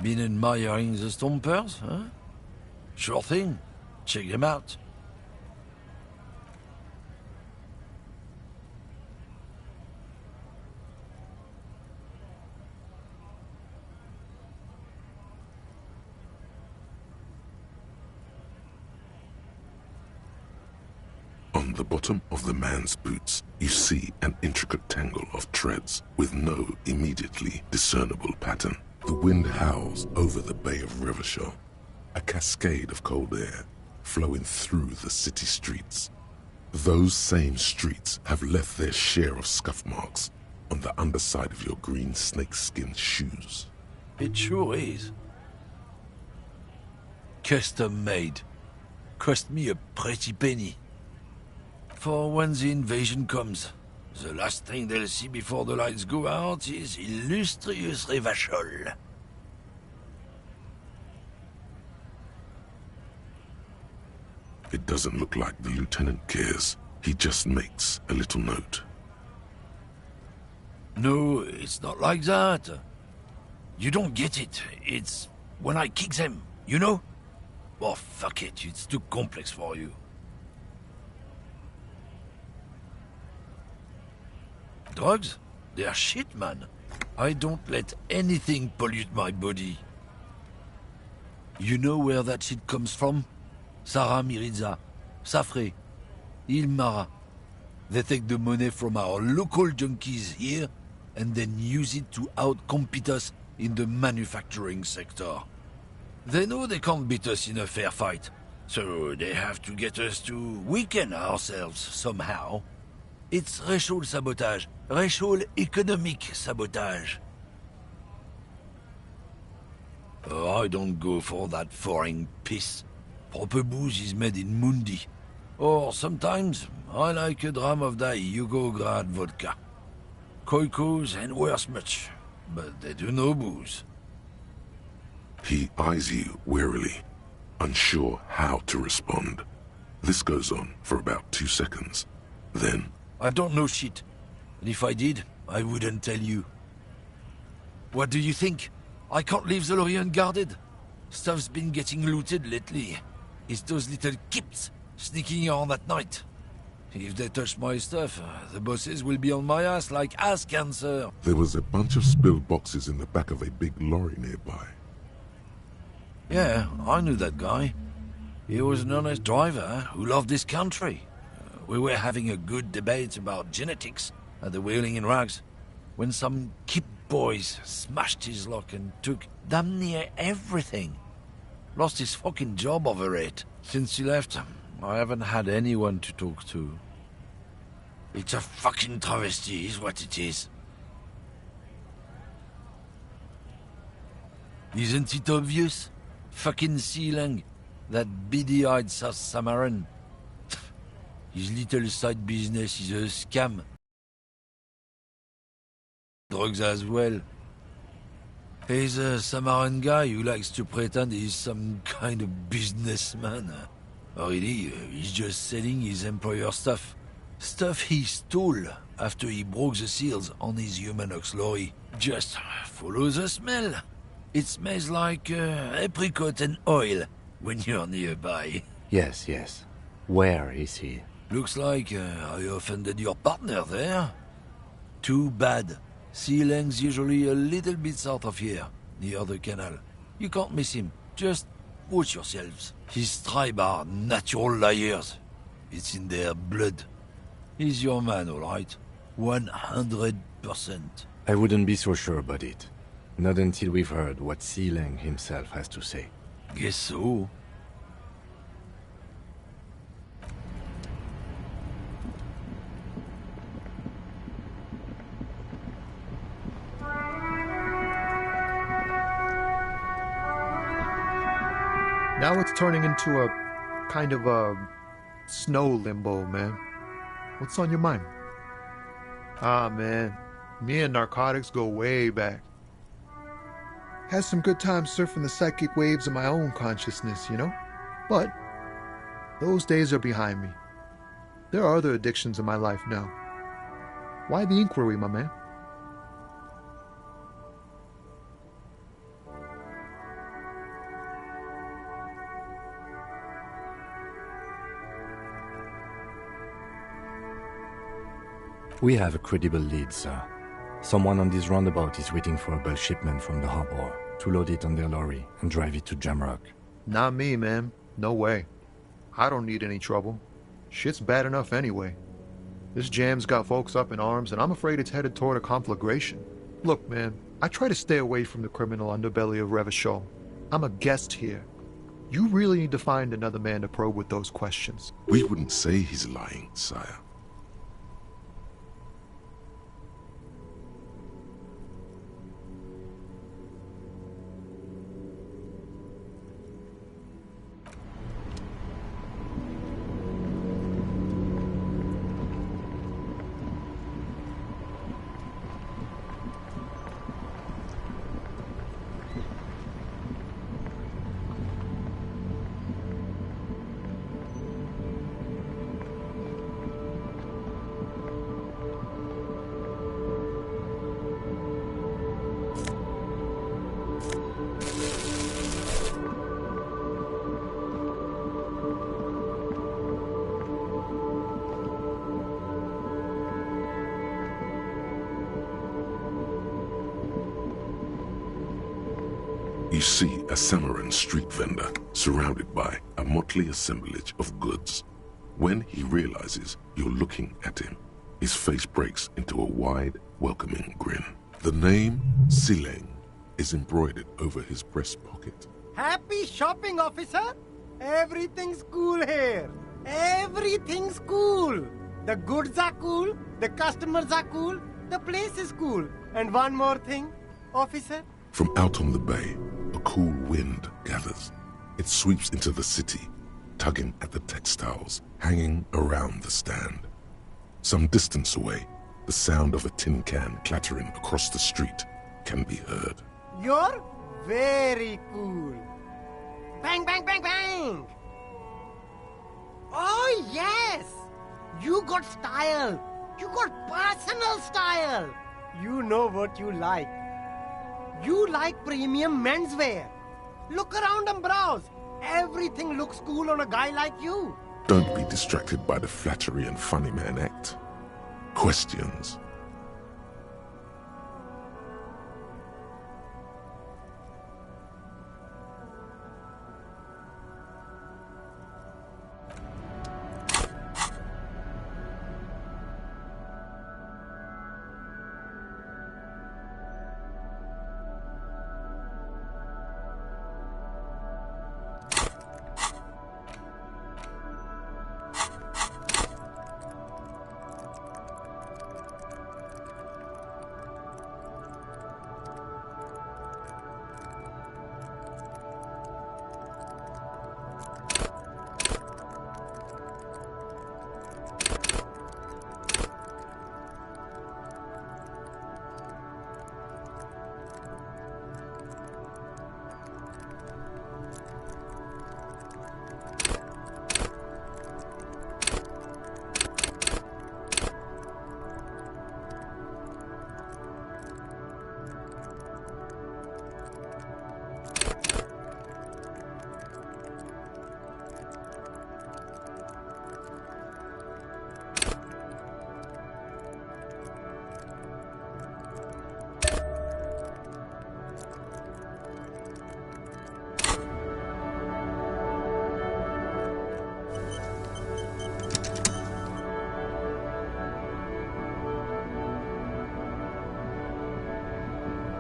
Been admiring the Stompers, huh? Sure thing. Check them out. On the bottom of the man's boots, you see an intricate tangle of treads with no immediately discernible pattern. The wind howls over the Bay of Revachol, a cascade of cold air flowing through the city streets. Those same streets have left their share of scuff marks on the underside of your green snakeskin shoes. It sure is. Custom made. Cost me a pretty penny. For when the invasion comes, the last thing they'll see before the lights go out is illustrious Revachol. It doesn't look like the lieutenant cares. He just makes a little note. No, it's not like that. You don't get it. It's when I kick them, you know? Oh, fuck it, it's too complex for you. Drugs? They're shit, man. I don't let anything pollute my body. You know where that shit comes from? Sarah Miriza, Safre, Ilmara. They take the money from our local junkies here and then use it to outcompete us in the manufacturing sector. They know they can't beat us in a fair fight, so they have to get us to weaken ourselves somehow. It's racial sabotage, racial economic sabotage. Oh, I don't go for that foreign piss. Proper booze is made in Mundi. Or sometimes, I like a dram of that Yugograd vodka. Koikos and worse much, but they do no booze. He eyes you warily, unsure how to respond. This goes on for about 2 seconds. Then... I don't know shit. And if I did, I wouldn't tell you. What do you think? I can't leave the lorry unguarded. Stuff's been getting looted lately. It's those little kips sneaking around at night. If they touch my stuff, the bosses will be on my ass like ass cancer. There was a bunch of spilled boxes in the back of a big lorry nearby. Yeah, I knew that guy. He was an honest driver who loved this country. We were having a good debate about genetics at the Wheeling in Rags when some kip boys smashed his lock and took damn near everything. Lost his fucking job over it. Since he left, I haven't had anyone to talk to. It's a fucking travesty is what it is. Isn't it obvious? Fucking Sealang, that beady-eyed South Samaran. His little side business is a scam. Drugs as well. He's a Samaran guy who likes to pretend he's some kind of businessman. Really, he's just selling his employer stuff. Stuff he stole after he broke the seals on his Humanox lorry. Just follow the smell. It smells like apricot and oil when you're nearby. Yes, yes. Where is he? Looks like I offended your partner there. Too bad. Sea Lang's usually a little bit south of here, near the canal. You can't miss him. Just watch yourselves. His tribe are natural liars. It's in their blood. He's your man, all right? 100%. I wouldn't be so sure about it. Not until we've heard what Sea Lang himself has to say. Guess so. Now it's turning into a kind of a snow limbo, man. What's on your mind? Ah, man. Me and narcotics go way back. Had some good times surfing the psychic waves of my own consciousness, you know? But those days are behind me. There are other addictions in my life now. Why the inquiry, my man? We have a credible lead, sir. Someone on this roundabout is waiting for a bulk shipment from the harbor to load it on their lorry and drive it to Jamrock. Not me, man. No way. I don't need any trouble. Shit's bad enough anyway. This jam's got folks up in arms, and I'm afraid it's headed toward a conflagration. Look, man, I try to stay away from the criminal underbelly of Revachol. I'm a guest here. You really need to find another man to probe with those questions. We wouldn't say he's lying, sire. You see a Samaran street vendor surrounded by a motley assemblage of goods. When he realizes you're looking at him, his face breaks into a wide, welcoming grin. The name Sea Lang is embroidered over his breast pocket. Happy shopping, officer! Everything's cool here. Everything's cool. The goods are cool, the customers are cool, the place is cool. And one more thing, officer. From out on the bay, a cool wind gathers. It sweeps into the city, tugging at the textiles hanging around the stand. Some distance away, the sound of a tin can clattering across the street can be heard. You're very cool. Bang, bang, bang, bang! Oh, yes! You got style. You got personal style. You know what you like. You like premium menswear. Look around and browse. Everything looks cool on a guy like you. Don't be distracted by the flattery and funny man act. Questions.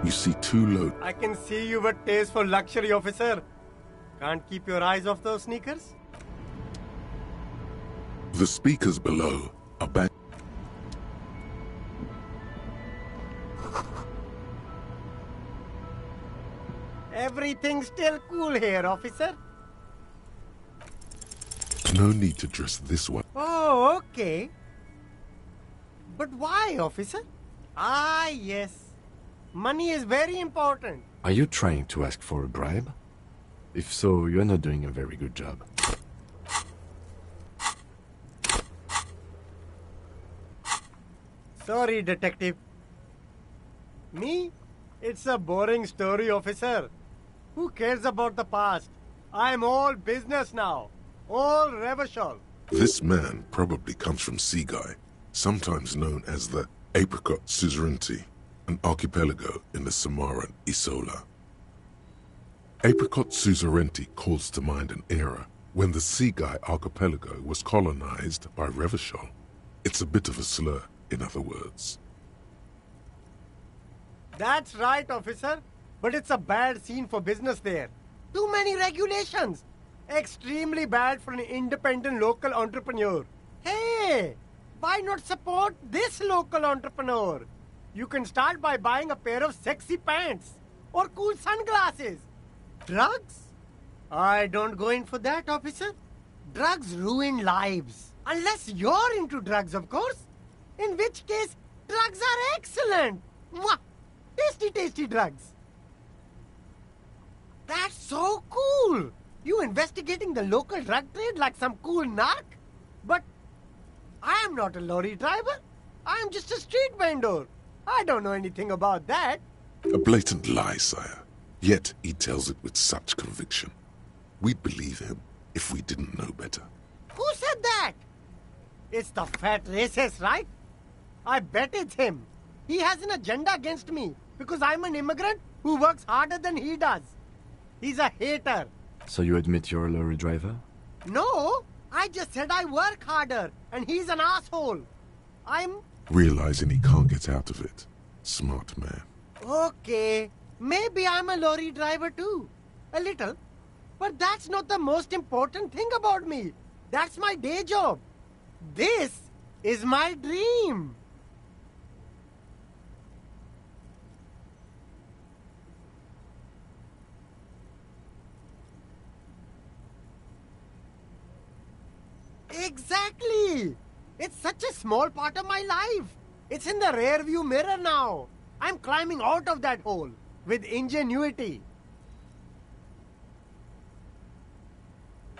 You see two low... I can see you've a taste for luxury, officer. Can't keep your eyes off those sneakers? The speakers below are back. Everything's still cool here, officer. No need to dress this way. Oh, okay. But why, officer? Ah, yes. Money is very important. Are you trying to ask for a bribe? If so, you're not doing a very good job. Sorry, detective. Me? It's a boring story, officer. Who cares about the past? I'm all business now. All Revachol. This man probably comes from Seaguy, sometimes known as the Apricot Suzerainty, an archipelago in the Samaran Isola. Apricot Suzerainty calls to mind an era when the Seaguy archipelago was colonized by Revachol. It's a bit of a slur, in other words. That's right, officer. But it's a bad scene for business there. Too many regulations. Extremely bad for an independent local entrepreneur. Hey, why not support this local entrepreneur? You can start by buying a pair of sexy pants or cool sunglasses. Drugs? I don't go in for that, officer. Drugs ruin lives. Unless you're into drugs, of course. In which case, drugs are excellent. Mwah! Tasty, tasty drugs. That's so cool. You investigating the local drug trade like some cool narc? But I am not a lorry driver. I am just a street vendor. I don't know anything about that. A blatant lie, sire. Yet he tells it with such conviction. We'd believe him if we didn't know better. Who said that? It's the fat racist, right? I bet it's him. He has an agenda against me because I'm an immigrant who works harder than he does. He's a hater. So you admit you're a lorry driver? No, I just said I work harder and he's an asshole. I'm... Realizing he can't get out of it. Smart man. Okay, maybe I'm a lorry driver too. A little. But that's not the most important thing about me. That's my day job. This is my dream. Exactly! It's such a small part of my life. It's in the rear view mirror now. I'm climbing out of that hole with ingenuity.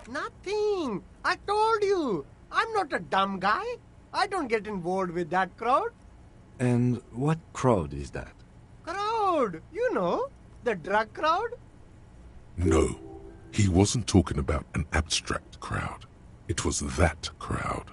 Nothing. I told you. I'm not a dumb guy. I don't get involved with that crowd. And what crowd is that? Crowd? You know, the drug crowd? No, he wasn't talking about an abstract crowd. It was that crowd.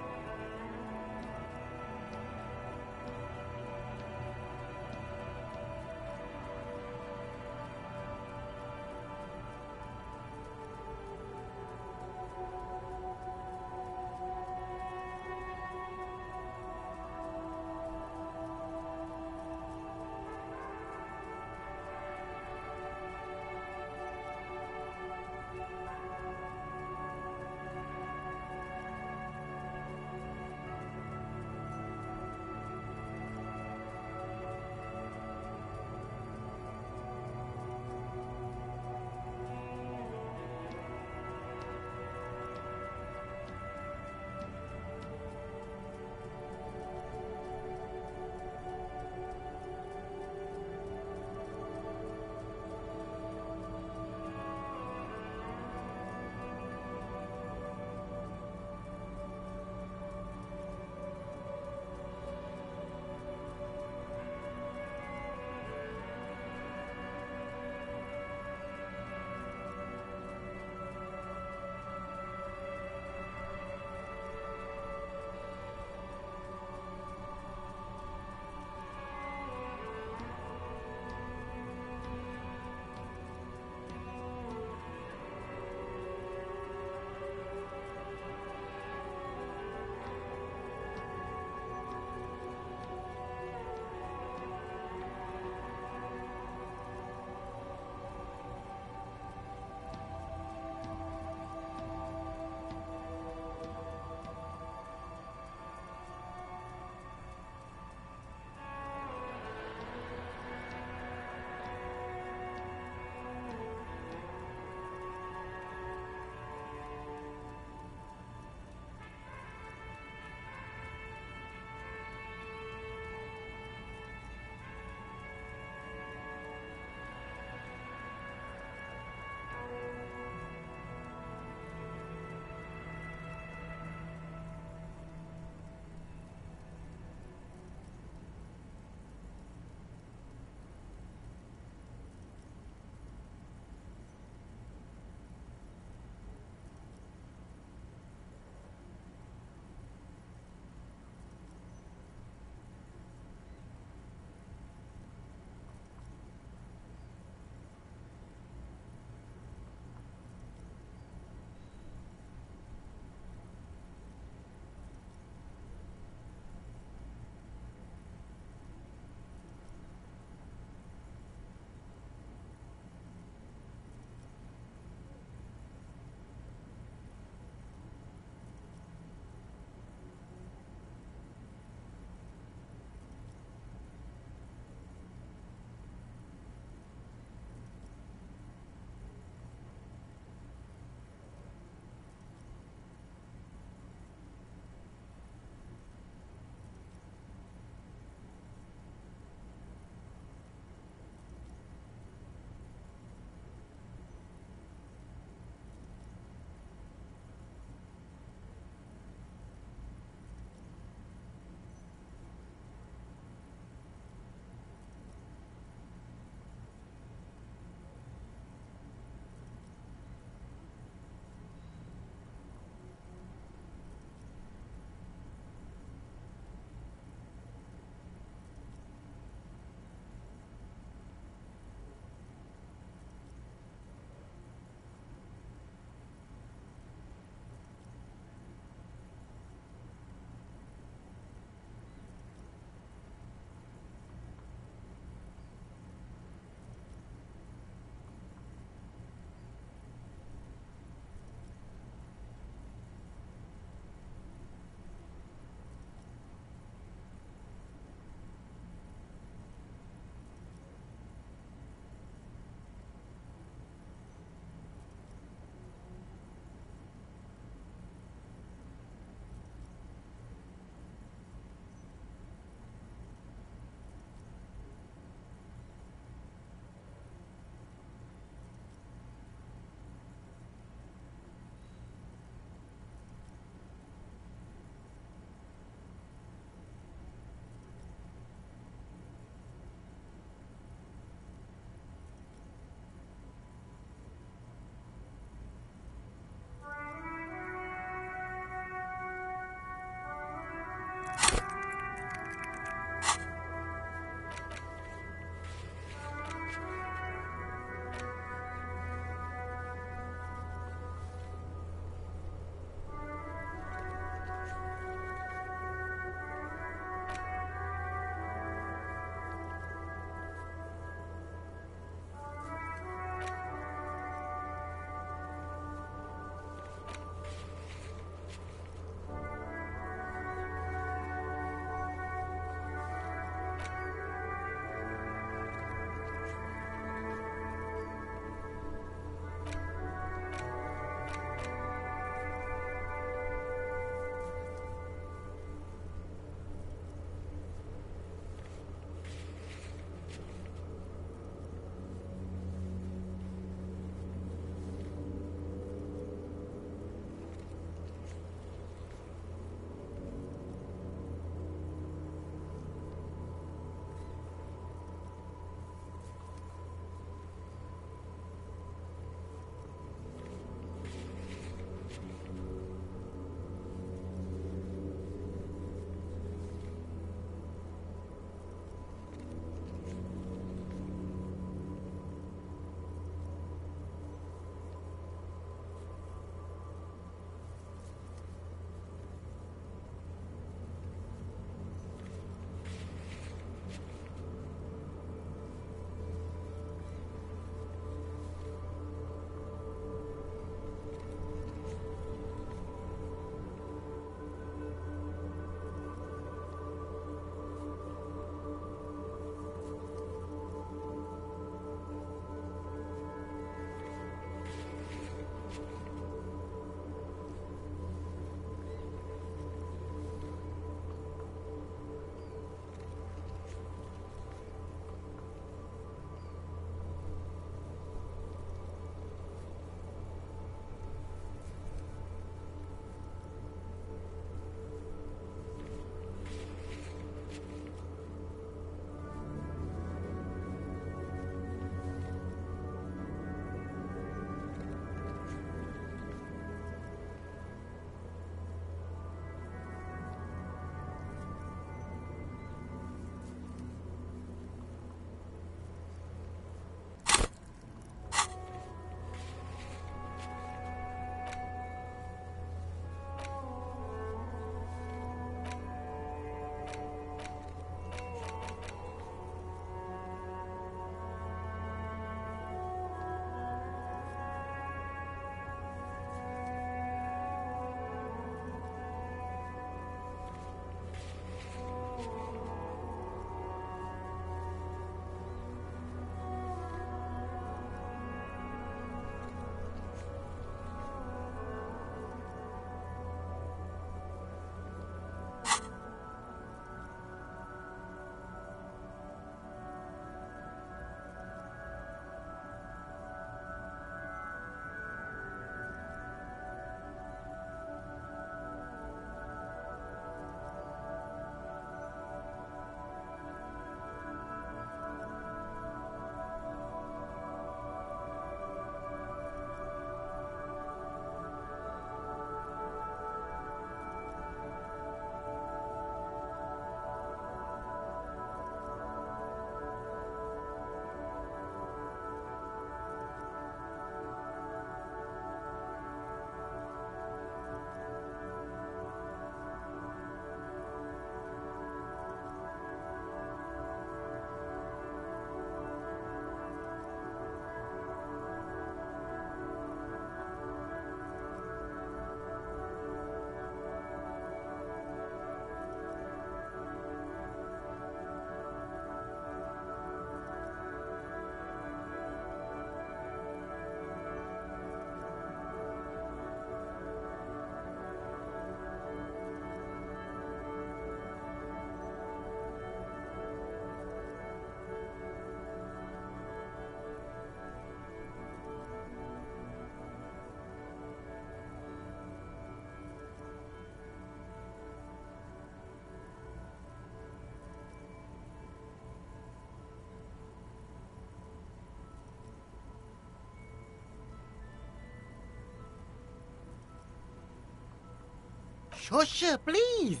Shush, please.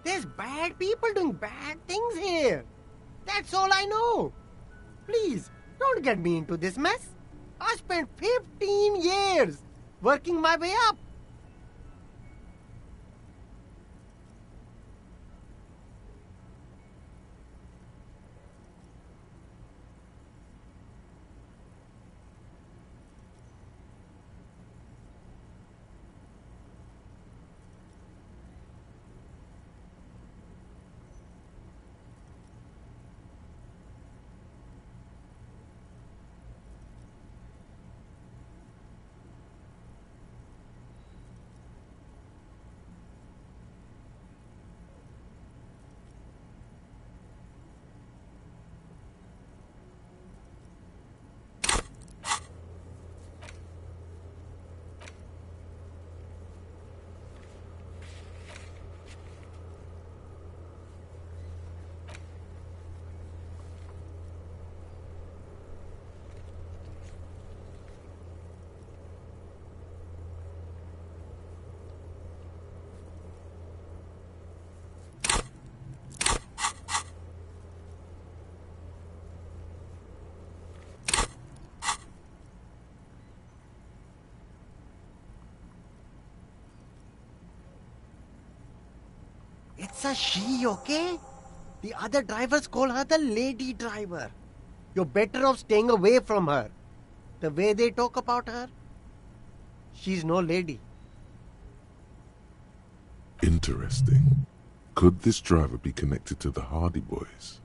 There's bad people doing bad things here. That's all I know. Please, don't get me into this mess. I spent 15 years working my way up. It's a she, okay? The other drivers call her the lady driver. You're better off staying away from her. The way they talk about her, she's no lady. Interesting. Could this driver be connected to the Hardy Boys?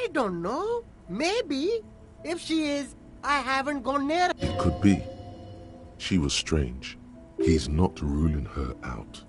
I don't know. Maybe. If she is, I haven't gone near her. It could be. She was strange. He's not ruling her out.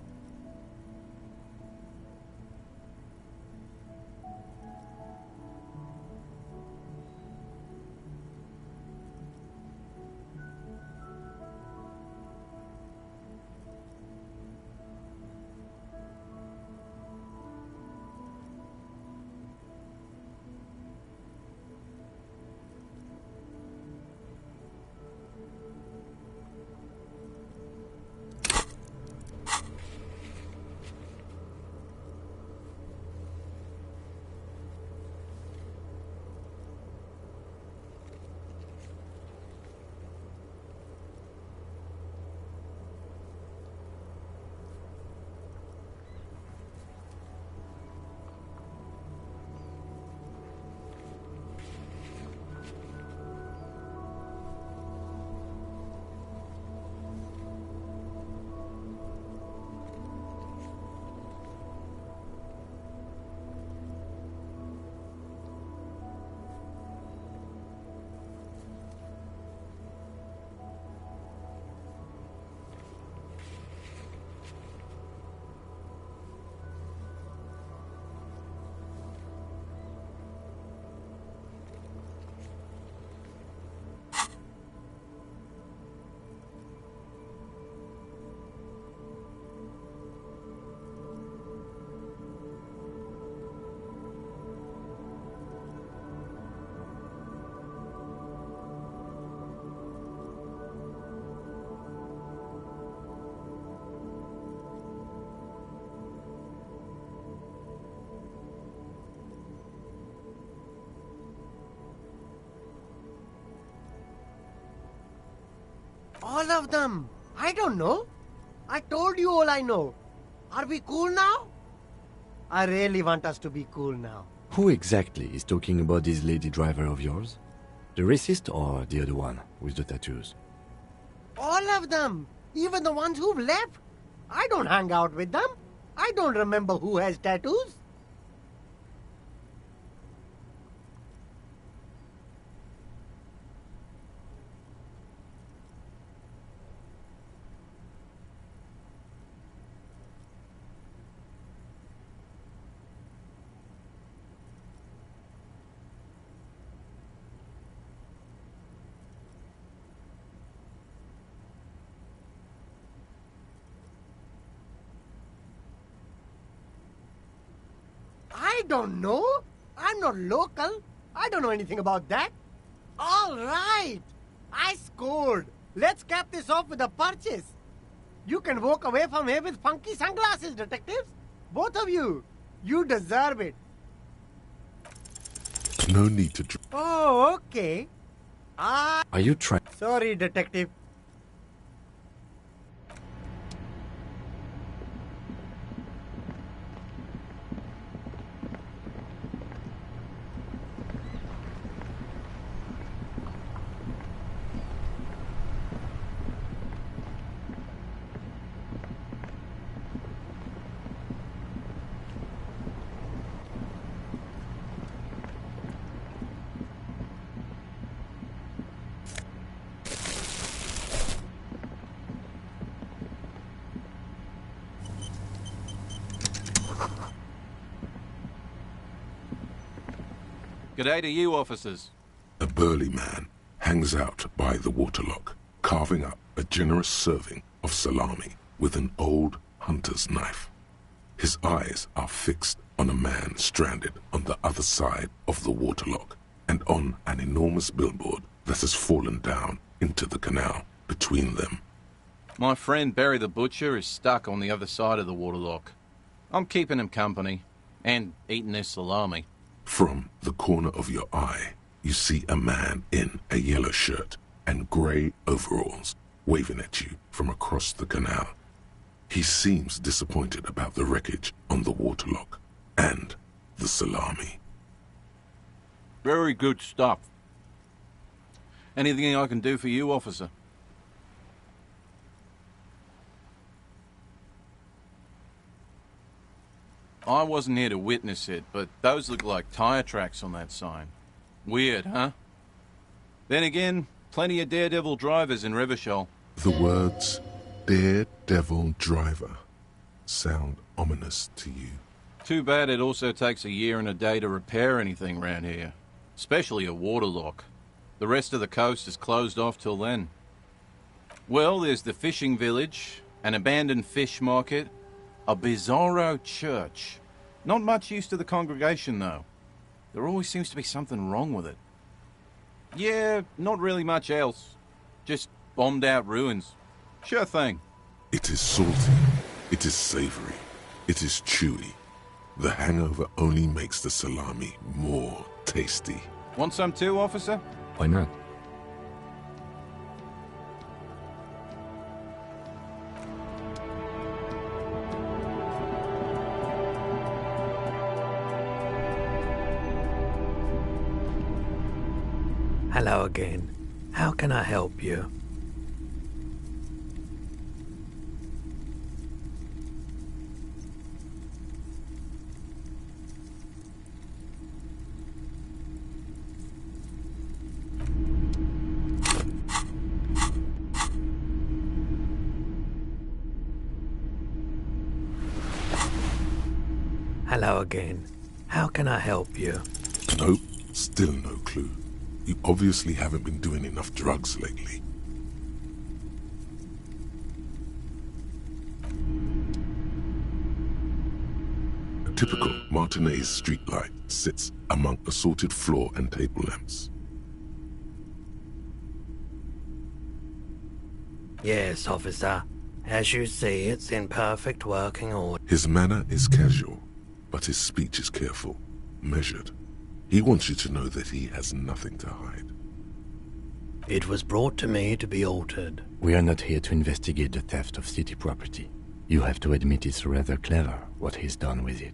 All of them. I don't know. I told you all I know. Are we cool now? I really want us to be cool now. Who exactly is talking about this lady driver of yours? The racist or the other one with the tattoos? All of them. Even the ones who've left. I don't hang out with them. I don't remember who has tattoos. I don't know. I'm not local. I don't know anything about that. All right. I scored. Let's cap this off with a purchase. You can walk away from here with funky sunglasses, detectives. Both of you. You deserve it. No need to... Oh, okay. Are you trying... Sorry, detective. G'day to you, officers. A burly man hangs out by the waterlock, carving up a generous serving of salami with an old hunter's knife. His eyes are fixed on a man stranded on the other side of the waterlock and on an enormous billboard that has fallen down into the canal between them. My friend Barry the Butcher is stuck on the other side of the waterlock. I'm keeping him company and eating his salami. From the corner of your eye, you see a man in a yellow shirt and grey overalls waving at you from across the canal. He seems disappointed about the wreckage on the waterlock and the salami. Very good stuff. Anything I can do for you, officer? I wasn't here to witness it, but those look like tire tracks on that sign. Weird, huh? Then again, plenty of daredevil drivers in Revachol. The words, daredevil driver, sound ominous to you. Too bad it also takes a year and a day to repair anything round here. Especially a waterlock. The rest of the coast is closed off till then. Well, there's the fishing village, an abandoned fish market, a bizarro church. Not much use to the congregation, though. There always seems to be something wrong with it. Yeah, not really much else. Just bombed out ruins. Sure thing. It is salty. It is savory. It is chewy. The hangover only makes the salami more tasty. Want some too, officer? Why not? Hello again. How can I help you? Hello again. How can I help you? Nope, still no clue. You obviously haven't been doing enough drugs lately. A typical Martinez streetlight sits among assorted floor and table lamps. Yes, officer. As you see, it's in perfect working order. His manner is casual, but his speech is careful, measured. He wants you to know that he has nothing to hide. It was brought to me to be altered. We are not here to investigate the theft of city property. You have to admit it's rather clever what he's done with it.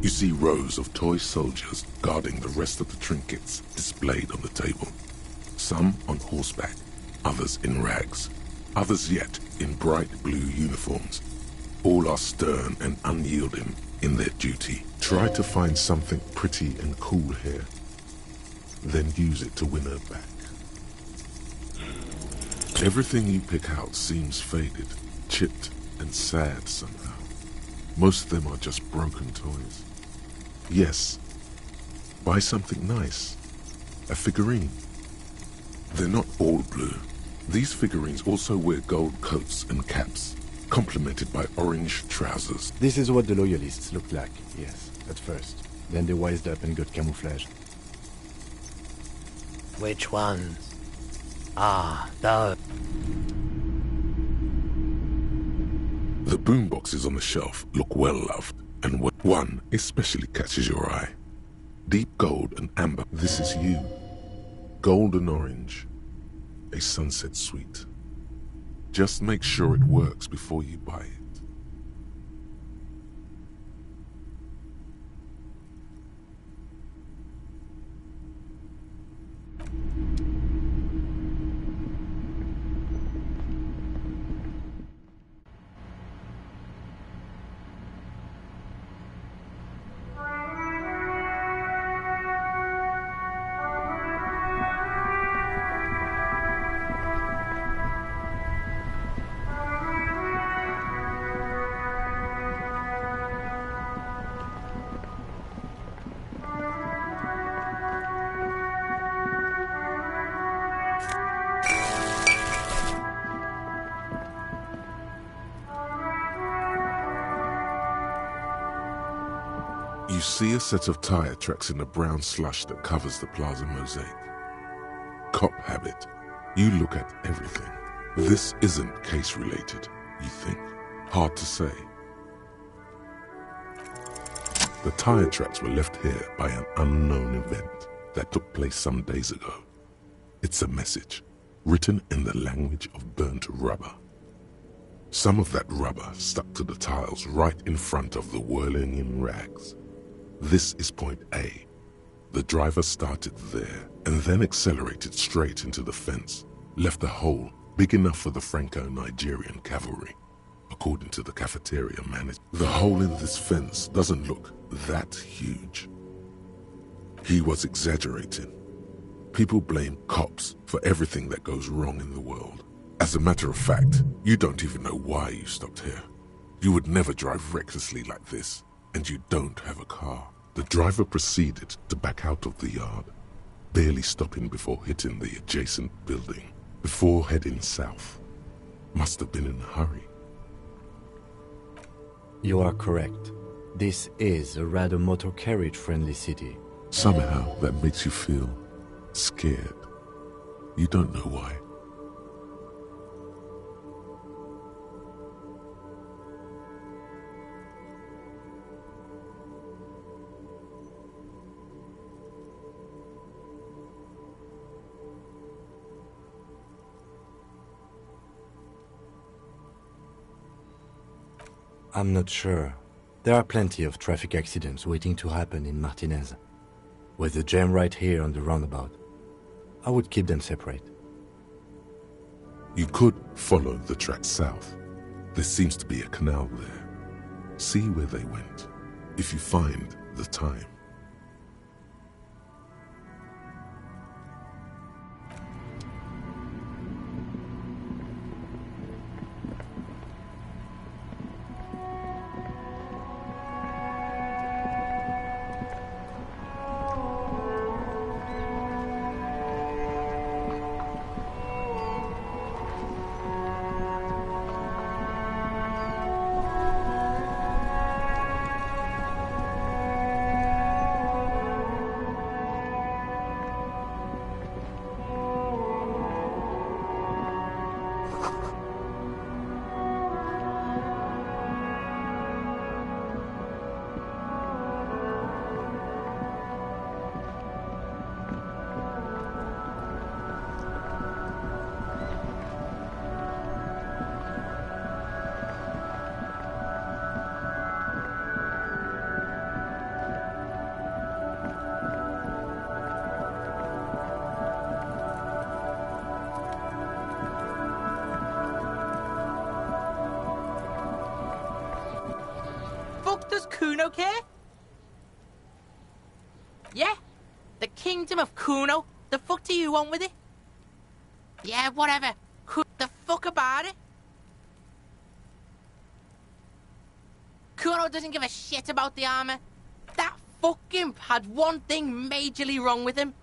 You see rows of toy soldiers guarding the rest of the trinkets displayed on the table. Some on horseback, others in rags, others yet in bright blue uniforms. All are stern and unyielding in their duty. Try to find something pretty and cool here, then use it to win her back. Everything you pick out seems faded, chipped, and sad somehow. Most of them are just broken toys. Yes, buy something nice. A figurine. They're not all blue. These figurines also wear gold coats and caps, complemented by orange trousers. This is what the loyalists looked like, yes, at first. Then they wised up and got camouflage. Which ones? Ah, those. The boomboxes on the shelf look well loved, and one especially catches your eye. Deep gold and amber. This is you. Gold and orange. A sunset suite. Just make sure it works before you buy it. You see a set of tire tracks in the brown slush that covers the plaza mosaic. Cop habit. You look at everything. This isn't case-related, you think. Hard to say. The tire tracks were left here by an unknown event that took place some days ago. It's a message, written in the language of burnt rubber. Some of that rubber stuck to the tiles right in front of the whirling-in rags. This is point A. The driver started there and then accelerated straight into the fence, left a hole big enough for the Franco-Nigerian cavalry, according to the cafeteria manager. The hole in this fence doesn't look that huge. He was exaggerating. People blame cops for everything that goes wrong in the world. As a matter of fact, you don't even know why you stopped here. You would never drive recklessly like this. And you don't have a car. The driver proceeded to back out of the yard, barely stopping before hitting the adjacent building, before heading south. Must have been in a hurry. You are correct. This is a rather motor carriage-friendly city. Somehow that makes you feel scared. You don't know why. I'm not sure. There are plenty of traffic accidents waiting to happen in Martinez. With the jam right here on the roundabout, I would keep them separate. You could follow the track south. There seems to be a canal there. See where they went, if you find the time. Does Kuno care? Yeah? The Kingdom of Kuno? The fuck do you want with it? Yeah, whatever. The fuck about it? Kuno doesn't give a shit about the armor. That fucking had one thing majorly wrong with him.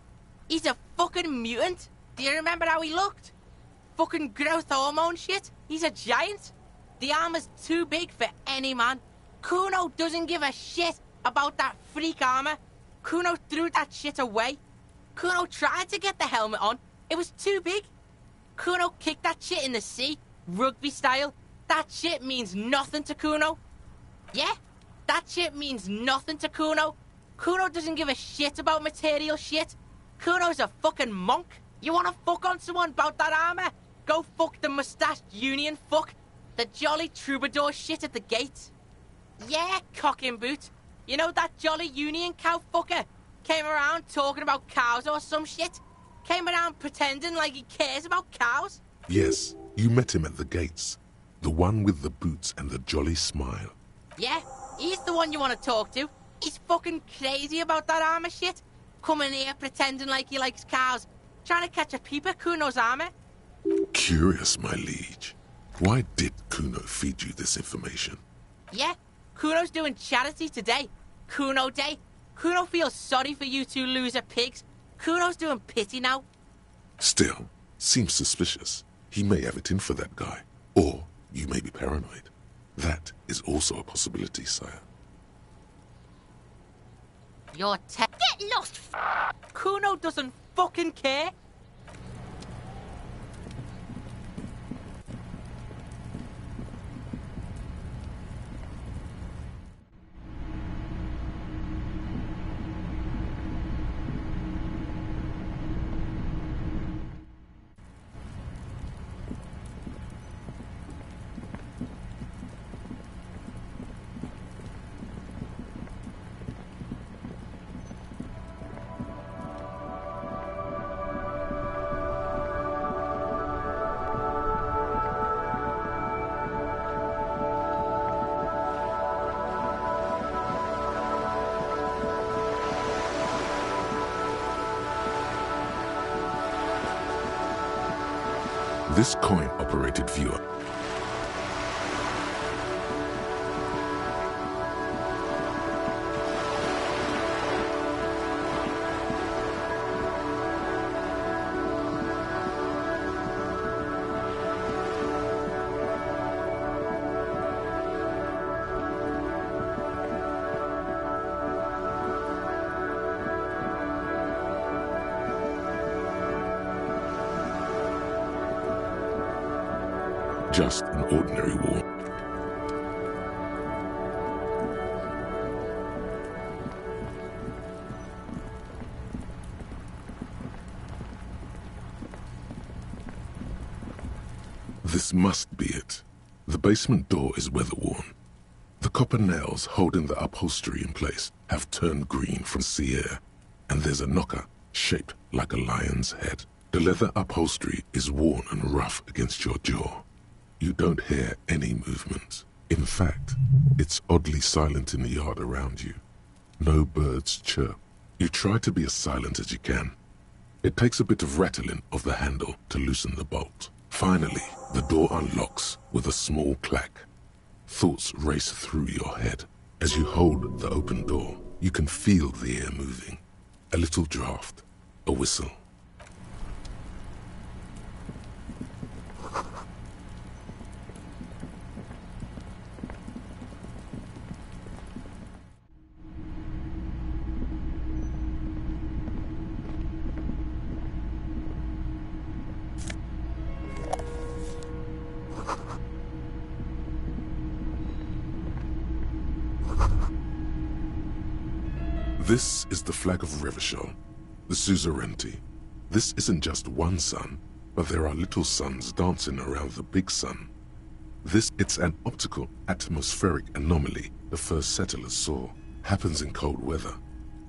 He's a fucking mutant. Do you remember how he looked? Fucking growth hormone shit. He's a giant. The armor's too big for any man. Kuno doesn't give a shit about that freak armor. Kuno threw that shit away. Kuno tried to get the helmet on. It was too big. Kuno kicked that shit in the sea, rugby style. That shit means nothing to Kuno. Yeah, that shit means nothing to Kuno. Kuno doesn't give a shit about material shit. Kuno's a fucking monk. You wanna fuck on someone about that armor? Go fuck the mustached union fuck. The jolly troubadour shit at the gate. Yeah, cock in boot. You know that jolly union cow fucker? Came around talking about cows or some shit? Came around pretending like he cares about cows? Yes, you met him at the gates. The one with the boots and the jolly smile. Yeah, he's the one you want to talk to. He's fucking crazy about that armor shit. Coming here pretending like he likes cows. Trying to catch a peep at Kuno's armor. Curious, my liege. Why did Kuno feed you this information? Yeah, Kuno's doing charity today. Kuno Day. Kuno feels sorry for you two loser pigs. Kuno's doing pity now. Still, seems suspicious. He may have it in for that guy. Or you may be paranoid. That is also a possibility, sire. You're Get lost! Kuno doesn't fucking care. This coin-operated viewer just an ordinary war. This must be it. The basement door is weather-worn. The copper nails holding the upholstery in place have turned green from sea air, and there's a knocker shaped like a lion's head. The leather upholstery is worn and rough against your jaw. You don't hear any movement. In fact, it's oddly silent in the yard around you. No birds chirp. You try to be as silent as you can. It takes a bit of rattling of the handle to loosen the bolt. Finally, the door unlocks with a small clack. Thoughts race through your head. As you hold the open door, you can feel the air moving. A little draft, a whistle. This is the flag of Revachol, the suzerainty. This isn't just one sun, but there are little suns dancing around the big sun. It's an optical atmospheric anomaly the first settlers saw. Happens in cold weather.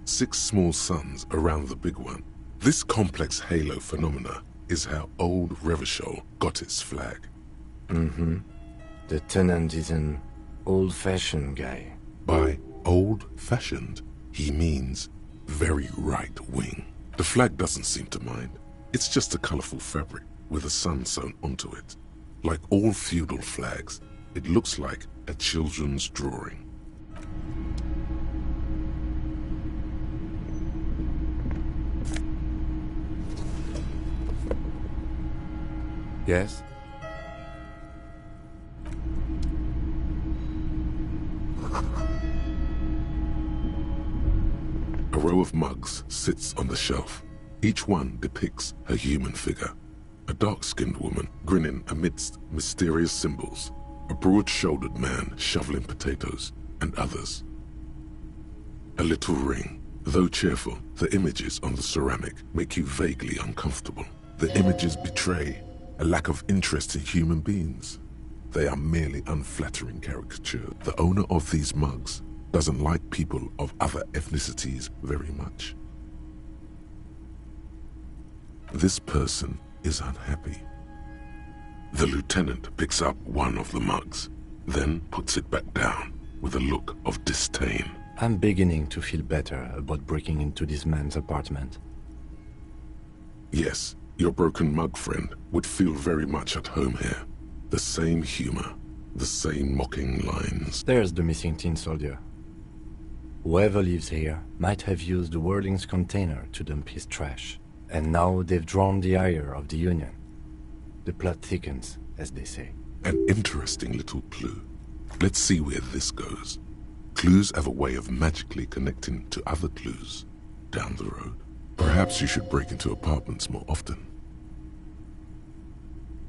6 small suns around the big one. This complex halo phenomena is how old Revachol got its flag. Mm-hmm. The tenant is an old-fashioned guy. By old-fashioned, he means very right-wing. The flag doesn't seem to mind. It's just a colorful fabric with a sun sewn onto it. Like all feudal flags, it looks like a children's drawing. Yes? A row of mugs sits on the shelf. Each one depicts a human figure. A dark-skinned woman grinning amidst mysterious symbols. A broad-shouldered man shoveling potatoes, and others. A little ring. Though cheerful, the images on the ceramic make you vaguely uncomfortable. The images betray a lack of interest in human beings. They are merely unflattering caricatures. The owner of these mugs doesn't like people of other ethnicities very much. This person is unhappy. The lieutenant picks up one of the mugs, then puts it back down with a look of disdain. I'm beginning to feel better about breaking into this man's apartment. Yes, your broken mug friend would feel very much at home here. The same humor, the same mocking lines. There's the missing tin soldier. Whoever lives here might have used the Whirling's container to dump his trash. And now they've drawn the ire of the Union. The plot thickens, as they say. An interesting little clue. Let's see where this goes. Clues have a way of magically connecting to other clues down the road. Perhaps you should break into apartments more often.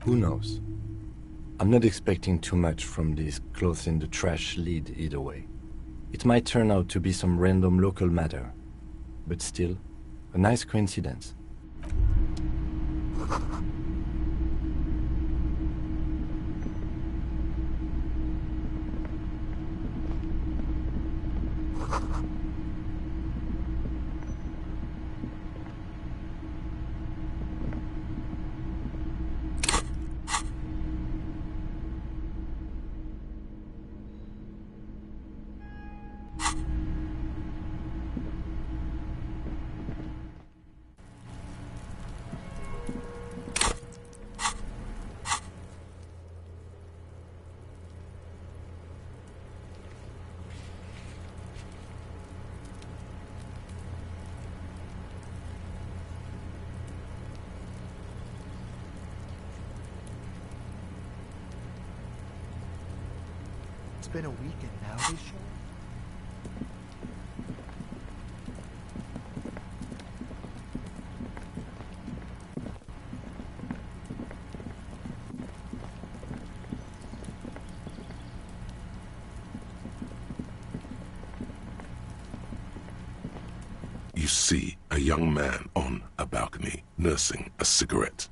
Who knows? I'm not expecting too much from this clothes in the trash lead either way. It might turn out to be some random local matter, but still, a nice coincidence. It's been a weekend now, they show. You see a young man on a balcony nursing a cigarette.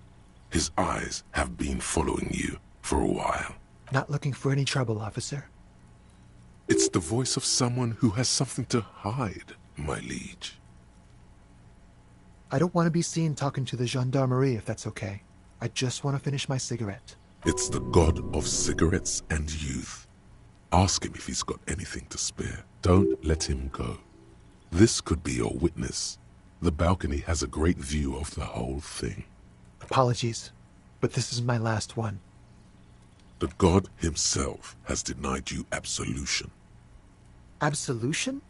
His eyes have been following you for a while. Not looking for any trouble, officer. It's the voice of someone who has something to hide, my liege. I don't want to be seen talking to the gendarmerie, if that's okay. I just want to finish my cigarette. It's the god of cigarettes and youth. Ask him if he's got anything to spare. Don't let him go. This could be your witness. The balcony has a great view of the whole thing. Apologies, but this is my last one. The god himself has denied you absolution. Absolution?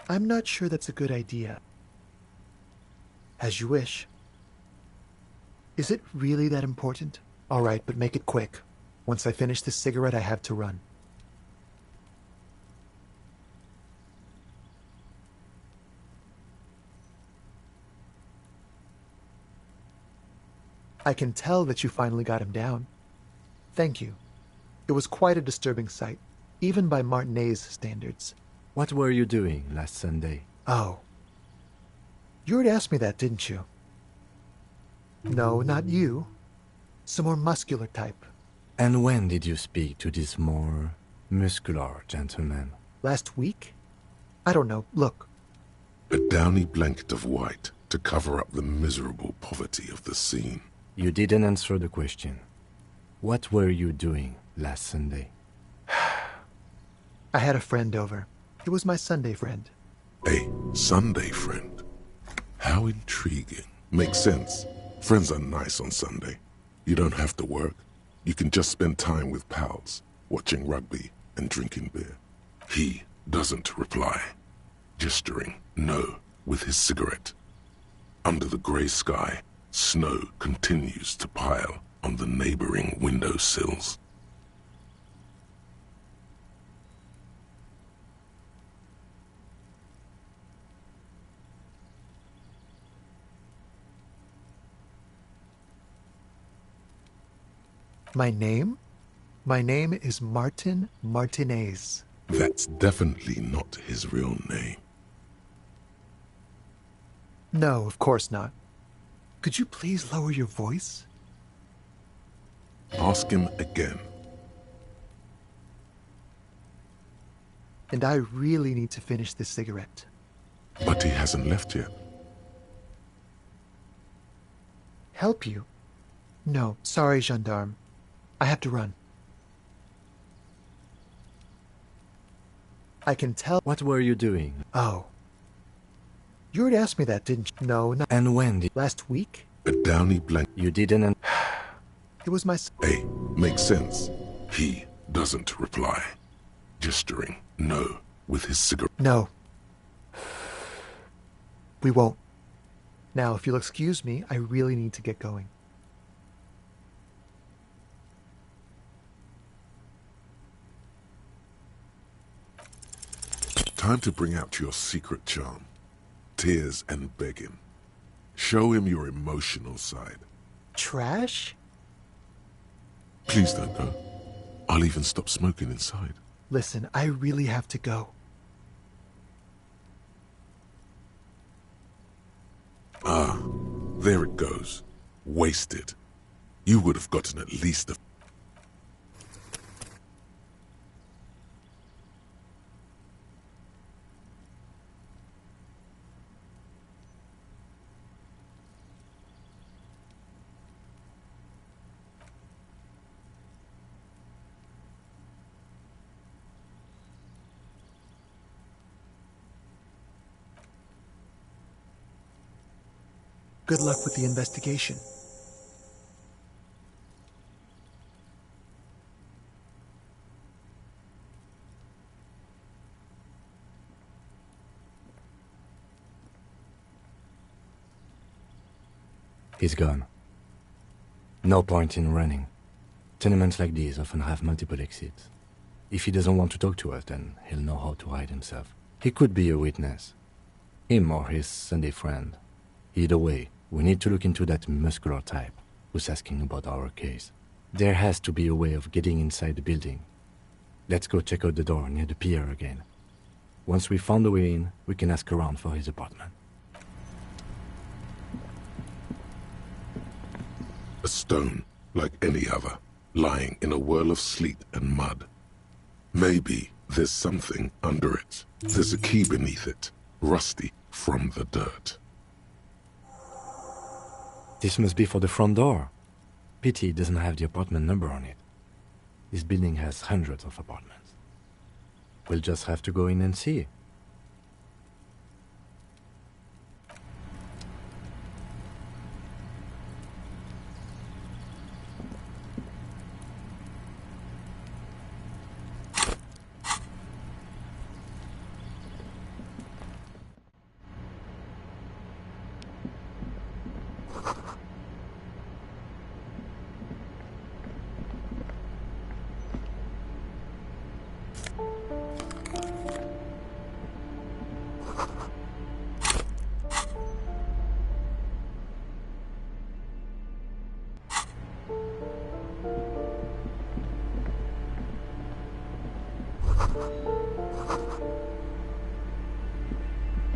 I'm not sure that's a good idea. As you wish. Is it really that important? All right, but make it quick. Once I finish this cigarette, I have to run. I can tell that you finally got him down. Thank you. It was quite a disturbing sight, even by Martinet's standards. What were you doing last Sunday? Oh. You already asked me that, didn't you? No, not you. Some more muscular type. And when did you speak to this more muscular gentleman? Last week? I don't know. Look. A downy blanket of white to cover up the miserable poverty of the scene. You didn't answer the question. What were you doing last Sunday? I had a friend over. He was my Sunday friend. A Sunday friend? How intriguing. Makes sense. Friends are nice on Sunday. You don't have to work. You can just spend time with pals, watching rugby and drinking beer. He doesn't reply, gesturing no with his cigarette. Under the grey sky, snow continues to pile on the neighboring windowsills. My name? My name is Martin Martinez. That's definitely not his real name. No, of course not. Could you please lower your voice? Ask him again. And I really need to finish this cigarette. But he hasn't left yet. Help you? No, sorry, gendarme. I have to run. I can tell. What were you doing? Oh. You already asked me that, didn't you? No, not. And when did... Last week? A downy blanket. You didn't... It was my... A. Makes sense. He doesn't reply, gesturing no with his cigarette. No. We won't. Now, if you'll excuse me, I really need to get going. Time to bring out your secret charm. Tears and begging. Show him your emotional side. Trash? Please don't go. I'll even stop smoking inside. Listen, I really have to go. Ah, there it goes. Wasted. You would have gotten at least a... Good luck with the investigation. He's gone. No point in running. Tenements like these often have multiple exits. If he doesn't want to talk to us, then he'll know how to hide himself. He could be a witness. Him or his Sunday friend. Either way, we need to look into that muscular type who's asking about our case. There has to be a way of getting inside the building. Let's go check out the door near the pier again. Once we found a way in, we can ask around for his apartment. A stone, like any other, lying in a whirl of sleet and mud. Maybe there's something under it. There's a key beneath it, rusty from the dirt. This must be for the front door. Pity it doesn't have the apartment number on it. This building has hundreds of apartments. We'll just have to go in and see.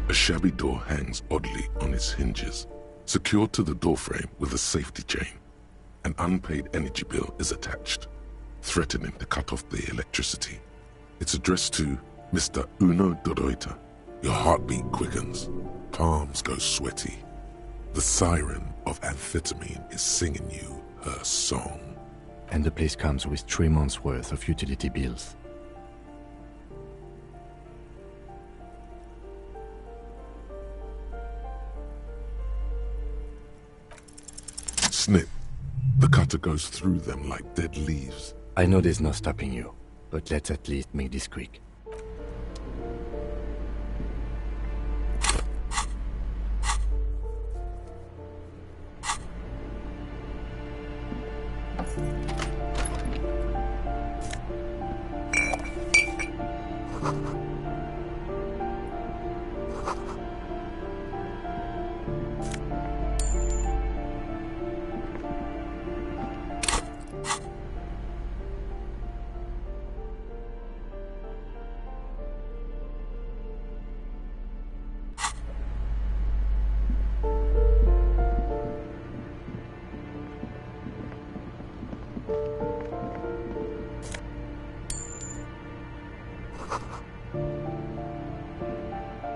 A shabby door hangs oddly on its hinges, secured to the doorframe with a safety chain. An unpaid energy bill is attached, threatening to cut off the electricity. It's addressed to Mr. Uno de Reuter. Your heartbeat quickens, palms go sweaty. The siren of amphetamine is singing you her song. And the place comes with 3 months' worth of utility bills. Snip. The cutter goes through them like dead leaves. I know there's no stopping you, but let's at least make this quick.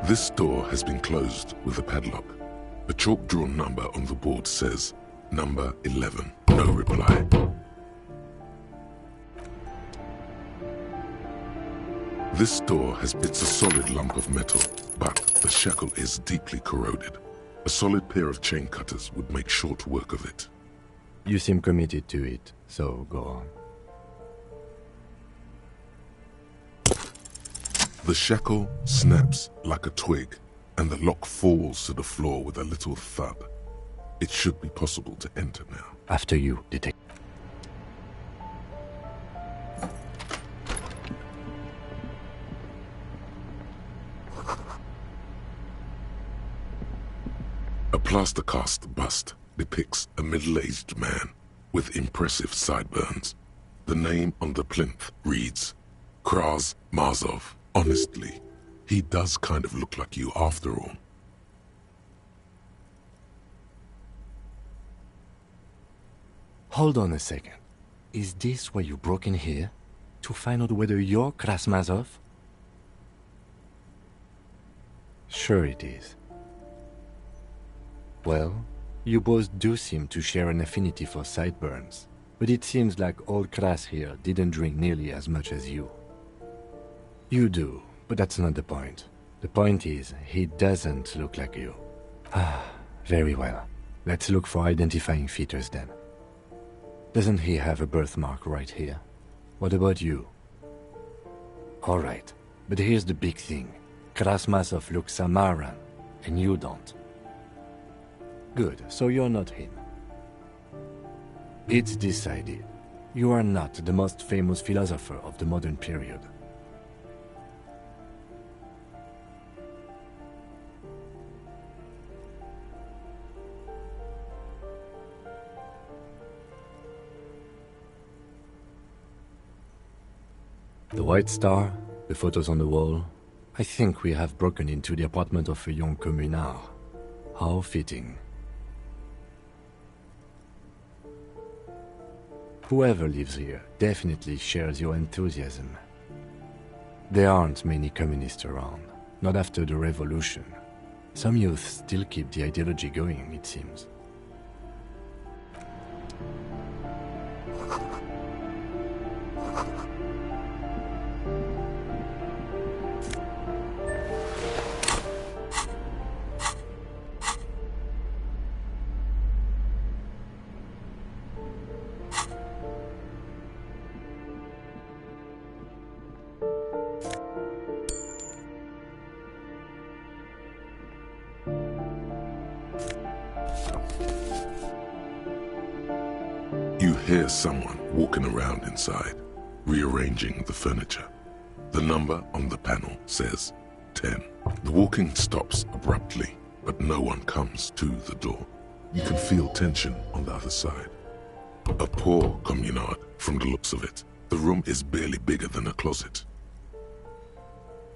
This door has been closed with a padlock. A chalk-drawn number on the board says, Number 11. No reply. This door it's a solid lump of metal, but the shackle is deeply corroded. A solid pair of chain cutters would make short work of it. You seem committed to it, so go on. The shackle snaps like a twig, and the lock falls to the floor with a little thud. It should be possible to enter now. After you, detective. A plaster cast bust depicts a middle-aged man with impressive sideburns. The name on the plinth reads, Kraz Marzov. Honestly, he does kind of look like you after all. Hold on a second. Is this why you broke in here? To find out whether you're Krasmazov? Sure it is. Well, you both do seem to share an affinity for sideburns, but it seems like old Kras here didn't drink nearly as much as you. You do, but that's not the point. The point is, he doesn't look like you. Ah, very well. Let's look for identifying features then. Doesn't he have a birthmark right here? What about you? Alright, but here's the big thing. Krasmazov looks Samaran, and you don't. Good, so you're not him. It's decided. You are not the most famous philosopher of the modern period. The White Star, the photos on the wall. I think we have broken into the apartment of a young communard. How fitting. Whoever lives here definitely shares your enthusiasm. There aren't many communists around, not after the revolution. Some youth still keep the ideology going, it seems. You hear someone walking around inside, rearranging the furniture. The number on the panel says 10. The walking stops abruptly, but no one comes to the door. You can feel tension on the other side. A poor communard, from the looks of it. The room is barely bigger than a closet.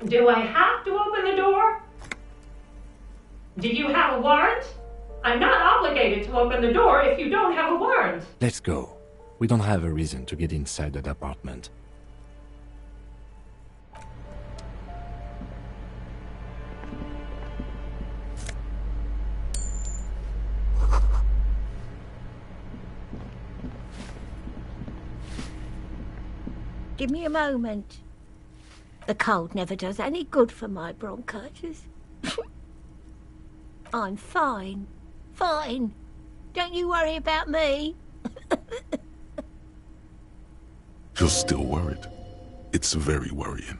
Do I have to open the door? Do you have a warrant? I'm not obligated to open the door if you don't have a warrant. Let's go. We don't have a reason to get inside that apartment. Give me a moment. The cold never does any good for my bronchitis. I'm fine. Fine. Don't you worry about me. You're still worried. It's very worrying.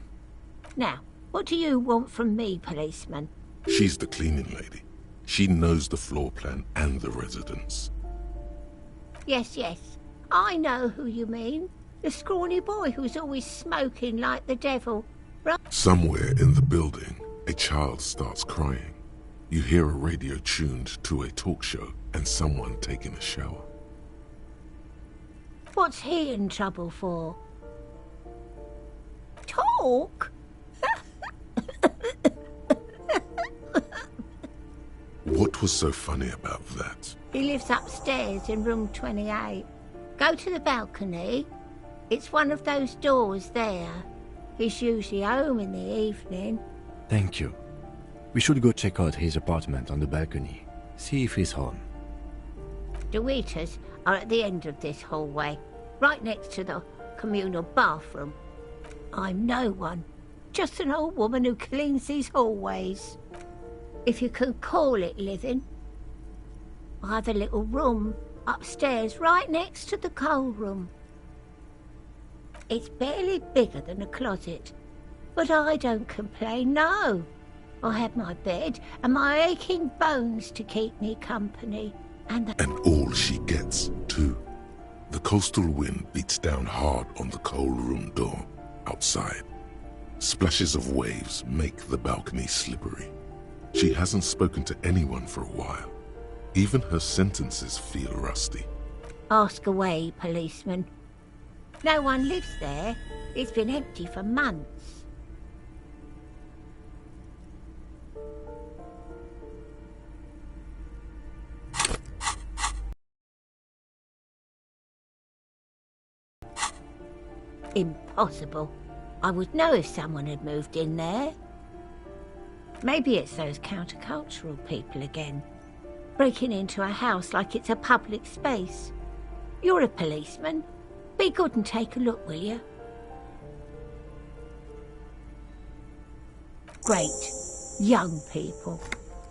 Now, what do you want from me, policeman? She's the cleaning lady. She knows the floor plan and the residents. Yes, yes. I know who you mean. The scrawny boy who's always smoking like the devil, right? Somewhere in the building, a child starts crying. You hear a radio tuned to a talk show and someone taking a shower. What's he in trouble for? Talk? What was so funny about that? He lives upstairs in room 28. Go to the balcony. It's one of those doors there. He's usually home in the evening. Thank you. We should go check out his apartment on the balcony. See if he's home. The waiters are at the end of this hallway, right next to the communal bathroom. I'm no one, just an old woman who cleans these hallways. If you can call it living. I have a little room upstairs right next to the coal room. It's barely bigger than a closet, but I don't complain, no. I have my bed and my aching bones to keep me company. And all she gets, too. The coastal wind beats down hard on the coal room door outside. Splashes of waves make the balcony slippery. She hasn't spoken to anyone for a while. Even her sentences feel rusty. Ask away, policeman. No one lives there. It's been empty for months. Impossible. I would know if someone had moved in there. Maybe it's those countercultural people again, breaking into a house like it's a public space. You're a policeman. Be good and take a look, will you? Great. Young people.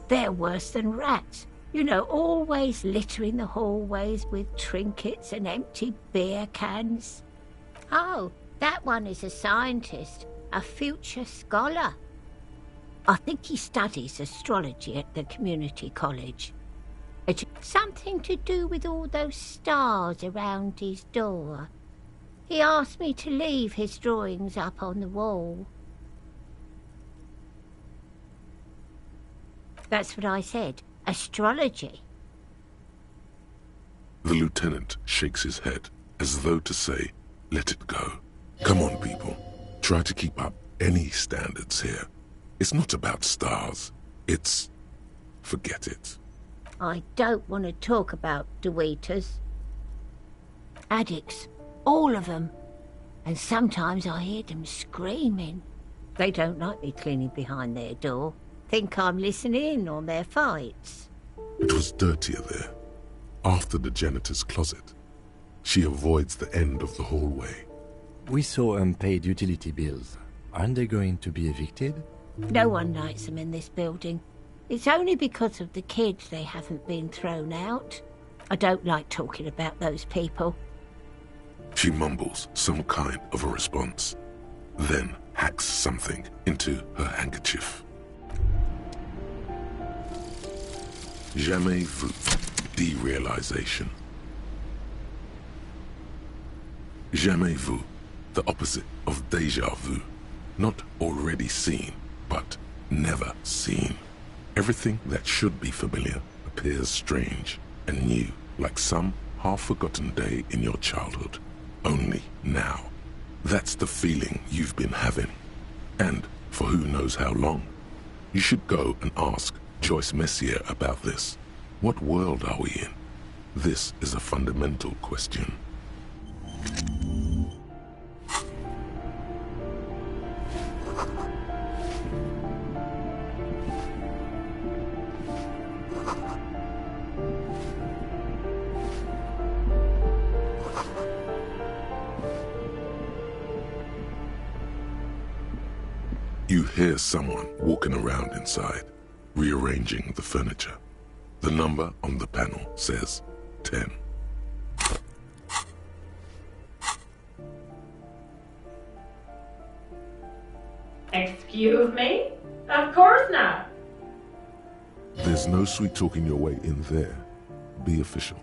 They're worse than rats. You know, always littering the hallways with trinkets and empty beer cans. Oh, that one is a scientist, a future scholar. I think he studies astrology at the community college. It's something to do with all those stars around his door. He asked me to leave his drawings up on the wall. That's what I said. Astrology. The lieutenant shakes his head, as though to say, let it go. Come on, people. Try to keep up any standards here. It's not about stars. It's... forget it. I don't want to talk about Dewaiters. Addicts. All of them. And sometimes I hear them screaming. They don't like me cleaning behind their door. Think I'm listening in on their fights. It was dirtier there, after the janitor's closet. She avoids the end of the hallway. We saw unpaid utility bills. Aren't they going to be evicted? No one likes them in this building. It's only because of the kids they haven't been thrown out. I don't like talking about those people. She mumbles some kind of a response, then hacks something into her handkerchief. Jamais vu. Derealization. Jamais vu. The opposite of déjà vu. Not already seen, but never seen. Everything that should be familiar appears strange and new, like some half-forgotten day in your childhood. Only now. That's the feeling you've been having. And for who knows how long. You should go and ask Joyce Messier about this. What world are we in? This is a fundamental question. You hear someone walking around inside, rearranging the furniture. The number on the panel says 10. Excuse me? Of course not. There's no sweet talking your way in there. Be official.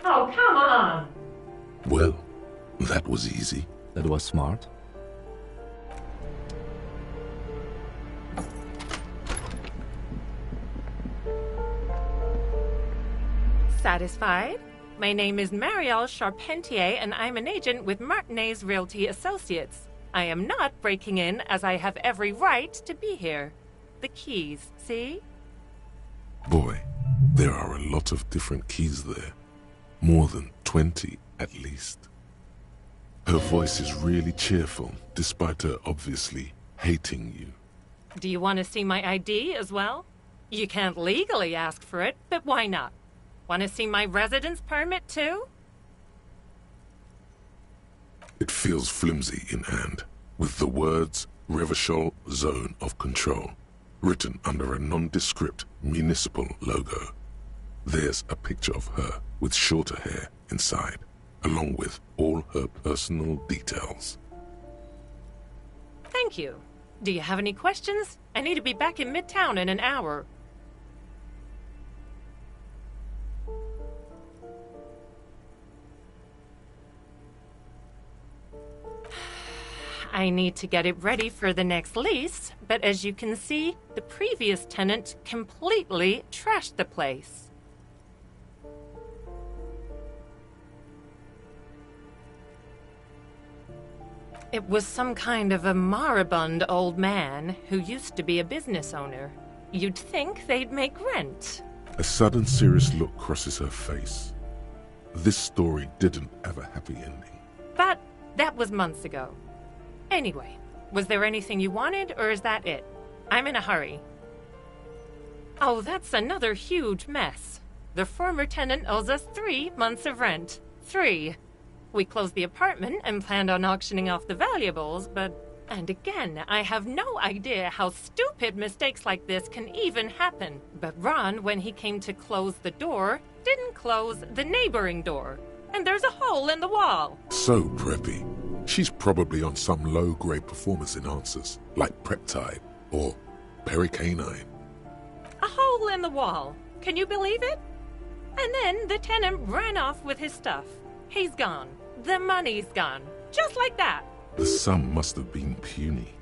Oh, come on. Well, that was easy. That was smart. Satisfied? My name is Marielle Charpentier, and I'm an agent with Martinez Realty Associates. I am not breaking in, as I have every right to be here. The keys, see? Boy, there are a lot of different keys there. More than 20 at least. Her voice is really cheerful, despite her obviously hating you. Do you want to see my ID as well? You can't legally ask for it, but why not? Want to see my residence permit too? It feels flimsy in hand, with the words Revachol Zone of Control written under a nondescript municipal logo. There's a picture of her with shorter hair inside, along with all her personal details. Thank you. Do you have any questions? I need to be back in Midtown in an hour. I need to get it ready for the next lease, but as you can see, the previous tenant completely trashed the place. It was some kind of a moribund old man who used to be a business owner. You'd think they'd make rent. A sudden serious look crosses her face. This story didn't have a happy ending. But that was months ago. Anyway, was there anything you wanted, or is that it? I'm in a hurry. Oh, that's another huge mess. The former tenant owes us 3 months of rent. 3. We closed the apartment and planned on auctioning off the valuables, but... And again, I have no idea how stupid mistakes like this can even happen. But Ron, when he came to close the door, didn't close the neighboring door. And there's a hole in the wall. So preppy. She's probably on some low-grade performance enhancers, like Preptide or Pericanine. A hole in the wall. Can you believe it? And then the tenant ran off with his stuff. He's gone. The money's gone. Just like that. The sum must have been puny.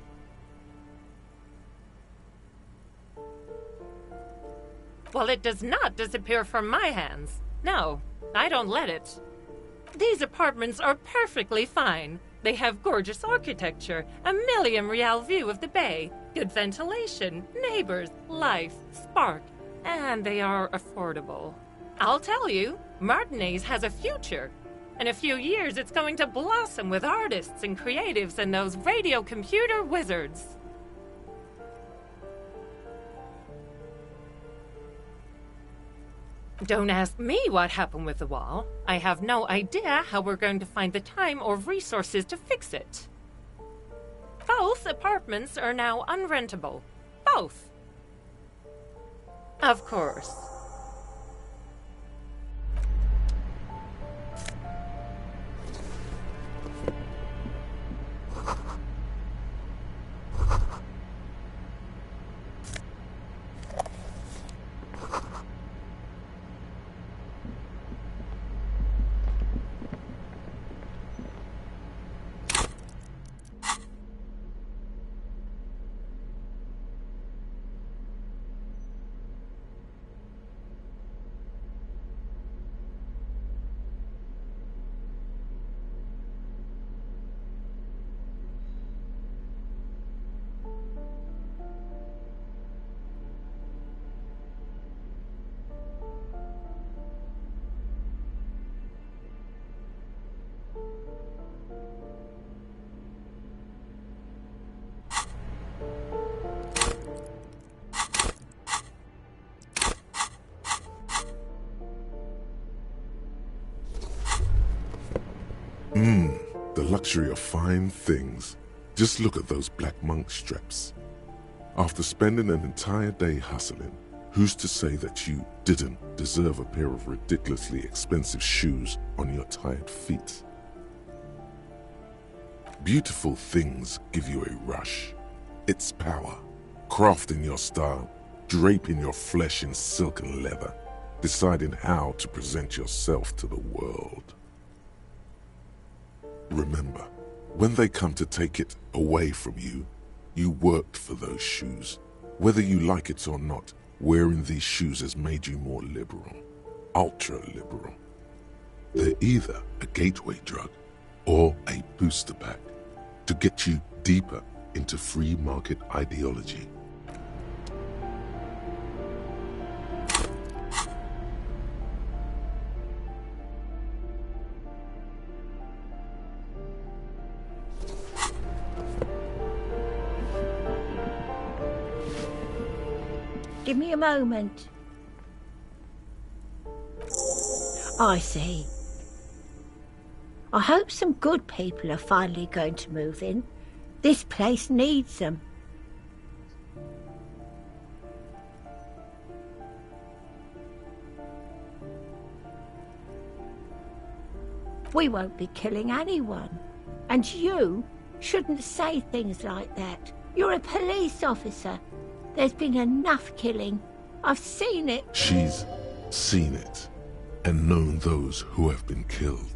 Well, it does not disappear from my hands. No, I don't let it. These apartments are perfectly fine. They have gorgeous architecture, a million-real view of the bay, good ventilation, neighbors, life, spark, and they are affordable. I'll tell you, Martinez has a future. In a few years, it's going to blossom with artists and creatives and those radio computer wizards. Don't ask me what happened with the wall. I have no idea how we're going to find the time or resources to fix it. Both apartments are now unrentable. Both. Of course. The luxury of fine things. Just look at those black monk straps. After spending an entire day hustling, who's to say that you didn't deserve a pair of ridiculously expensive shoes on your tired feet? Beautiful things give you a rush. It's power, crafting your style, draping your flesh in silk and leather, deciding how to present yourself to the world. Remember, when they come to take it away from you, you worked for those shoes. Whether you like it or not, wearing these shoes has made you more liberal, ultra-liberal. They're either a gateway drug or a booster pack to get you deeper into free market ideology. Give me a moment. I see. I hope some good people are finally going to move in. This place needs them. We won't be killing anyone. And you shouldn't say things like that. You're a police officer. There's been enough killing. I've seen it. She's seen it and known those who have been killed.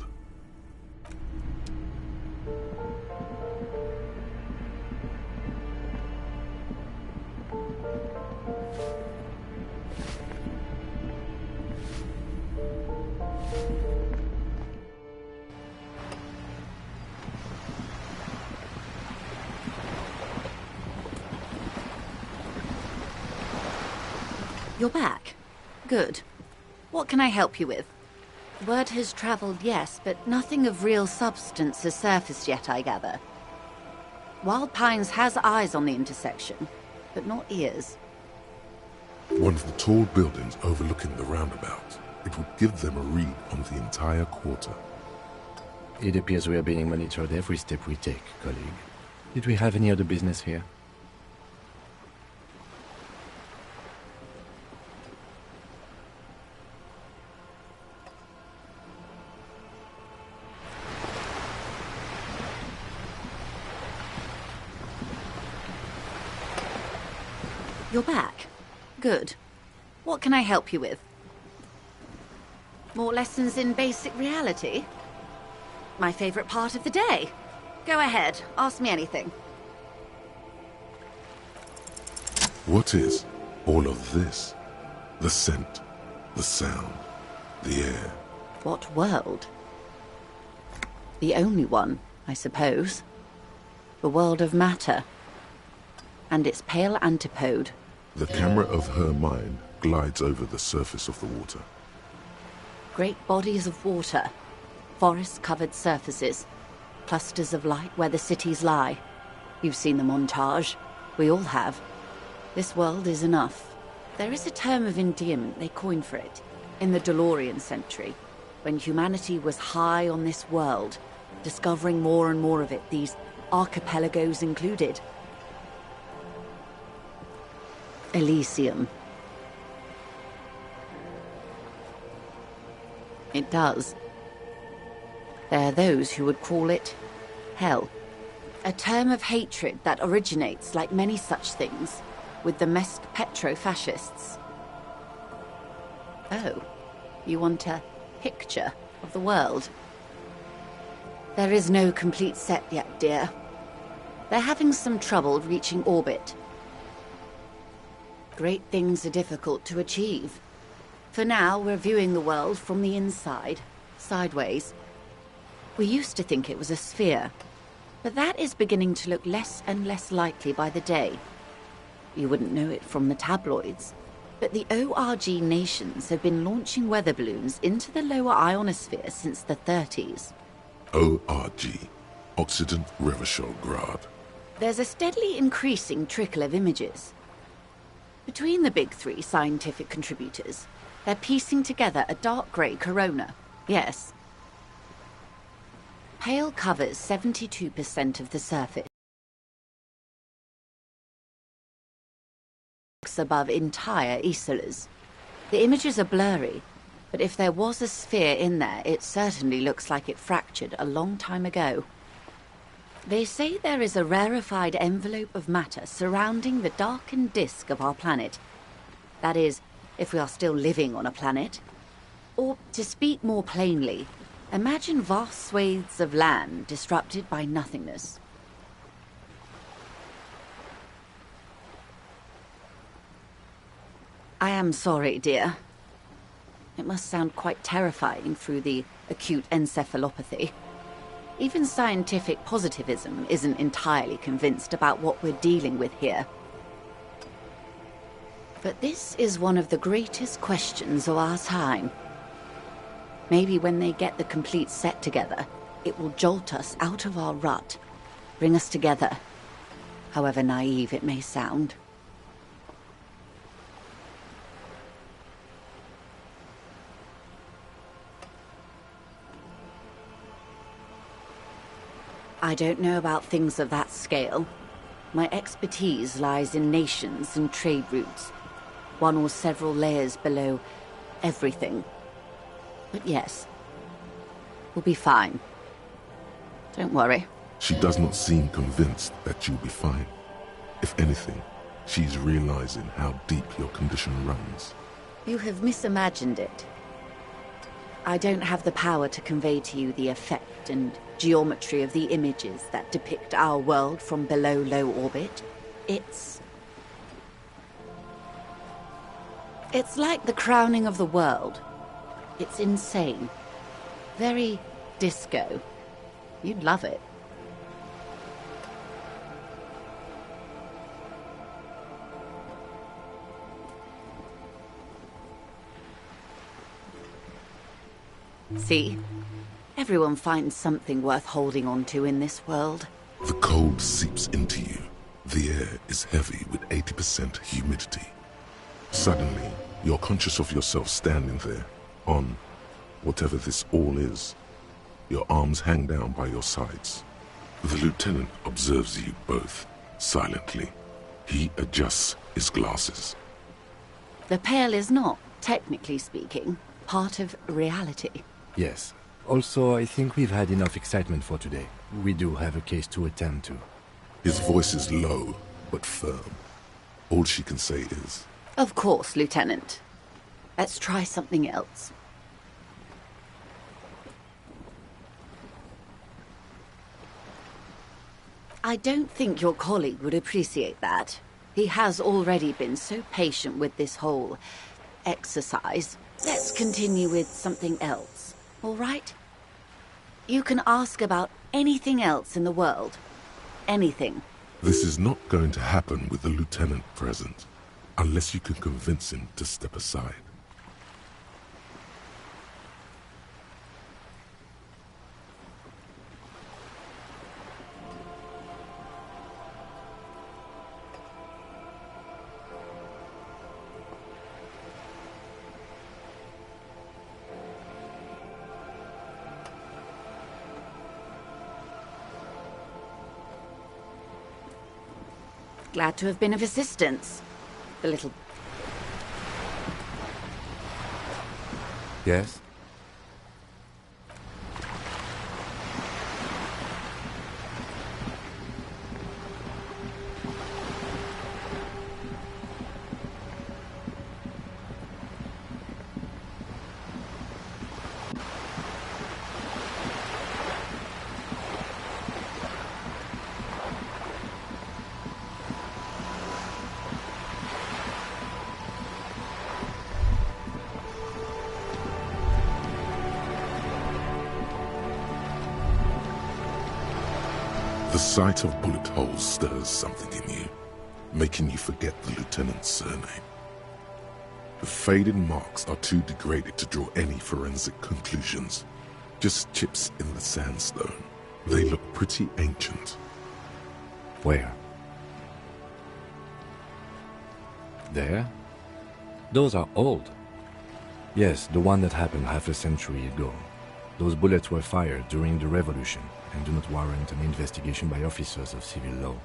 You're back. Good. What can I help you with? Word has traveled, yes, but nothing of real substance has surfaced yet, I gather. Wild Pines has eyes on the intersection, but not ears. One of the tall buildings overlooking the roundabout. It would give them a read on the entire quarter. It appears we are being monitored every step we take, colleague. Did we have any other business here? You're back. Good. What can I help you with? More lessons in basic reality? My favorite part of the day. Go ahead, ask me anything. What is all of this? The scent, the sound, the air. What world? The only one, I suppose. The world of matter. And its pale antipode. The camera of her mind glides over the surface of the water. Great bodies of water, forest-covered surfaces, clusters of light where the cities lie. You've seen the montage. We all have. This world is enough. There is a term of endearment they coined for it, in the DeLorean century, when humanity was high on this world, discovering more and more of it, these archipelagos included. Elysium. It does. There are those who would call it hell. A term of hatred that originates, like many such things, with the Mesk petro-fascists. Oh, you want a picture of the world? There is no complete set yet, dear. They're having some trouble reaching orbit. Great things are difficult to achieve. For now, we're viewing the world from the inside, sideways. We used to think it was a sphere, but that is beginning to look less and less likely by the day. You wouldn't know it from the tabloids, but the ORG nations have been launching weather balloons into the lower ionosphere since the 30s. ORG, Occident Revachol Grad. There's a steadily increasing trickle of images. Between the big three scientific contributors, they're piecing together a dark grey corona. Yes. Pale covers 72% of the surface above entire Isolas. The images are blurry, but if there was a sphere in there, it certainly looks like it fractured a long time ago. They say there is a rarefied envelope of matter surrounding the darkened disk of our planet. That is, if we are still living on a planet. Or, to speak more plainly, imagine vast swathes of land disrupted by nothingness. I am sorry, dear. It must sound quite terrifying through the acute encephalopathy. Even scientific positivism isn't entirely convinced about what we're dealing with here. But this is one of the greatest questions of our time. Maybe when they get the complete set together, it will jolt us out of our rut, bring us together, however naive it may sound. I don't know about things of that scale. My expertise lies in nations and trade routes, one or several layers below everything. But yes, we'll be fine. Don't worry. She does not seem convinced that you'll be fine. If anything, she's realizing how deep your condition runs. You have misimagined it. I don't have the power to convey to you the effect and geometry of the images that depict our world from below low orbit. It's like the crowning of the world. It's insane. Very disco. You'd love it. See? Everyone finds something worth holding on to in this world. The cold seeps into you. The air is heavy with 80% humidity. Suddenly, you're conscious of yourself standing there, on whatever this all is. Your arms hang down by your sides. The lieutenant observes you both, silently. He adjusts his glasses. The Pale is not, technically speaking, part of reality. Yes. Also, I think we've had enough excitement for today. We do have a case to attend to. His voice is low, but firm. All she can say is, Of course, Lieutenant. Let's try something else. I don't think your colleague would appreciate that. He has already been so patient with this whole exercise. Let's continue with something else, all right? You can ask about anything else in the world. Anything. This is not going to happen with the lieutenant present, unless you can convince him to step aside. Glad to have been of assistance. The little... Yes? The sight of bullet holes stirs something in you, making you forget the lieutenant's surname. The faded marks are too degraded to draw any forensic conclusions. Just chips in the sandstone. They look pretty ancient. Where? There? Those are old. Yes, the one that happened half a century ago. Those bullets were fired during the revolution and do not warrant an investigation by officers of civil law.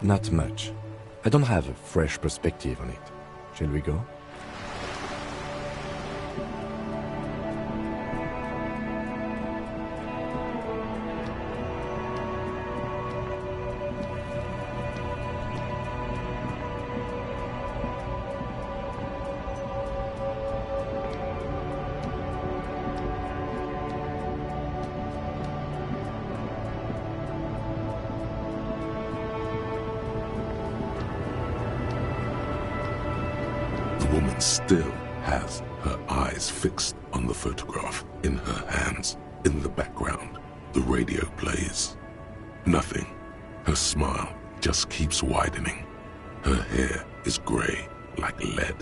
Not much. I don't have a fresh perspective on it. Shall we go? The woman still has her eyes fixed on the photograph in her hands. In the background, the radio plays. Nothing. Her smile just keeps widening. Her hair is gray like lead.